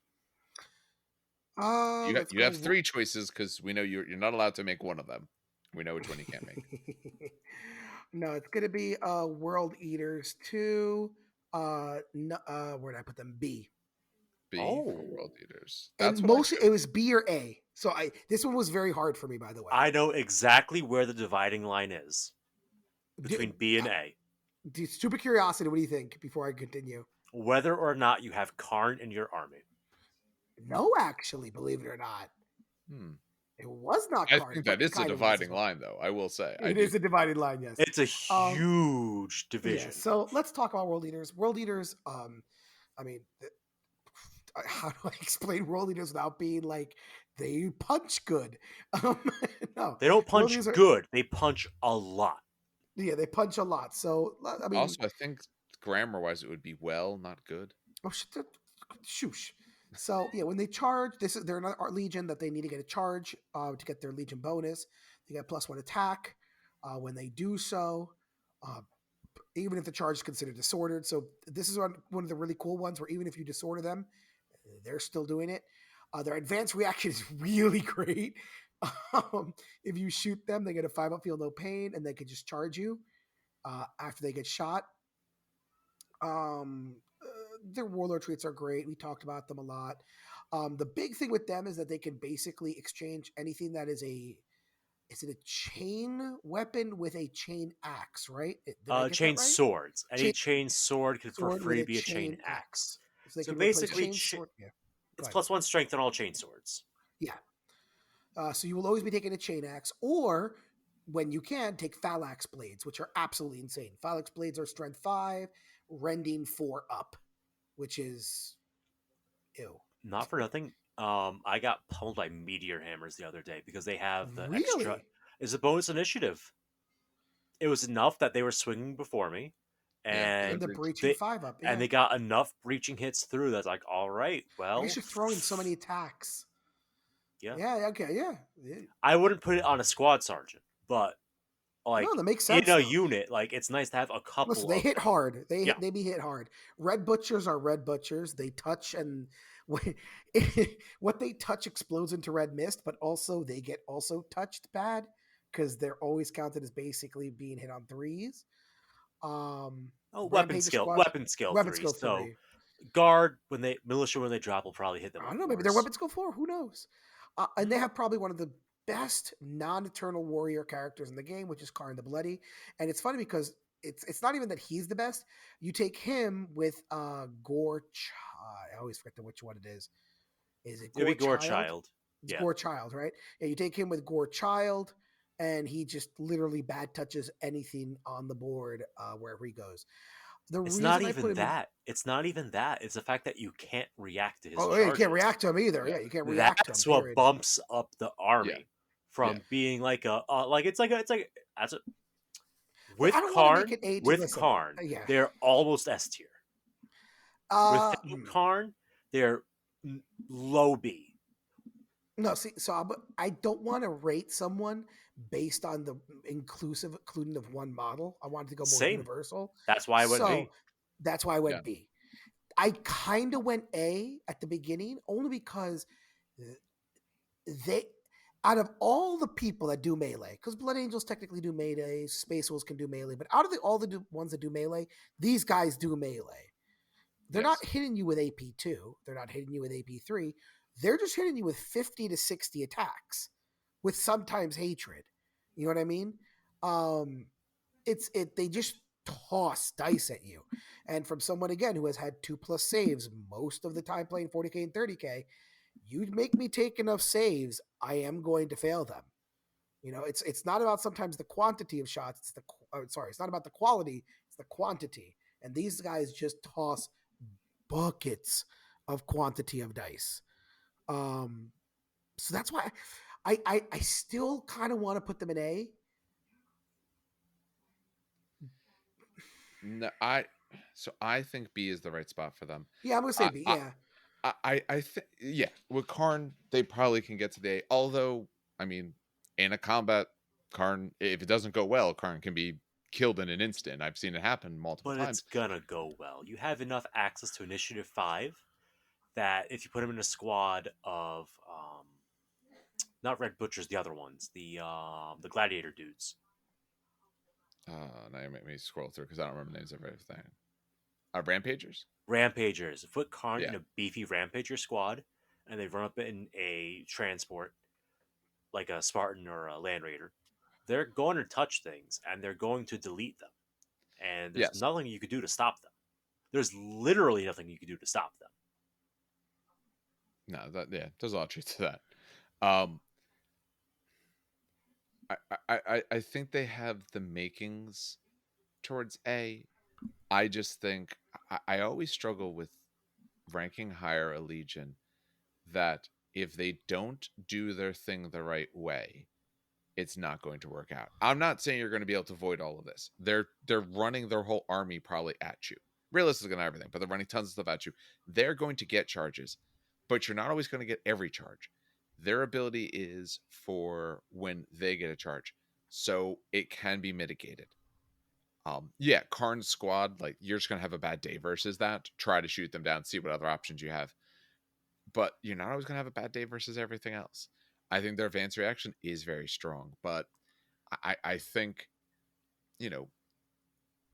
Let's You have go. 3 choices because we know you're not allowed to make one of them. We know which one you can't make. No, it's gonna be World Eaters 2. No, where did I put them? B. B for Oh, World Eaters. And That's what I mostly do. it was B or A. So this one was very hard for me, by the way. I know exactly where the dividing line is D- between B and A. Stupid curiosity. What do you think before I continue? Whether or not you have Karn in your army. No, actually, believe it or not, Hmm. it was not I Karn, think but that it is the kind of was as dividing well. line, though. I will say I It do. is a divided line, yes. It's a Um, huge yeah. division. So let's talk about World Eaters. World Eaters. I mean, how do I explain World Eaters without being like they punch good? Um, no, They don't World punch Eaters are good, they punch a lot. yeah, they punch a lot. So I mean, Also, I think grammar-wise, it would be well, not good. oh shoosh. So yeah, when they charge, they're another legion that they need to get a charge to get their legion bonus. They get +1 attack when they do so, uh, even if the charge is considered disordered. So this is one of the really cool ones where even if you disorder them, they're still doing it. Their advanced reaction is really great. If you shoot them, they get a 5-up, feel no pain, and they can just charge you after they get shot. Their warlord traits are great. We talked about them a lot. The big thing with them is that they can basically exchange anything that is is it a chain weapon with a chain axe, right? Did I get that Chain right? swords. Any Chain chain sword could for sword with free a be a chain chain axe. axe. So they So can replace basically, chain sword. Yeah. Go it's ahead. +1 strength on all chain swords. Yeah. So you will always be taking a chain axe, or when you can, take phalanx blades, which are absolutely insane. Phalanx blades are strength 5, rending 4 up, which is ew. Not for nothing. I got pummeled by meteor hammers the other day because they have the extra. Really? Is a bonus initiative. It was enough that they were swinging before me, Yeah, because And and the breaching they 5-up, and yeah. they got enough breaching hits through. That's like, all right, I guess well, you're throwing so many attacks. yeah. Yeah, okay, yeah. I wouldn't put it on a squad sergeant, but No, like that makes in sense a though. unit, like it's nice to have a Listen, couple they of hit them. hard. Yeah. They be hit hard. Red butchers are red butchers. They touch and what they touch explodes into red mist, but also they get also touched bad because they're always counted as basically being hit on threes. Oh, Rampage squad, weapon skill weapon three. skill So 3. guard when they militia when they drop will probably hit them I with don't know. Maybe their force. weapons go 4. Who knows? And they Mm. have probably one of the best non-eternal warrior characters in the game, which is Karn the Bloody. And it's funny because it's not even that he's the best. You take him with Gore. I always forget which one it is. Is it It'd be Gore Gore Child? Child. It's Yeah. Gore Child, right? Yeah, you take him with Gore Child. and he just literally bad touches anything on the board wherever he goes. The It's not reason I put even him in, that. It's not even that. It's the fact that you can't react to his oh, yeah, you can't charges. react to him either. Yeah. Yeah, you can't react to him. That's what Period. bumps up the Yeah. army Yeah. from being like a like it's like as a, Like I don't want to make it A to With listen. Karn, Yeah. they're almost S tier. Uh, Without Karn, they're low B. no, see, so I don't want to rate someone based on the including of one model. I wanted to go more Same. universal. That's why I went So B. that's why I Yeah. went B. I kind of went A at the beginning only because they, out of all the people that do melee, because Blood Angels technically do melee, Space Wolves can do melee, but out of all the ones that do melee, these guys do melee. They're not Yes. hitting you with AP2. They're not hitting you with AP3. They're just hitting you with 50 to 60 attacks with sometimes hatred. You know what I mean? They just toss dice at you. And from someone again who has had 2+ saves most of the time playing 40k and 30k, you make me take enough saves, I am going to fail them. You know, it's not about sometimes the quantity of shots. It's not about the quality. It's the quantity. And these guys just toss buckets of quantity of dice. So that's why I still kind of want to put them in A. No, so I think B is the right spot for them. Yeah, I'm gonna say B. Yeah, I think, yeah, with Karn they probably can get to the A. Although, I mean, in a combat, Karn, if it doesn't go well, Karn can be killed in an instant. I've seen it happen multiple But it's times. gonna go well. You have enough access to Initiative 5 that if you put him in a squad of not Red Butchers, the other ones, the Gladiator dudes. Now you make me scroll through because I don't remember the names of everything. Rampagers. Rampagers. Put Karn Yeah. in a beefy Rampager squad, and they run up in a transport like a Spartan or a Land Raider. They're going to touch things, and they're going to delete them. And there's Yes. nothing you could do to stop them. There's literally nothing you could do to stop them. No, there's a lot of truth to that. Um, I think they have the makings towards A. I just think I always struggle with ranking higher a Legion that if they don't do their thing the right way, it's not going to work out. I'm not saying you're going to be able to avoid all of this. They're running their whole army probably at you. Realistically, not everything, but they're running tons of stuff at you. They're going to get charges, but you're not always going to get every charge. Their ability is for when they get a charge, so it can be mitigated. Yeah, Karn's squad, like you're just gonna have a bad day versus that. Try to shoot them down, see what other options you have. But you're not always gonna have a bad day versus everything else. I think their advanced reaction is very strong, but I think, you know,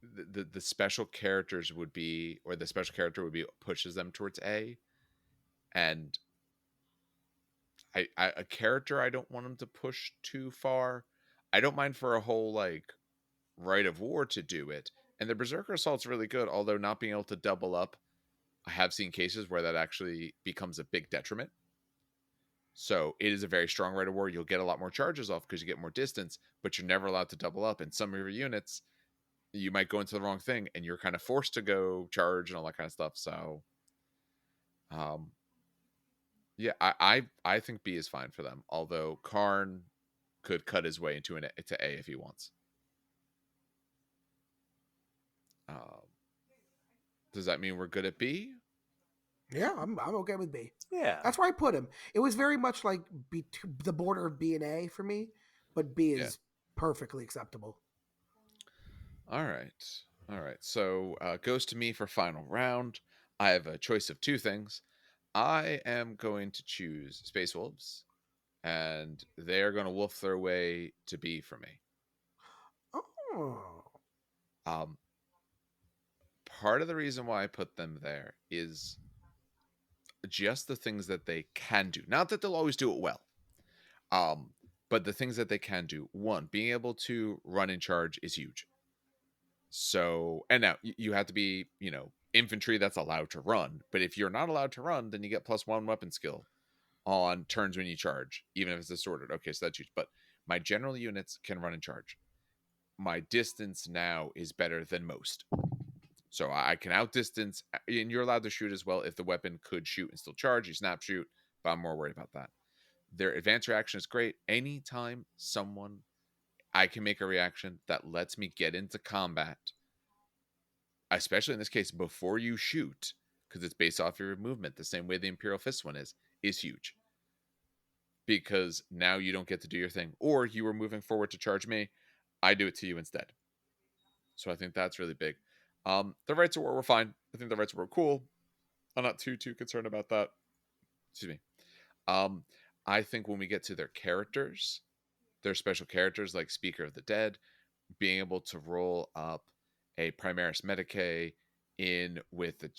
the special characters would be, or the special character would be pushes them towards A, and a character I don't want them to push too far. I don't mind for a whole like Rite of War to do it, and the Berserker Assault's really good, although not being able to double up, I have seen cases where that actually becomes a big detriment. So it is a very strong Rite of War. You'll get a lot more charges off because you get more distance, but you're never allowed to double up. And some of your units, you might go into the wrong thing, and you're kind of forced to go charge and all that kind of stuff. So, um, yeah, I think B is fine for them. Although Karn could cut his way into A if he wants. Um, does that mean we're good at B? yeah, I'm okay with B. Yeah. That's where I put him. It was very much like the border of B and A for me, but B Yeah. is perfectly acceptable. All right. All right. So goes to me for final round. I have a choice of two things. I am going to choose Space Wolves, and they are going to wolf their way to B for me. Oh, Um, Part of the reason why I put them there is just the things that they can do. Not that they'll always do it well, but the things that they can do. One, being able to run in charge is huge. So, and now you have to be, infantry that's allowed to run. But if you're not allowed to run, then you get +1 weapon skill on turns when you charge, even if it's disordered. Okay, so that's huge. But My general units can run and charge. My distance now is better than most. So I can outdistance, and you're allowed to shoot as well if the weapon could shoot and still charge. You snap shoot, but I'm more worried about that. Their advanced reaction is great. Anytime I can make a reaction that lets me get into combat, especially in this case, before you shoot, because it's based off your movement, the same way the Imperial Fist one is huge. Because now you don't get to do your thing. Or you were moving forward to charge me, I do it to you instead. So I think that's really big. The rites of war were fine. I think the rites of war were cool. I'm not too concerned about that. Excuse me. Um, I think when we get to their characters, their special characters like Speaker of the Dead, being able to roll up a Primaris Medicae in with the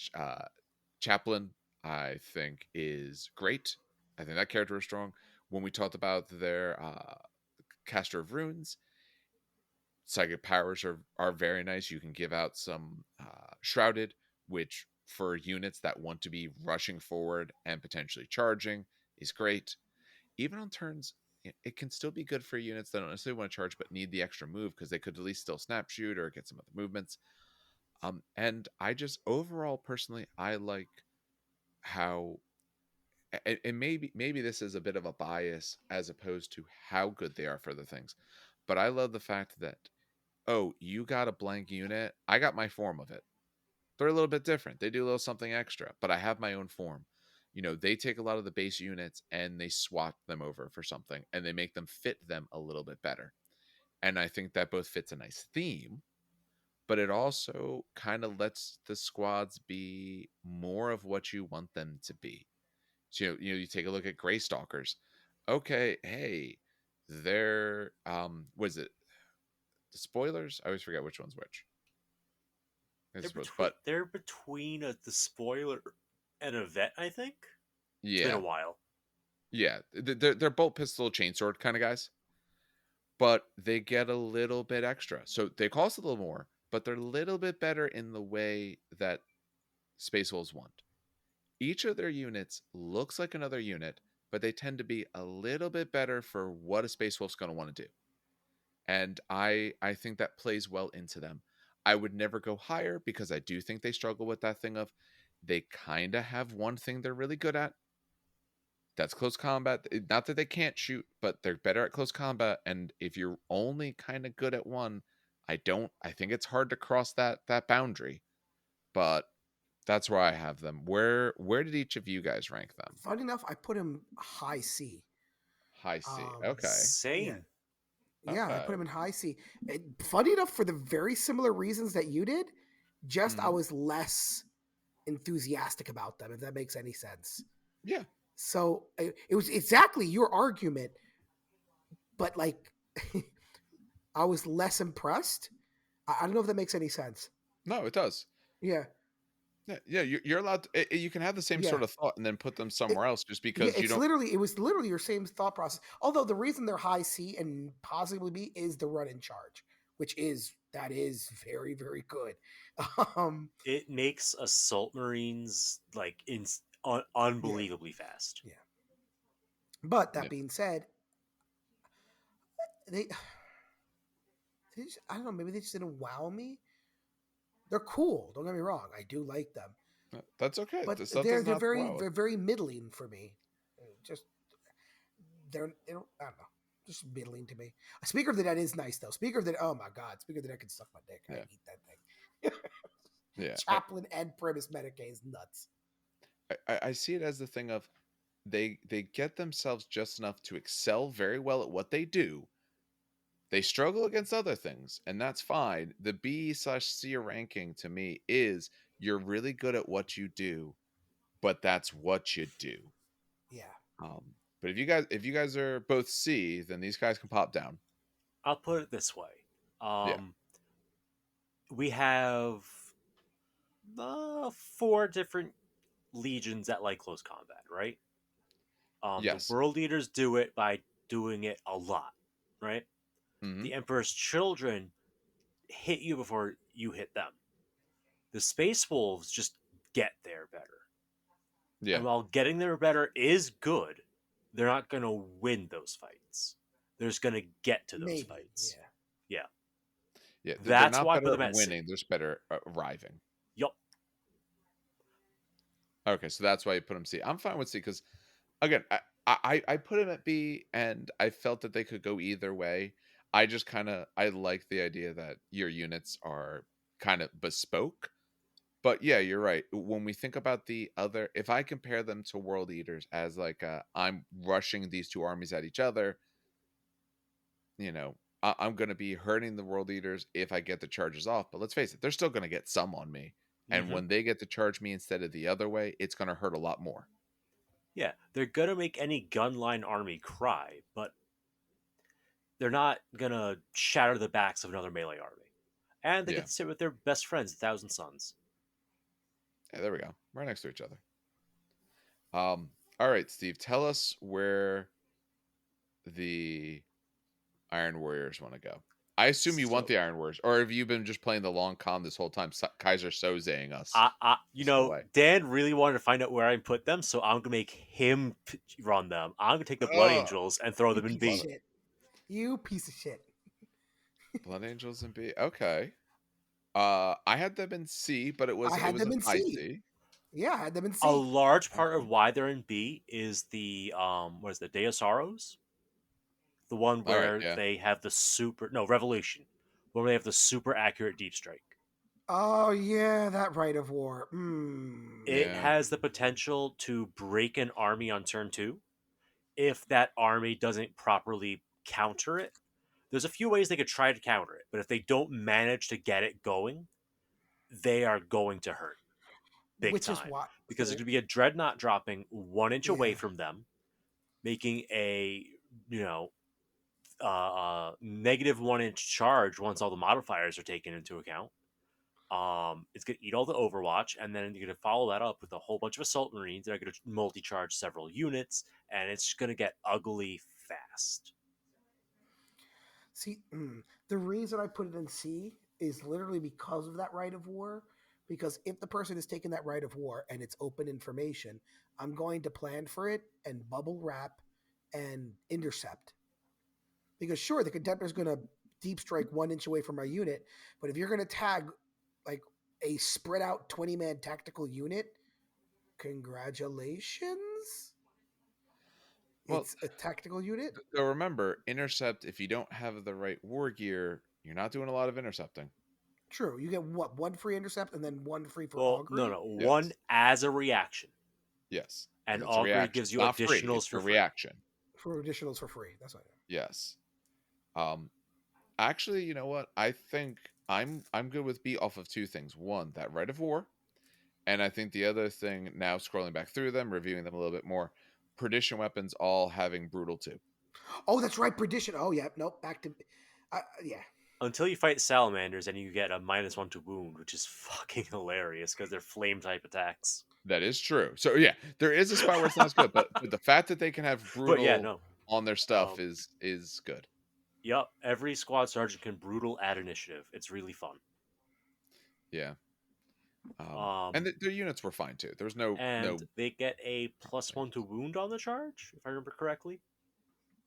chaplain, I think is great. I think that character is strong. When we talked about their caster of runes, psychic powers are very nice. You can give out some shrouded, which for units that want to be rushing forward and potentially charging is great. Even on turns, it can still be good for units that don't necessarily want to charge but need the extra move because they could at least still snap shoot or get some other movements. And I just overall personally, I like how, and maybe this is a bit of a bias as opposed to how good they are for the things, but I love the fact that, oh, you got a blank unit, I got my form of it. They're a little bit different. They do a little something extra, but I have my own form. They take a lot of the base units and they swap them over for something and they make them fit them a little bit better. And I think that both fits a nice theme, but it also kind of lets the squads be more of what you want them to be. So, you take a look at Gray Stalkers. Okay, hey, they're was it the spoilers? I always forget which one's which. I suppose, but They're between the spoiler and a vet. I think it's been a yeah, while. yeah, they're bolt pistol chainsword kind of guys, but they get a little bit extra, so they cost a little more, but they're a little bit better in the way that Space Wolves want. Each of their units looks like another unit, but they tend to be a little bit better for what a Space Wolf's going to want to do. And I think that plays well into them. I would never go higher because I do think they struggle with that thing of they kind of have one thing they're really good at. That's close combat. Not that they can't shoot, but they're better at close combat. And if you're only kind of good at one, I think it's hard to cross that boundary. But that's where I have them. Where did each of you guys rank them? Funny enough, I put him high C. High C. Um, Okay. yeah, Same. yeah, I put Okay. him in high C. Funny enough, for the very similar reasons that you did, just I Mhm. was less enthusiastic about them, if that makes any sense. Yeah. So it was exactly your argument, but like I was less impressed. I don't know if that makes any sense. No, it does. Yeah, Yeah, yeah, you're allowed to, you can have the same yeah. sort of thought and then put them It, somewhere else just yeah, because you don't. it was literally your same thought process. Although the reason they're high C and possibly B is the run in charge, that is very, very good. Um, It makes Assault Marines like yeah, unbelievably fast. yeah. But Yeah. that being said, they, I don't know, maybe they just didn't wow me. They're cool. Don't get me wrong. I do like them, That's okay. but The stuff doesn't have to wow. they're very middling for me. Just they don't, I don't know, just middling to me. Speaker of the Dead is nice though. Speaker of the Oh my god, Speaker of the Dead can suck my dick. I Yeah. eat that thing. Yeah. Chaplain and Primus Medicae is nuts. I see it as the thing of they get themselves just enough to excel very well at what they do. They struggle against other things, and that's fine. The B/C ranking to me is you're really good at what you do, but that's what you do. Yeah. But if you guys are both C, then these guys can pop down. I'll put it this way: Yeah. we have four different legions that like close combat, right? The Yes. world leaders do it by doing it a lot, right? Hmm. The Emperor's children hit you before you hit them. The Space Wolves just get there better. Yeah. And while getting there better is good, they're not going to win those fights. there's gonna get to those Maybe, fights. yeah. Yeah, Yeah, they're that's not why I put better them at at C. winning, they're just better at arriving. Yup. Okay, so that's why you put him C. I'm fine with C because again, I put him at B, and I felt that they could go either way. I just kind of I like the idea that your units are kind of bespoke. But yeah, you're right. When we think about the other, if I compare them to World Eaters as like I'm rushing these two armies at each other, you know, I'm going to be hurting the World Eaters if I get the charges off. But let's face it, they're still going to get some on me. And Mm-hmm. when they get to charge me instead of the other way, it's going to hurt a lot more. Yeah, they're gonna make any gunline army cry, but they're not gonna shatter the backs of another melee army. And they get Yeah. to sit with their best friends, the Thousand Sons. Yeah, there we go. Right next to each other. All right, Steve, tell us where the Iron Warriors want to go. I assume you want So, the Iron Warriors, or have you been just playing the long con this whole time, Kaiser Sozeing us this whole way? Dan really wanted to find out where I put them, so I'm gonna make him run them. I'm gonna take the Blood Oh, Angels and throw You them in piece of love B. it. shit. You piece of shit. Blood Angels and B. Okay. I had them in C, but I it had was them a in high C. C. Yeah, I had them in A C. large part of Okay. why they're in B is the what is the Day of Sorrows, the one All right. where Yeah. they have the super no Revolution, where they have the super accurate deep strike. Oh yeah, that right of war. Mm. It Yeah. has the potential to break an army on turn two if that army doesn't properly counter it. There's a few ways they could try to counter it, but if they don't manage to get it going, they are going to hurt big Which is time why. because there's going to be a dreadnought dropping 1 inch away Yeah. from them, making a you know -1 inch charge once all the modifiers are taken into account. It's going to eat all the Overwatch, and then you're going to follow that up with a whole bunch of Assault Marines that are going to multi-charge several units, and it's just going to get ugly fast. See, the reason I put it in C is literally because of that right of war. Because if the person is taking that right of war and it's open information, I'm going to plan for it and bubble wrap and intercept. Because sure, the contemptor is going to deep strike 1 inch away from my unit, but if you're going to tag like a spread out 20-man tactical unit, congratulations. Well, It's a tactical unit. so remember, intercept. If you don't have the right war gear, you're not doing a lot of intercepting. True. You get what? One free intercept and then one free for Well, no, augury? no, one Yes. as a reaction, Yes. and Because it's a Augury reaction. gives It's you not free. additionals It's for a free. reaction. For additionals for free. That's what I know. Yes. Um, Actually, you know what? I think I'm good with B off of two things. One, that right of war, and I think the other thing now scrolling back through them, reviewing them a little bit more, perdition weapons all having brutal too. Oh, that's right. Perdition. Oh, yeah. Nope. Back to. Yeah. Until you fight Salamanders and you get a -1 to wound, which is fucking hilarious because they're flame type attacks. That is true. So yeah, there is a spot where it's not as good, but the fact that they can have But yeah, brutal no. on their stuff Um, is good. Yup, every squad sergeant can brutal add initiative. It's really fun. Yeah. And Um, their units were fine too. There was and no they get a +1 to complaints. wound on the charge, if I remember correctly.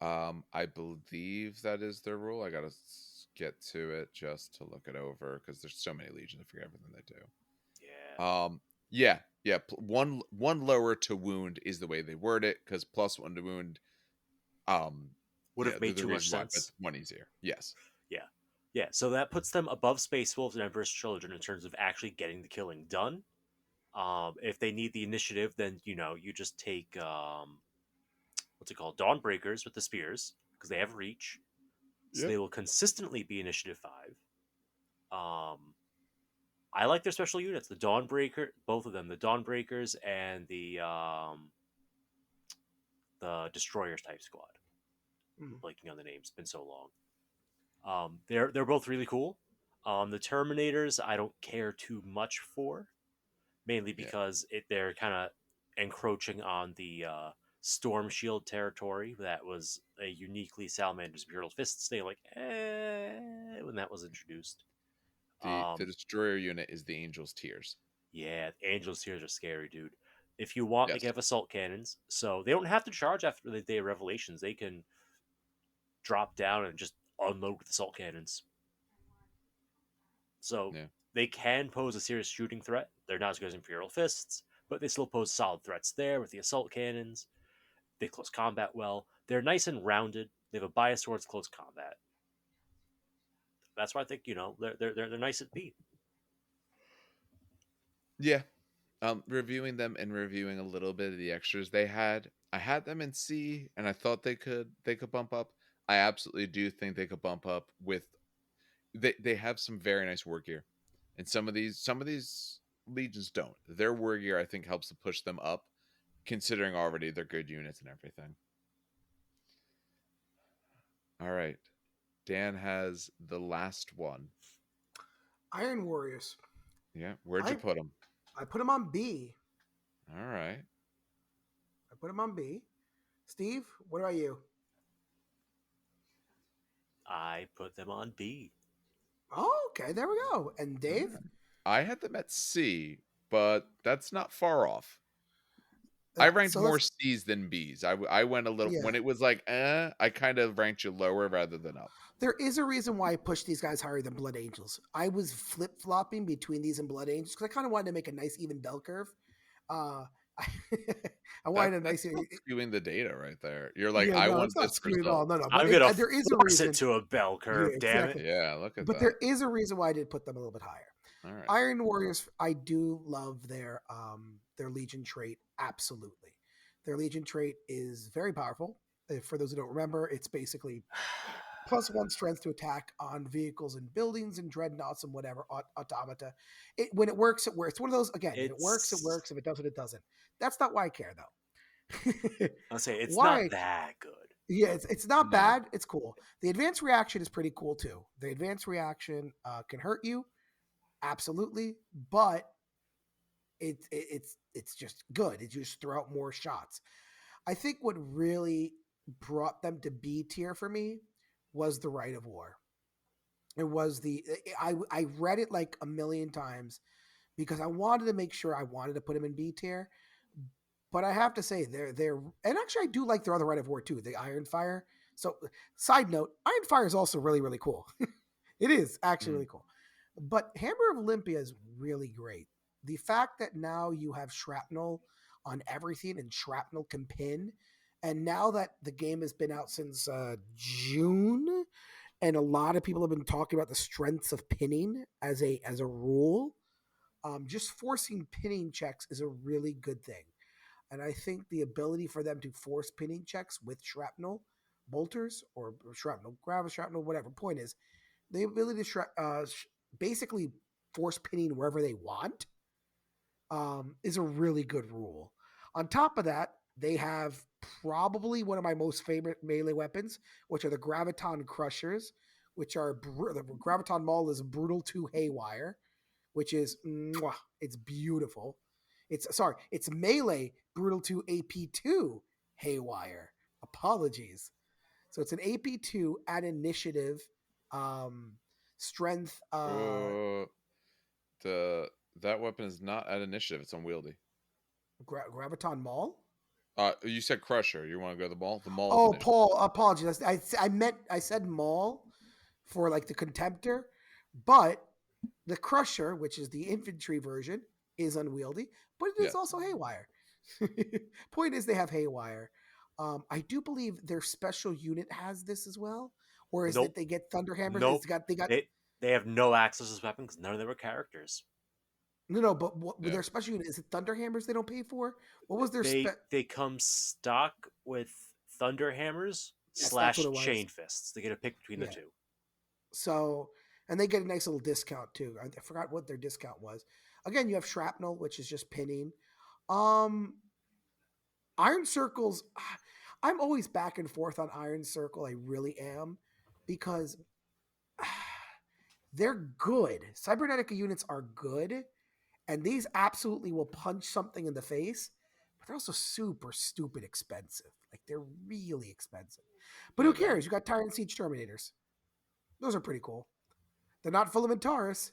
I believe that is their rule. I gotta get to it just to look it over because there's so many legions. I forget everything they Yeah. do. Yeah, yeah. One lower to wound is the way they word it because +1 to wound. Would Yeah, have made the too much reason why, but sense. one easier. Yes. Yeah. Yeah, so that puts them above Space Wolves and Emperor's Children in terms of actually getting the killing done. If they need the initiative, then you just take what's it called, Dawnbreakers with the spears because they have reach, so Yep. they will consistently be initiative 5. Um, I like their special units, the Dawnbreaker, both of them, the Dawnbreakers and the Destroyers type squad. Mm. Blanking on the names, it's been so long. They're both really cool. The Terminators I don't care too much for, mainly Yeah. because they're kind of encroaching on the Storm Shield territory that was a uniquely Salamander's Imperial Fists. They like when that was introduced. The destroyer unit is the Angel's Tears. Yeah, Angels Tears are scary, dude. If you want, they Yes. can have assault cannons, so they don't have to charge after the Day of Revelations. They can drop down and just unload with assault cannons. So Yeah. they can pose a serious shooting threat. They're not as good as Imperial Fists, but they still pose solid threats there with the assault cannons. They close combat well. They're nice and rounded. They have a bias towards close combat. That's why I think they're nice at beat. Yeah. Reviewing them and reviewing a little bit of the extras they had. I had them in C, and I thought they could bump up. I absolutely do think they could bump up with. They have some very nice war gear, and some of these legions don't. Their war gear I think helps to push them up, considering already they're good units and everything. All right, Dan has the last one. Iron Warriors. Yeah, where'd you I put them? I put them on B. All right. I put them on B. Steve, what about you? I put them on B. Oh, okay, there we go. And All Dave? right. I had them at C, but that's not far off. I Yeah, ranked so more let's C's than B's. I went a little yeah. when it was like, I kind of ranked you lower rather than up. There is a reason why I pushed these guys higher than Blood Angels. I was flip flopping between these and Blood Angels because I kind of wanted to make a nice even bell curve. Uh, I, I wanted a That's nice, still skewing the data right there. You're like, yeah. I No, want it's this not screwed at all. result. No, no. But I'm gonna there is a force it reason. to a bell Yeah, curve. Damn it! exactly. Yeah, look at But that. there is a reason why I did put them a little bit higher. All right. Iron Warriors, I do love their Legion trait. Absolutely, their Legion trait is very powerful. For those who don't remember, it's basically +1 strength to attack on vehicles and buildings and dreadnoughts and whatever automata. When it works, it works. It's one of those again. If it works, it It's works. If it doesn't, it doesn't. That's not why I care though. I'll say it's Why? not that good. Yeah, it's not No. bad. It's cool. The advanced reaction is pretty cool too. The advanced reaction can hurt you, absolutely, but it's just good. It just throw out more shots. I think what really brought them to B tier for me was the Rite of War. It was I read it like a million times because I wanted to make sure I wanted to put him in B tier. But I have to say they're and actually I do like their other Rite of War too, the Iron Fire. So side note, Iron Fire is also really, really cool. It is actually Mm. really cool. But Hammer of Olympia is really great. The fact that now you have shrapnel on everything and shrapnel can pin, and now that the game has been out since June, and a lot of people have been talking about the strengths of pinning as a rule, just forcing pinning checks is a really good thing. And I think the ability for them to force pinning checks with shrapnel bolters or shrapnel, gravis shrapnel, whatever. Point is, the ability to basically force pinning wherever they want is a really good rule. On top of that, they have probably one of my most favorite melee weapons, which are the Graviton Crushers, which are the Graviton Maul is brutal to haywire, which is it's beautiful. It's melee brutal to AP2 haywire. Apologies. So it's an AP2 at initiative, um, strength. Oh, that weapon is not at initiative. It's unwieldy. Graviton Maul. You said Crusher. You want to go to the Maul? The Maul is Oh, initiative. Paul. Apologies. I said Maul for like the Contemptor, but the Crusher, which is the infantry version, is unwieldy, but it is Yes. also haywire. Point is, they have haywire. I do believe their special unit has this as well, or is Nope. it they get Thunderhammers? Nope. They got They have no access to this weapon because none of them are characters. no. But what with Yeah. their special unit is it Thunderhammers they don't pay for? What was their They come stock with Thunder Hammers Yes, that's what slash it was. Chain Fists. They get to pick between the Yeah. two. So, and they get a nice little discount too. I forgot what their discount was. Again, you have shrapnel, which is just pinning. Um, Iron Circles, I'm always back and forth on Iron Circle. I really am because they're good. Cybernetica units are good, and these absolutely will punch something in the face, but they're also super stupid expensive. Like they're really expensive. But Yeah, who they are. cares? You got Tyrant Siege Terminators. Those are pretty cool. They're not Filamentaris,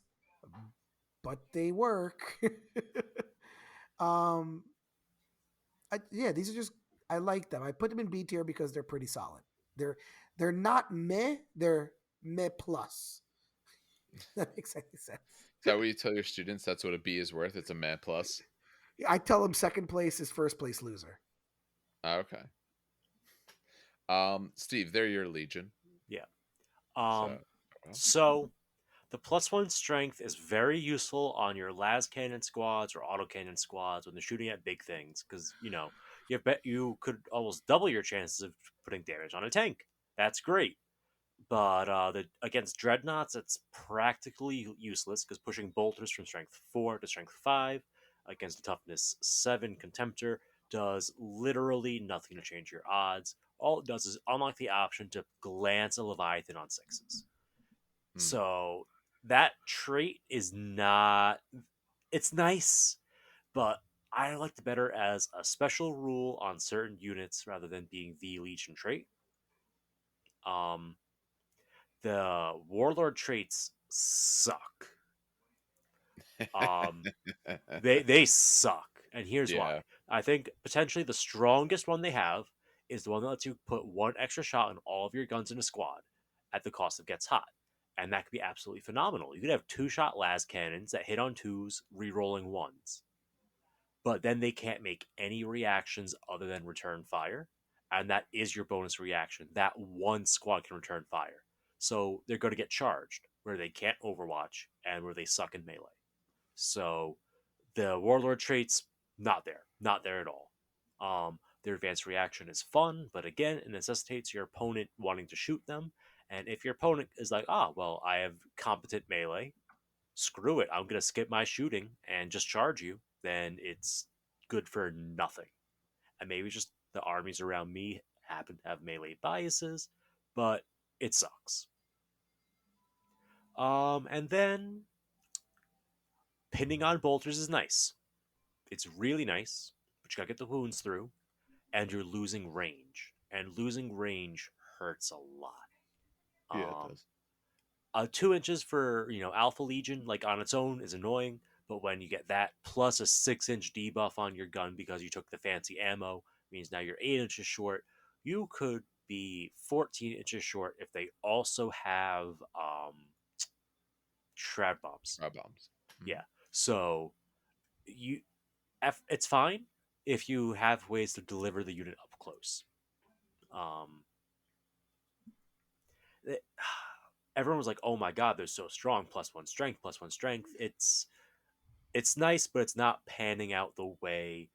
but they work. um, yeah, these are just I like them. I put them in B tier because they're pretty solid. They're They're not meh, they're meh plus. That makes any sense. Is that what you tell your students? That's what a B is worth? It's a meh plus? I tell them second place is first place loser. Okay. Steve, they're your legion. Yeah. So, well, So the +1 strength is very useful on your las cannon squads or autocannon squads when they're shooting at big things, because you could almost double your chances of putting damage on a tank. That's great. But against dreadnoughts, it's practically useless because pushing bolters from strength 4 to strength 5 against a toughness 7 contemptor does literally nothing to change your odds. All it does is unlock the option to glance a Leviathan on 6s. hmm. So that trait is not. It's nice, but I liked it better as a special rule on certain units rather than being the Legion trait. Um, the Warlord traits suck. Um, they suck, and here's why. Yeah. I think potentially the strongest one they have is the one that lets you put one extra shot on all of your guns in a squad at the cost of gets hot, and that could be absolutely phenomenal. You could have 2-shot las cannons that hit on 2s, re-rolling 1s, but then they can't make any reactions other than return fire, and that is your bonus reaction. That one squad can return fire, so they're going to get charged where they can't overwatch and where they suck in melee. So the warlord traits not there at all. Their advanced reaction is fun, but again, it necessitates your opponent wanting to shoot them. And if your opponent is like, well, I have competent melee, screw it, I'm gonna skip my shooting and just charge you, then it's good for nothing. And maybe just the armies around me happen to have melee biases, but it sucks. And then pinning on bolters is nice. It's really nice, but you gotta get the wounds through, and you're losing range. And losing range hurts a lot. Yeah, it Um, does. 2 inches for Alpha Legion, like on its own, is annoying. But when you get that plus a 6-inch debuff on your gun because you took the fancy ammo, means now you're 8 inches short. You could be 14 inches short if they also have shroud bombs. Raw bombs. Mhm. Yeah, so you it's fine if you have ways to deliver the unit up close. Um, it- Everyone was like, "Oh my god, they're so strong! +1 strength, +1 strength." It's nice, but it's not panning out the way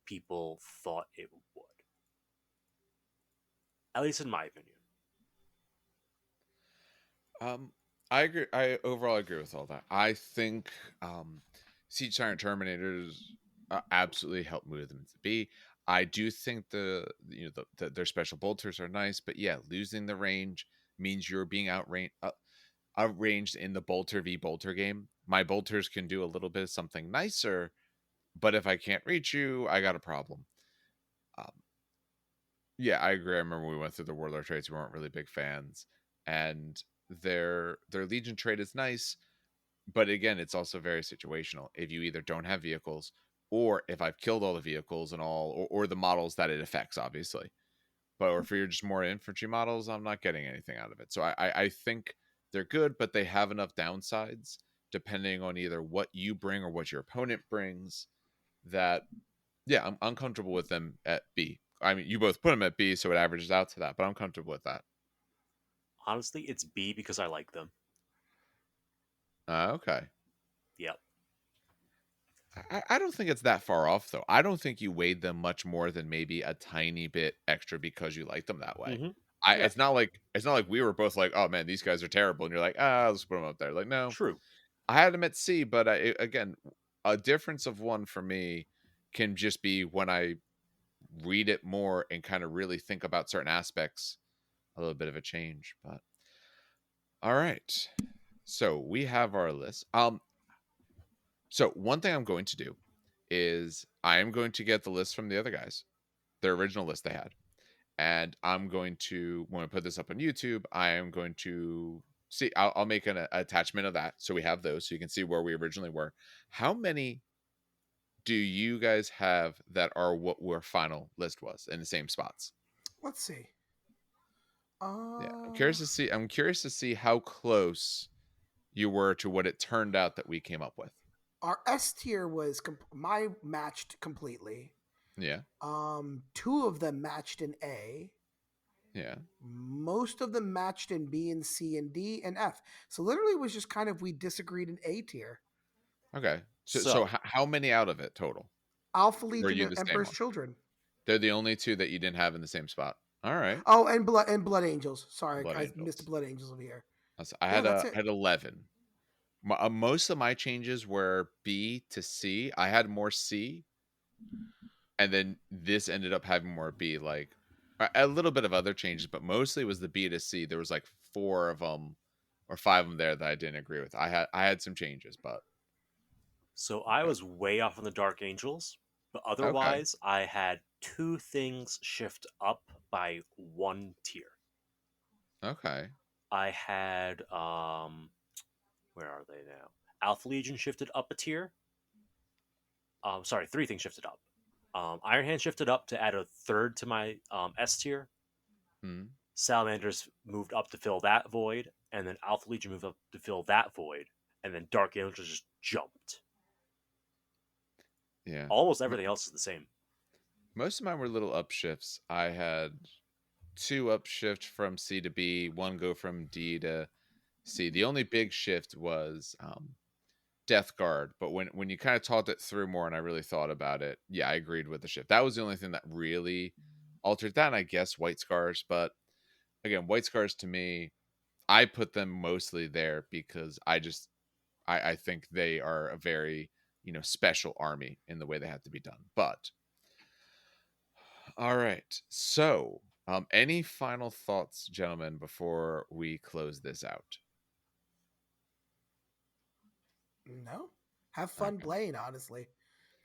people thought it would. At least in my opinion. Um, I agree. I overall agree with all that. I think Siege Tyrant Terminators absolutely help move them to B. I do think their special bolters are nice, but yeah, losing the range means you're being outranged in the bolter v bolter game. My bolters can do a little bit of something nicer, but if I can't reach you, I got a problem. Um, yeah, I agree. I remember we went through the warlord traits. We weren't really big fans, and their legion trait is nice, but again, it's also very situational. If you either don't have vehicles, or if I've killed all the vehicles and all, or the models that it affects, obviously. But or if you're just more infantry models, I'm not getting anything out of it. So I think they're good, but they have enough downsides depending on either what you bring or what your opponent brings. That yeah, I'm uncomfortable with them at B. I mean, you both put them at B, so it averages out to that, but I'm comfortable with that. Honestly, it's B because I like them. Okay. Yep. I don't think it's that far off though. I don't think you weighed them much more than maybe a tiny bit extra because you like them that way. Mm-hmm. I Yeah. it's not like we were both like, oh man, these guys are terrible, and you're like, let's put them up there. Like, no, True. I had them at C, but again, a difference of one for me can just be when I read it more and kind of really think about certain aspects, a little bit of a change. But all right, so we have our list. So one thing I'm going to do is I am going to get the list from the other guys, their original list they had. And I'm going to, when I put this up on YouTube, I am going to see, I'll make an attachment of that. So we have those so you can see where we originally were. How many do you guys have that are what our final list was in the same spots? Let's see. Yeah, Uh, I'm curious to see how close you were to what it turned out that we came up with. our S tier was my matched completely. Yeah, Two of them matched in A. yeah. Most of them matched in B and C and D and F. So literally, it was just kind of we disagreed in A tier. Okay. So So how many out of it total? Alpha Or are Legion you and the same Emperor's one? Children. They're the only two that you didn't have in the same spot. All right. Oh, and Blood Angels. Sorry, Blood I missed Angels. Blood Angels over here. I Yeah, had that's it. 11. Most of my changes were B to C. I had more C, and then this ended up having more B. Like a little bit of other changes, but mostly it was the B to C. There was like 4 of them or 5 of them there that I didn't agree with. I had some changes, but I yeah. was way off on the Dark Angels, but Okay. otherwise I had two things shift up by one tier. Okay. I had where are they now? Alpha Legion shifted up a tier. Sorry, three things shifted up. Iron Hand shifted up to add a third to my S tier. Hmm. Salamanders moved up to fill that void, and then Alpha Legion moved up to fill that void, and then Dark Angels just jumped. Yeah. Almost everything else is the same. Most of mine were little upshifts. I had 2 upshift from C to B, 1 go from D to C. The only big shift was Death Guard, but when you kind of talked it through more and I really thought about it, yeah, I agreed with the shift. That was the only thing that really altered that, and I guess White Scars, but again, White Scars to me, I put them mostly there because I think they are a very, special army in the way they have to be done. But all right. So, any final thoughts, gentlemen, before we close this out? No, have fun Okay. playing. Honestly,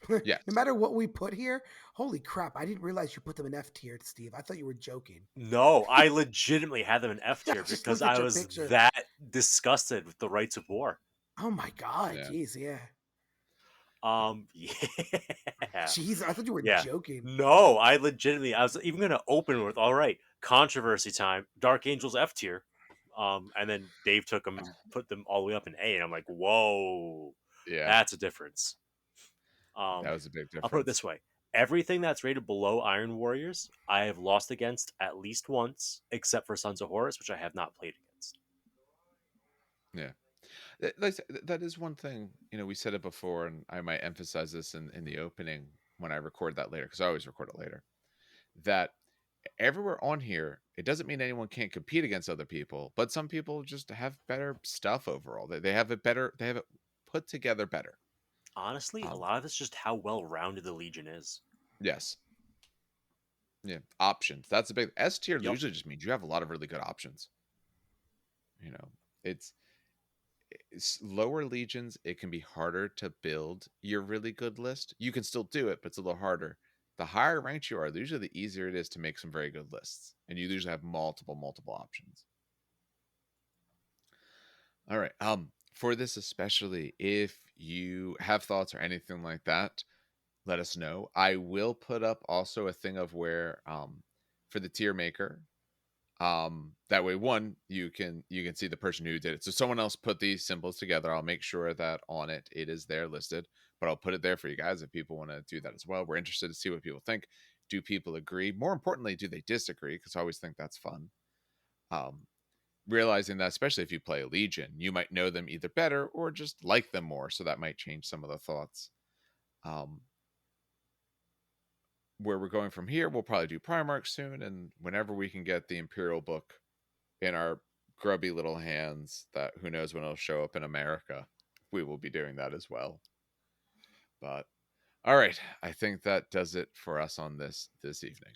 no Yes. matter what we put here, holy crap! I didn't realize you put them in F tier, Steve. I thought you were joking. No, I legitimately had them in F I tier just because looked I at your was picture. that disgusted with the rights of war. Oh my god, Yeah. jeez, yeah, Yeah. jeez. I thought you were Yeah. joking. No, I was even gonna open with all right, controversy time, Dark Angels F tier. And then Dave took them and put them all the way up in A, and I'm like, whoa, Yeah. that's a difference. That Um, was a big I'll put it difference. this way: everything that's rated below Iron Warriors, I have lost against at least once, except for Sons of Horus, which I have not played against. Yeah. Like I said, that is one thing, we said it before, and I might emphasize this in the opening when I record that later, because I always record it later, that everywhere on here, it doesn't mean anyone can't compete against other people, but some people just have better stuff overall. They have it better, they have it put together better. Honestly, a Um, lot of it's just how well rounded the Legion is. yes. Yeah. Options. That's a big S tier Yep. usually just means you have a lot of really good options. You know, it's lower legions, it can be harder to build your really good list. You can still do it, but it's a little harder. The higher ranked you are, usually the easier it is to make some very good lists, and you usually have multiple options. All right. For this especially, if you have thoughts or anything like that, let us know. I will put up also a thing of where for the tier maker, that way one you can see the person who did it. So someone else put these symbols together. I'll make sure that on it is there listed, but I'll put it there for you guys if people want to do that as well. We're interested to see what people think. Do people agree? More importantly, do they disagree? Because I always think that's fun. um Realizing that especially if you play a legion, you might know them either better or just like them more, so that might change some of the thoughts. um where we're going from here, we'll probably do Primarch soon, and whenever we can get the Imperial book in our grubby little hands, that who knows when it'll show up in America, we will be doing that as well. But all right, I think that does it for us on this evening.